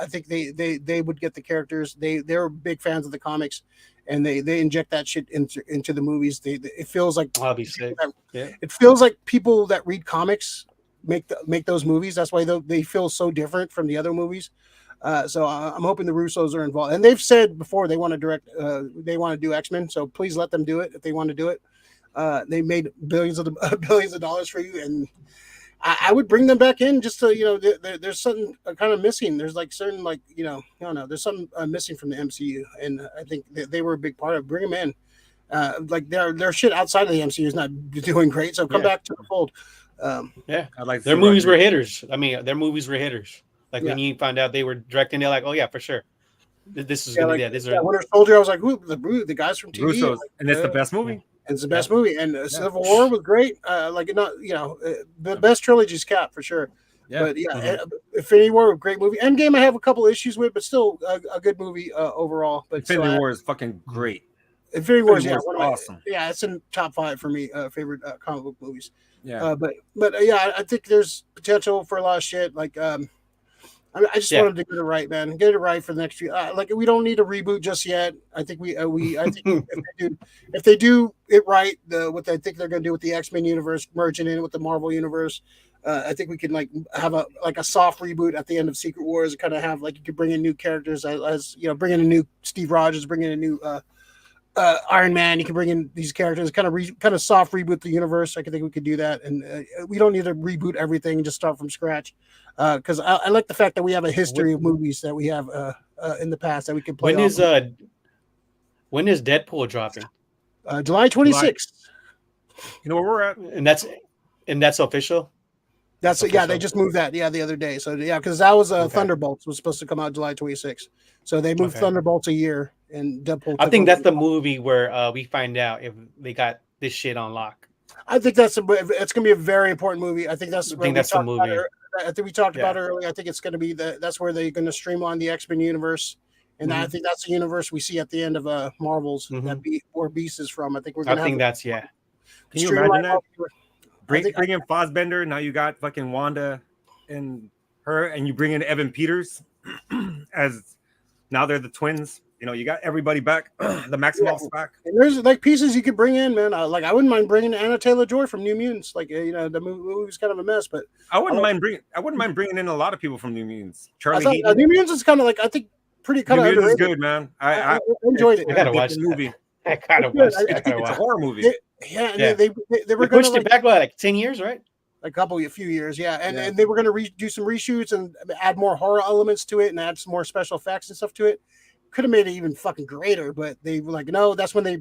think they would get the characters. They're big fans of the comics, and they inject that shit into the movies. It feels like it feels like people that read comics make those movies. That's why they feel so different from the other movies. So I'm hoping the Russos are involved, and they've said before they want to direct. They want to do X-Men, so please let them do it if they want to do it. They made billions of dollars for you, and I would bring them back in just to there's something kind of missing. There's like certain I don't know. There's something missing from the MCU, and I think they were a big part of bring them in. Like their shit outside of the MCU is not doing great, so come back to the fold. I like their movies were hitters. I mean, their movies were hitters. Like when you found out they were directing, they're like, "Oh yeah, for sure, this is gonna be This is Winter Soldier." I was like, "Who the guys from TV?" Russos, and it's the best movie. It's the best movie, and Civil War was great. The best trilogy's Cap for sure. Yeah. But Infinity War, great movie. Endgame, I have a couple issues with, but still a good movie overall. But Infinity War is fucking great. Infinity War is awesome. It's in top 5 for me. Favorite comic book movies. Yeah. I think there's potential for a lot of shit. Like I just want them to get it right, man. Get it right for the next few. We don't need a reboot just yet. I think I think if they do it right, what I think they're going to do with the X-Men universe, merging in with the Marvel universe, I think we can have a soft reboot at the end of Secret Wars. Kind of have you could bring in new characters as bring in a new Steve Rogers, bring in a new Iron Man. You can bring in these characters, kind of soft reboot the universe. I think we could do that, and we don't need to reboot everything and just start from scratch. Because I like the fact that we have a history of movies that we have in the past that we can play. When is Deadpool dropping? July 26th. You know where we're at, and that's official. That's official. They just moved that the other day. So because that was Thunderbolts was supposed to come out July 26th. So they moved Thunderbolts a year, and Deadpool. I think that's the movie where we find out if they got this shit on lock. I think it's going to be a very important movie. I think that's the movie. I think we talked about it earlier. I think it's going to be that's where they're going to streamline the X-Men universe, and I think that's the universe we see at the end of Marvel's where Beast is from. I think we're going to. Can you imagine that? Bring in Fassbender. Now you got fucking Wanda and her, and you bring in Evan Peters as now they're the twins. You got everybody back. The Maximoff's back. And there's pieces you could bring in, man. I wouldn't mind bringing Anna Taylor-Joy from New Mutants. The movie's kind of a mess, but I wouldn't mind bringing in a lot of people from New Mutants. Charlie Heaton. New Mutants is kind of I think pretty kind of. New Mutants is good, man. I enjoyed it. I gotta watch the movie. I gotta watch. It's a horror movie. They were pushed it back by 10 years, right? A few years, and they were going to do some reshoots and add more horror elements to it and add some more special effects and stuff to it. Could have made it even fucking greater, but they were no. That's when they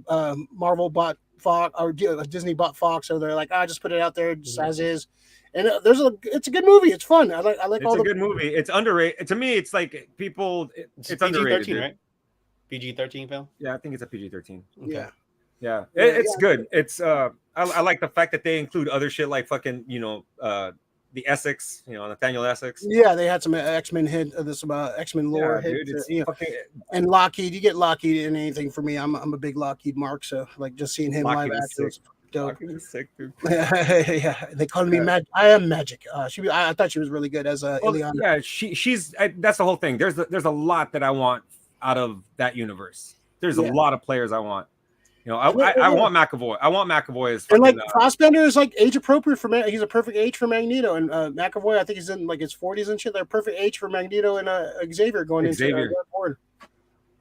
Marvel bought Fox or Disney bought Fox, so they're just put it out there just as is. And it's a good movie. It's fun. I like it's a good movie. It's underrated. To me, it's it's underrated, PG-13, right? PG-13 film. Yeah, I think it's a PG-13. Okay. Yeah. It's good. It's I like the fact that they include other shit like fucking the Essex, Nathaniel Essex. Yeah, they had some X-Men hint of this about X-Men lore. And Lockheed, you get Lockheed in anything for me. I'm a big Lockheed mark, so just seeing him live action was dope. Lockheed is sick, dude. Yeah, they called me Magic. I am Magic. I thought she was really good as Ileana. Yeah, she's that's the whole thing. There's a lot that I want out of that universe. There's a lot of players I want. I want McAvoy. I want McAvoy as fucking, and Fassbender is age appropriate for He's a perfect age for Magneto, and McAvoy I think he's in his 40s and shit. They're perfect age for Magneto and Xavier going into forward.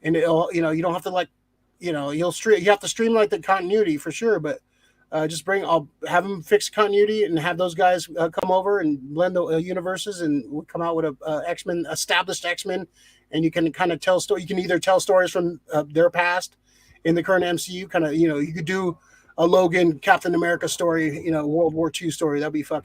And you don't have to you have to streamline the continuity for sure, but I'll have them fix continuity and have those guys come over and blend the universes and we'll come out with a established X-Men, and you can kind of tell story. You can either tell stories from their past in the current MCU, kind of, you could do a Logan, Captain America story, World War II story. That'd be dope.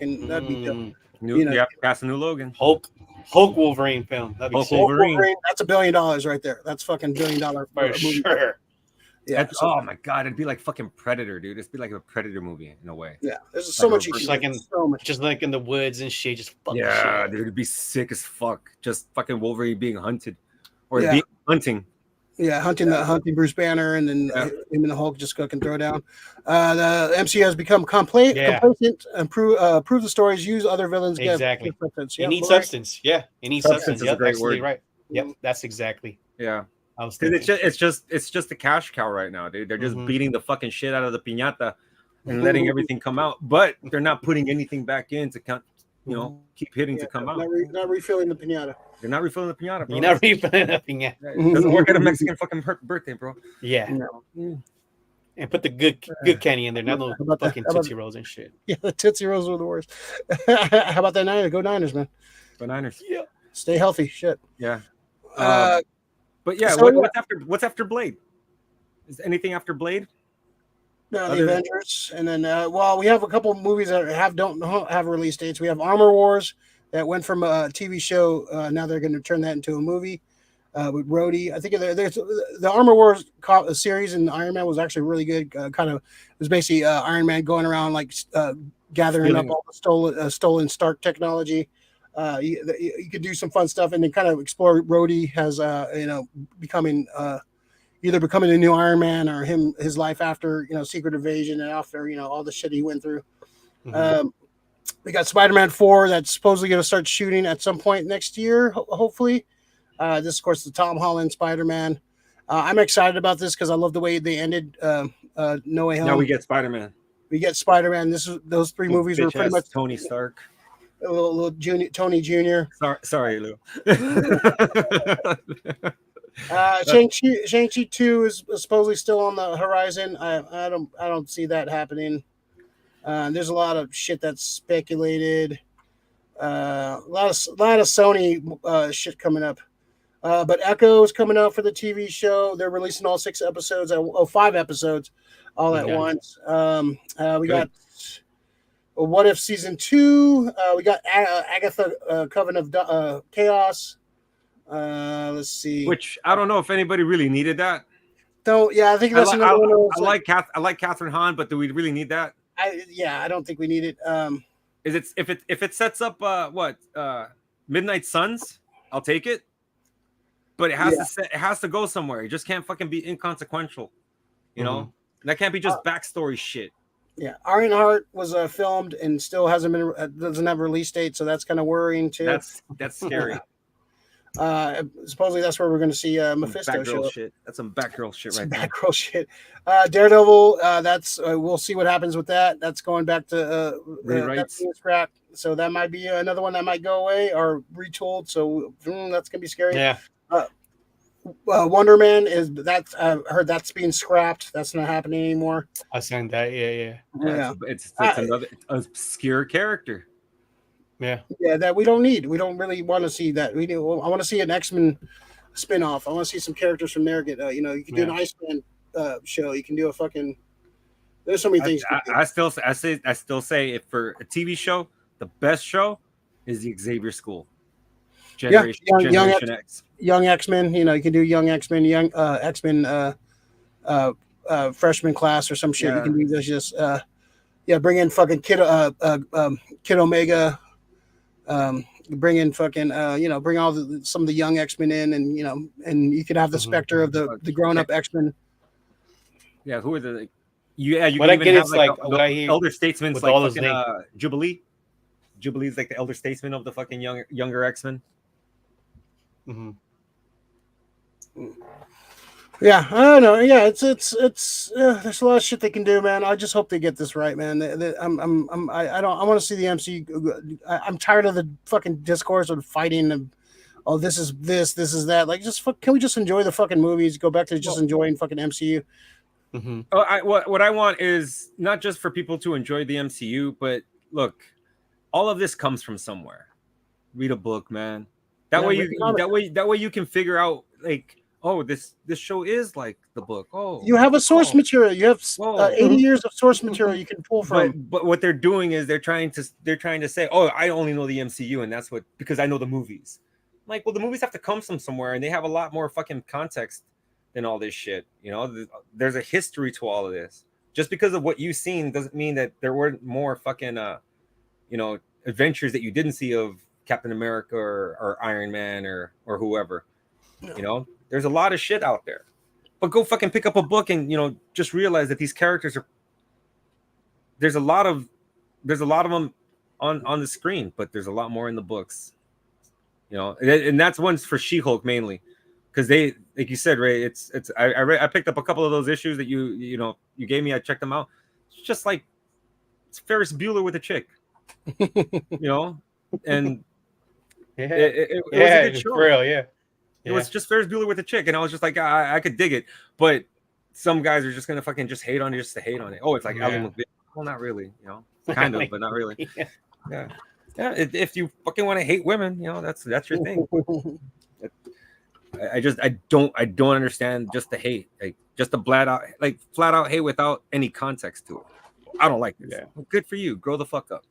Cast a new Logan. Hulk Wolverine film. That'd be Hulk Wolverine. That's $1 billion right there. That's fucking $1 billion for movie. Sure. Yeah. Oh my god, it'd be like fucking Predator, dude. It'd be like a Predator movie in a way. Yeah, there's so much. Just like in the woods and shit. Just fucking shit. Dude, it'd be sick as fuck. Just fucking Wolverine being hunted, or being hunting. Yeah, hunting Bruce Banner, and then him and the Hulk just fucking throw down. The MCU has become complacent, improve the stories, use other villains. Exactly. You need substance. Yeah, you need substance. Is a great word. Right. Yep, that's exactly. Yeah. It's just a cash cow right now, dude. They're just beating the fucking shit out of the piñata and letting everything come out, but they're not putting anything back in to count. Keep hitting to come out. Not refilling the piñata. You're not refilling the piñata, bro. You're not refilling the piñata. It doesn't work at a Mexican fucking birthday, bro. Yeah. No. And put the good candy in there, not those fucking Tootsie Rolls and shit. Yeah, the Tootsie Rolls were the worst. How about that Niners? Go Niners, man. Go Niners. Yeah. Stay healthy. Shit. Yeah. But yeah, what's after Blade? Is anything after Blade? No, the Avengers, and then we have a couple of movies that don't have release dates. We have Armor Wars that went from a TV show. Now they're going to turn that into a movie. with Rhodey. I think there's the Armor Wars series in Iron Man was actually really good. Kind of, it was basically Iron Man going around like gathering up all the stolen Stark technology. You could do some fun stuff and then kind of explore Rhodey as becoming either becoming a new Iron Man or his life after Secret Invasion and after all the shit he went through. Mm-hmm. We got Spider-Man 4 that's supposedly going to start shooting at some point next year, hopefully. This, of course, the Tom Holland Spider-Man. I'm excited about this because I love the way they ended No Way Home. Now we get Spider-Man. We get Spider-Man. Those three movies were pretty much Tony Stark. A little Tony Jr. Sorry, Lou. Shang-Chi 2 is supposedly still on the horizon. I don't see that happening. There's a lot of shit that's speculated. A lot of Sony shit coming up. But Echo is coming out for the TV show. They're releasing all 6 episodes. 5 episodes all at once. We got What If Season 2. We got Agatha Coven of Chaos. Let's see. Which I don't know if anybody really needed that. So yeah, I think that's another one. I like Catherine Hahn, but do we really need that? I don't think we need it. Is it if it sets up Midnight Suns, I'll take it. But it has to go somewhere. It just can't fucking be inconsequential. You know? That can't be just backstory shit. Yeah, Ironheart was filmed and still doesn't have a release date, so that's kind of worrying too. That's scary. Supposedly that's where we're going to see Mephisto show up. Shit. That's some Batgirl shit right there. Batgirl shit. Daredevil. That's we'll see what happens with that. That's going back to scrap. So that might be another one that might go away or retooled. So that's gonna be scary. Yeah. Wonder Man I heard that's being scrapped. That's not happening anymore. I seen that. Yeah. It's another obscure character. Yeah, that we don't need. We don't really want to see that. I want to see an X-Men spin-off. I want to see some characters from there get. You can do an Iceman show. You can do a fucking. There's so many things. I still say if for a TV show, the best show is the Xavier School. Generation X. Young X-Men. You can do Young X-Men, young X-Men freshman class or some shit. Yeah. You can do this just bring in fucking Kid Omega. Bring in fucking bring all some of the young X-Men in, and you could have the specter of the grown-up X-Men. Yeah, who are the you can even have the elder statesmen like all fucking Jubilee. Jubilee's like the elder statesman of the fucking younger X-Men. Mm-hmm. Yeah, I don't know. Yeah, it's there's a lot of shit they can do, man. I just hope they get this right, man. I want to see the MCU. I'm tired of the fucking discourse of fighting and this is that. Like, can we just enjoy the fucking movies? Go back to just enjoying fucking MCU. Mm-hmm. What I want is not just for people to enjoy the MCU, but look, all of this comes from somewhere. Read a book, man. That way you can figure out like, oh, this show is like the book. Oh, you have a source material. You have 80 years of source material you can pull from. But what they're doing is they're trying to say, oh, I only know the MCU, and that's because I know the movies. Like, well, the movies have to come from somewhere, and they have a lot more fucking context than all this shit. There's a history to all of this. Just because of what you've seen doesn't mean that there weren't more fucking adventures that you didn't see of Captain America or Iron Man or whoever. There's a lot of shit out there, but go fucking pick up a book and just realize that these characters there's a lot of them on the screen, but there's a lot more in the books, and that's one's for She-Hulk mainly, because they, like you said, Ray, I picked up a couple of those issues that you gave me. I checked them out. It's just like it's Ferris Bueller with a chick, and it was a good show. For real, yeah. It was just Ferris Bueller with a chick, and I was just like, I could dig it, but some guys are just gonna fucking just hate on it just to hate on it. Oh, it's like Ally McBeal. Well, not really, kind of, but not really. Yeah. If you fucking want to hate women, that's your thing. I don't understand just the hate, like just the flat out hate without any context to it. I don't like this. Yeah. Good for you. Grow the fuck up.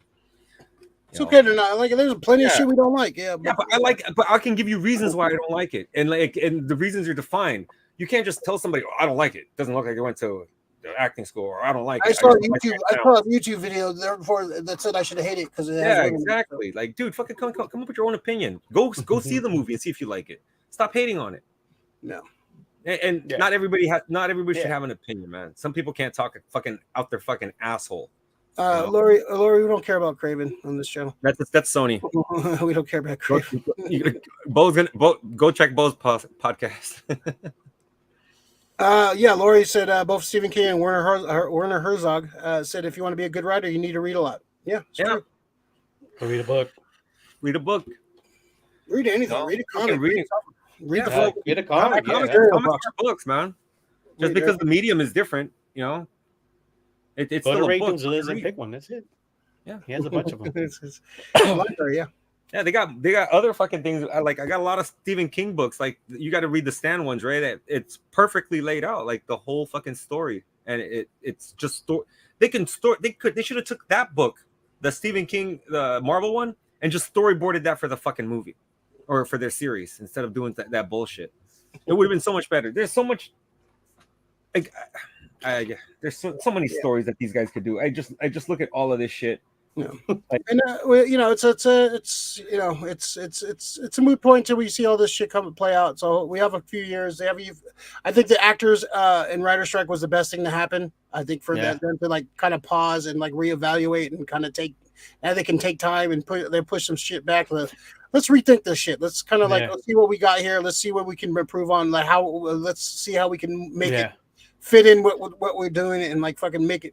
It's okay to not like it. There's plenty of shit we don't like. Yeah, but I can give you reasons why I don't like it, and the reasons are defined. You can't just tell somebody, "Oh, I don't like it. It doesn't look like they went to acting school," or "I don't like it." I saw a YouTube video there before that said I should hate it because exactly. Like, dude, fucking come up with your own opinion. Go see the movie and see if you like it. Stop hating on it. No. And not everybody should have an opinion, man. Some people can't talk fucking out their fucking asshole. Lori, we don't care about Craven on this channel. That's Sony. We don't care about Craven. Go check Bo's podcast. Lori said both Stephen King and Werner Herzog said if you want to be a good writer, you need to read a lot. Yeah, true. Or read a book. Read a book. Read anything. Read a comic. Read a comic. Comics are books, man. Just because the medium is different, you know. It's go still to a book. Ratings and pick one. That's it. Yeah, he has a bunch of them. Yeah, they got other fucking things. I got a lot of Stephen King books. Like you got to read the Stan ones, right? It's perfectly laid out, like the whole fucking story, and it's just They should have took that book, the Stephen King, the Marvel one, and just storyboarded that for the fucking movie, or for their series instead of doing that bullshit. It would have been so much better. There's so much. There's so many stories that these guys could do. I just look at all of this shit. Yeah. And it's a moot point until we see all this shit come and play out. So we have a few years. I think the actors and writer strike was the best thing to happen. I think for them to like kind of pause and like reevaluate and kind of now they can take time and push some shit back. Let's rethink this shit. Let's kind of let's see what we got here. Let's see what we can improve on. Like let's see how we can make it fit in what we're doing and like fucking make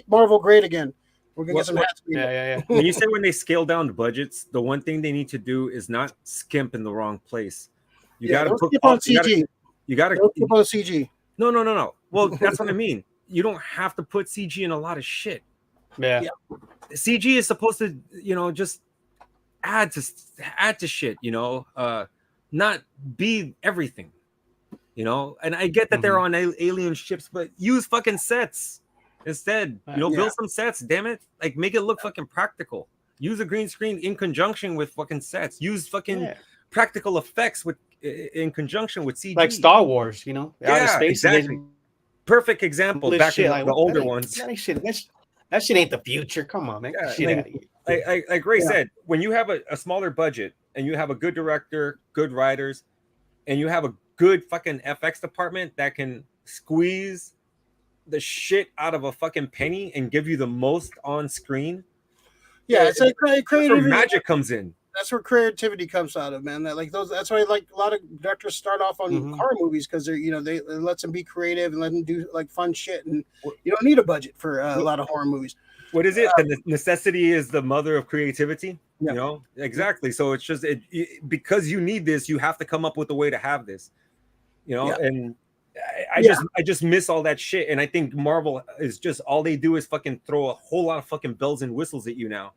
Marvel great again. We're gonna get some hats. When you say when they scale down the budgets, the one thing they need to do is not skimp in the wrong place. You got to put on CG. You got to skip on CG. No. Well, that's what I mean. You don't have to put CG in a lot of shit. Yeah. CG is supposed to, just add to shit. Not be everything. And I get that they're on alien ships, but use fucking sets. Instead, build some sets, damn it. Like, make it look fucking practical. Use a green screen in conjunction with fucking sets. Use fucking practical effects in conjunction with CG. Like Star Wars, outer space. Exactly. Perfect example. Back in the older ones. That shit ain't the future. Come on, man. Like Ray said, when you have a smaller budget and you have a good director, good writers, and you have a good fucking FX department that can squeeze the shit out of a fucking penny and give you the most on screen. Yeah, it's like creativity. That's where magic comes in. That's where creativity comes out of, man. That's why like a lot of directors start off on horror movies because they're they let them be creative and let them do like fun shit, and you don't need a budget for a lot of horror movies. What is it? The necessity is the mother of creativity. Yeah. Exactly. So it's just because you need this, you have to come up with a way to have this. And I just miss all that shit, and I think Marvel is just all they do is fucking throw a whole lot of fucking bells and whistles at you now.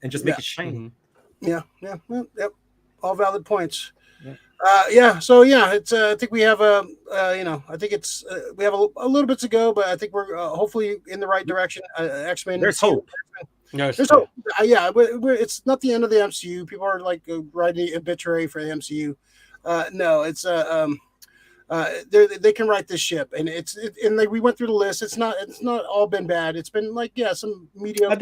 And just make it shiny. Yep. All valid points. So it's I think we have I think it's we have a little bit to go, but I think we're hopefully in the right direction. X-Men. There's hope. There's hope. It's not the end of the MCU. People are like writing obituary for the MCU. No, it's they can right this ship, and and like we went through the list. It's not all been bad. It's been like some mediocre.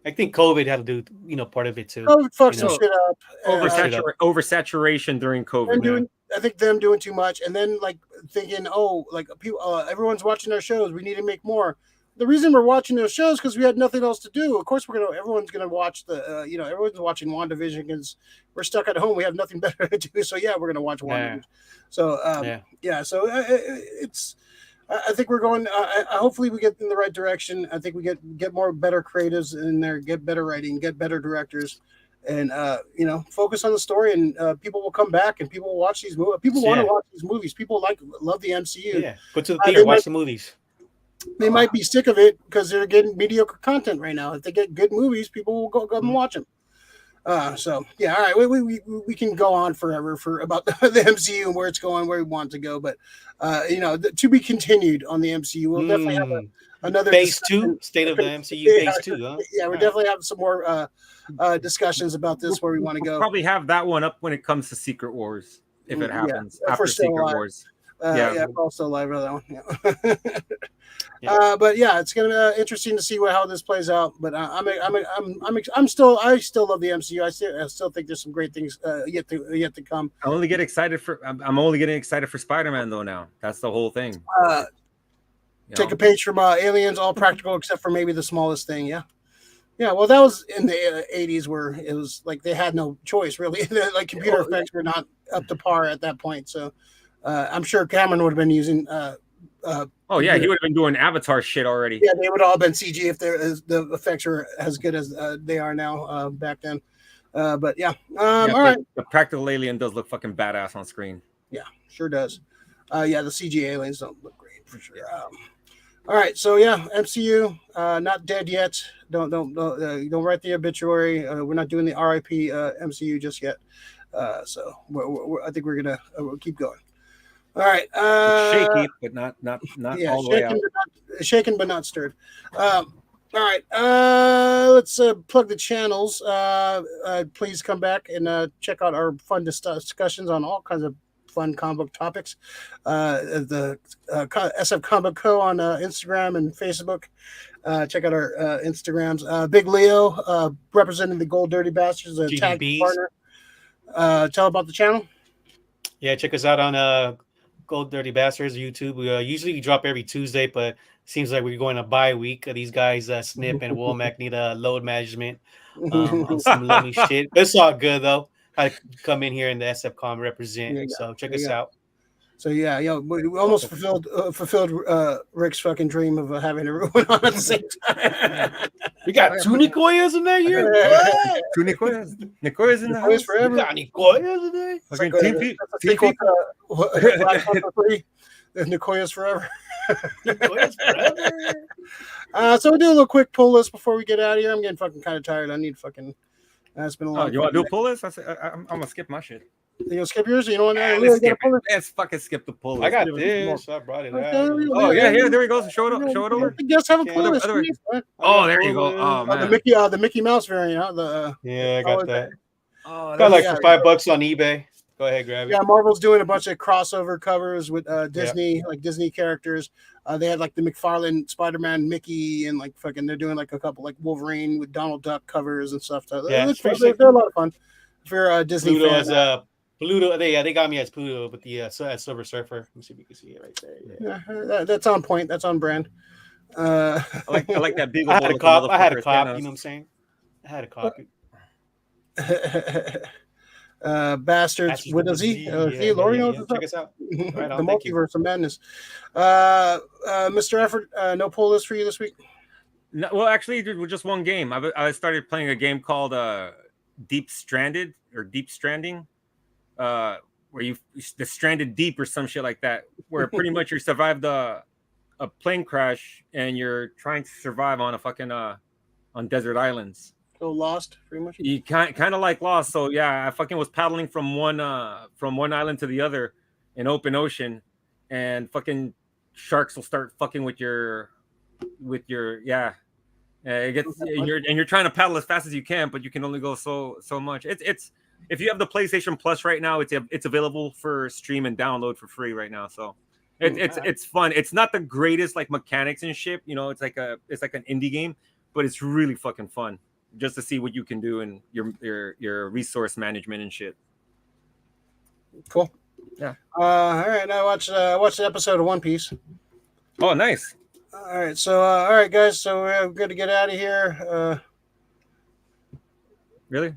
I think COVID had to do part of it too. COVID fucked some shit up. Oversaturation during COVID. I think them doing too much, and then like thinking, people, everyone's watching our shows. We need to make more. The reason we're watching those shows because we had nothing else to do. Of course, everyone's gonna watch everyone's watching WandaVision because we're stuck at home. We have nothing better to do. So we're gonna watch WandaVision. So So it's. I think we're going. Hopefully, we get in the right direction. I think we get more better creatives in there, get better writing, get better directors, and focus on the story. And people will come back, and people will watch these movies. People want to watch these movies. People love the MCU. Yeah, go to the theater, watch the movies. They might be sick of it because they're getting mediocre content right now. If they get good movies, people will go and watch them. So yeah, all right, we can go on forever for about the MCU and where it's going, where we want to go, but to be continued on the MCU. We'll definitely have another phase 2, State of the MCU phase 2. Huh? Yeah, we're definitely have some more discussions about this where we want to go. Probably have that one up when it comes to Secret Wars if it happens after Secret Wars. I'll still live for that one. Yeah. But yeah, it's gonna be interesting to see how this plays out. But I still love the MCU. I still think there's some great things yet to come. I'm only getting excited for Spider-Man though. Now that's the whole thing. Take a page from Aliens, all practical except for maybe the smallest thing. Yeah. Well, that was in the 80s where it was like they had no choice really. Like computer effects were not up to par at that point. So I'm sure Cameron would have been using. He would have been doing Avatar shit already. Yeah, they would all have been CG if the effects were as good as they are now back then. But yeah, all right. The practical alien does look fucking badass on screen. Yeah, sure does. The CG aliens don't look great for sure. All right, so yeah, MCU not dead yet. Don't write the obituary. We're not doing the RIP MCU just yet. So I think we're gonna keep going. All right. Shaky, but not all the way out. Shaken but not stirred. All right. Let's plug the channels. Please come back and check out our fun discussions on all kinds of fun comic book topics. The SF Comic Co on Instagram and Facebook. Check out our Instagrams. Big Leo representing the Gold Dirty Bastards, a tag partner. Tell about the channel. Yeah, check us out on Gold Dirty Bastards YouTube. We usually drop every Tuesday, but seems like we're going a bye week. These guys, Snip and Womack, need a load management on some lovely shit. It's all good though. I come in here and the SFCom represent. So check us out. So yeah, we almost fulfilled Rick's fucking dream of having everyone on at the same time. We got 2 Nicoyas in there here. 2 Nicoyas. Nicoyas in the house forever. We got Nicoyas in there. Black Panther 3. Nicoyas forever. Nicoyas forever. So we'll do a little quick pull list before we get out of here. I'm getting fucking kind of tired. I need fucking. It's been a long. You want to do a pull list? I'm gonna skip my shit. You gonna skip yours? You know what? Let's fucking skip the pull list. I got this. I brought it out. Oh yeah, here, there we go. Show it over. You guys have a pull list. Oh, there you go. Oh man, the Mickey Mouse variant. I got that. Got like for $5 on eBay. Go ahead, grab it. Yeah, Marvel's doing a bunch of crossover covers with Disney, like Disney characters. They had like the McFarlane Spider-Man Mickey, and like fucking they're doing like a couple like Wolverine with Donald Duck covers and stuff. They're a lot of fun. If you're a Disney Pluto fan. Pluto, they got me as Pluto, but the Silver Surfer. Let me see if you can see it right there. Yeah, that's on point. That's on brand. I like that big. I had a cop. You know what I'm saying? I had a copy. Bastards with a Z. Lori knows check us out. Right on, the multiverse of madness. Mr. Effort, no pull list for you this week. No, well, actually, just one game. I started playing a game called Deep Stranding, where the Stranded Deep or some shit like that, where pretty much you survived a plane crash and you're trying to survive on a fucking on desert islands. So Lost, pretty much. You kind of like Lost. So yeah, I fucking was paddling from one island to the other in open ocean, and fucking sharks will start fucking with your it gets and you're trying to paddle as fast as you can, but you can only go so much. It's if you have the PlayStation Plus right now, it's available for stream and download for free right now. So it's fun. It's not the greatest like mechanics and shit. It's like an indie game, but it's really fucking fun just to see what you can do in your resource management and shit. Cool. Yeah. All right. I watched an episode of One Piece. Oh, nice. All right. So, all right, guys. So we're good to get out of here. Really?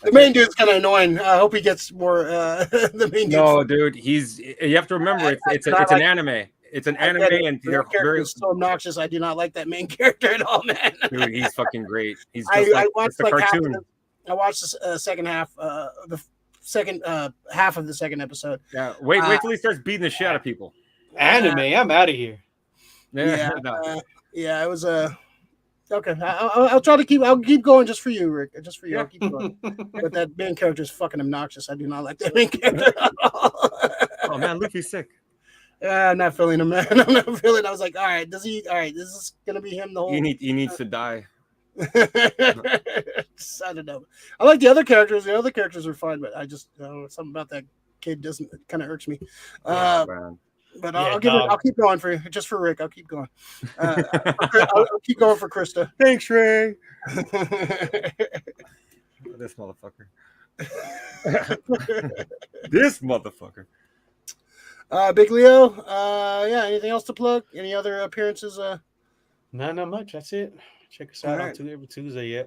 The main dude's kind of annoying. I hope he gets more. The main dude. No, dude. You have to remember it's an anime. It's an anime, and they're very so obnoxious. I do not like that main character at all, man. Dude, he's fucking great. He's just I watched like cartoon. I watched the second half, the second half of the second episode. Yeah, wait till he starts beating the shit out of people. Anime, I'm out of here. Yeah, it was Okay, I'll try to keep. I'll keep going just for you, Rick. Just for you. I'll keep going. But that main character is fucking obnoxious. I do not like that main character. Oh man, Luffy's sick. I'm not feeling him, man. I'm not feeling. I was like, all right, does he? All right, this is gonna be him the whole. He needs to die. I don't know. I like the other characters. The other characters are fine, but I just something about that kid doesn't kind of irks me. But I'll keep going for you, just for Rick. I'll keep going. I'll keep going for Krista. Thanks, Ray. This motherfucker. This motherfucker. Big Leo. Yeah. Anything else to plug? Any other appearances? Not much. That's it. Check us out on every Tuesday. Yeah.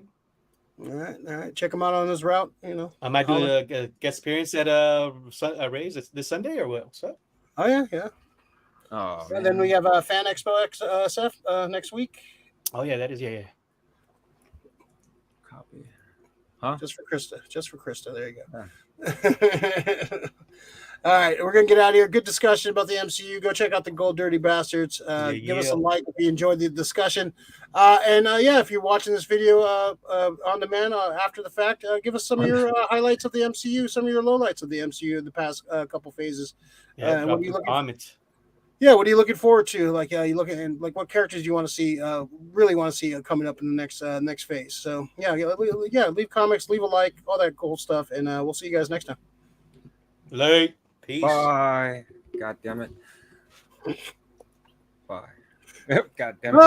All right. Check him out on his route. You know, I might do a guest appearance at Ray's this Sunday or what? What's up? Oh yeah. Oh, and then we have Fan Expo SF next week. Oh yeah, that is yeah. Copy. Huh? Just for Krista. There you go. All right, we're gonna get out of here. Good discussion about the MCU. Go check out the Gold Dirty Bastards. Give us a like if you enjoyed the discussion. If you're watching this video on demand after the fact, give us some of your highlights of the MCU, some of your lowlights of the MCU in the past couple phases. Yeah, what are you looking comments? Yeah, what are you looking forward to? Like, you looking and like what characters do you want to see? Really want to see coming up in the next phase. So leave comments, leave a like, all that cool stuff, and we'll see you guys next time. Late. Peace. Bye. God damn it. Bye. God damn it.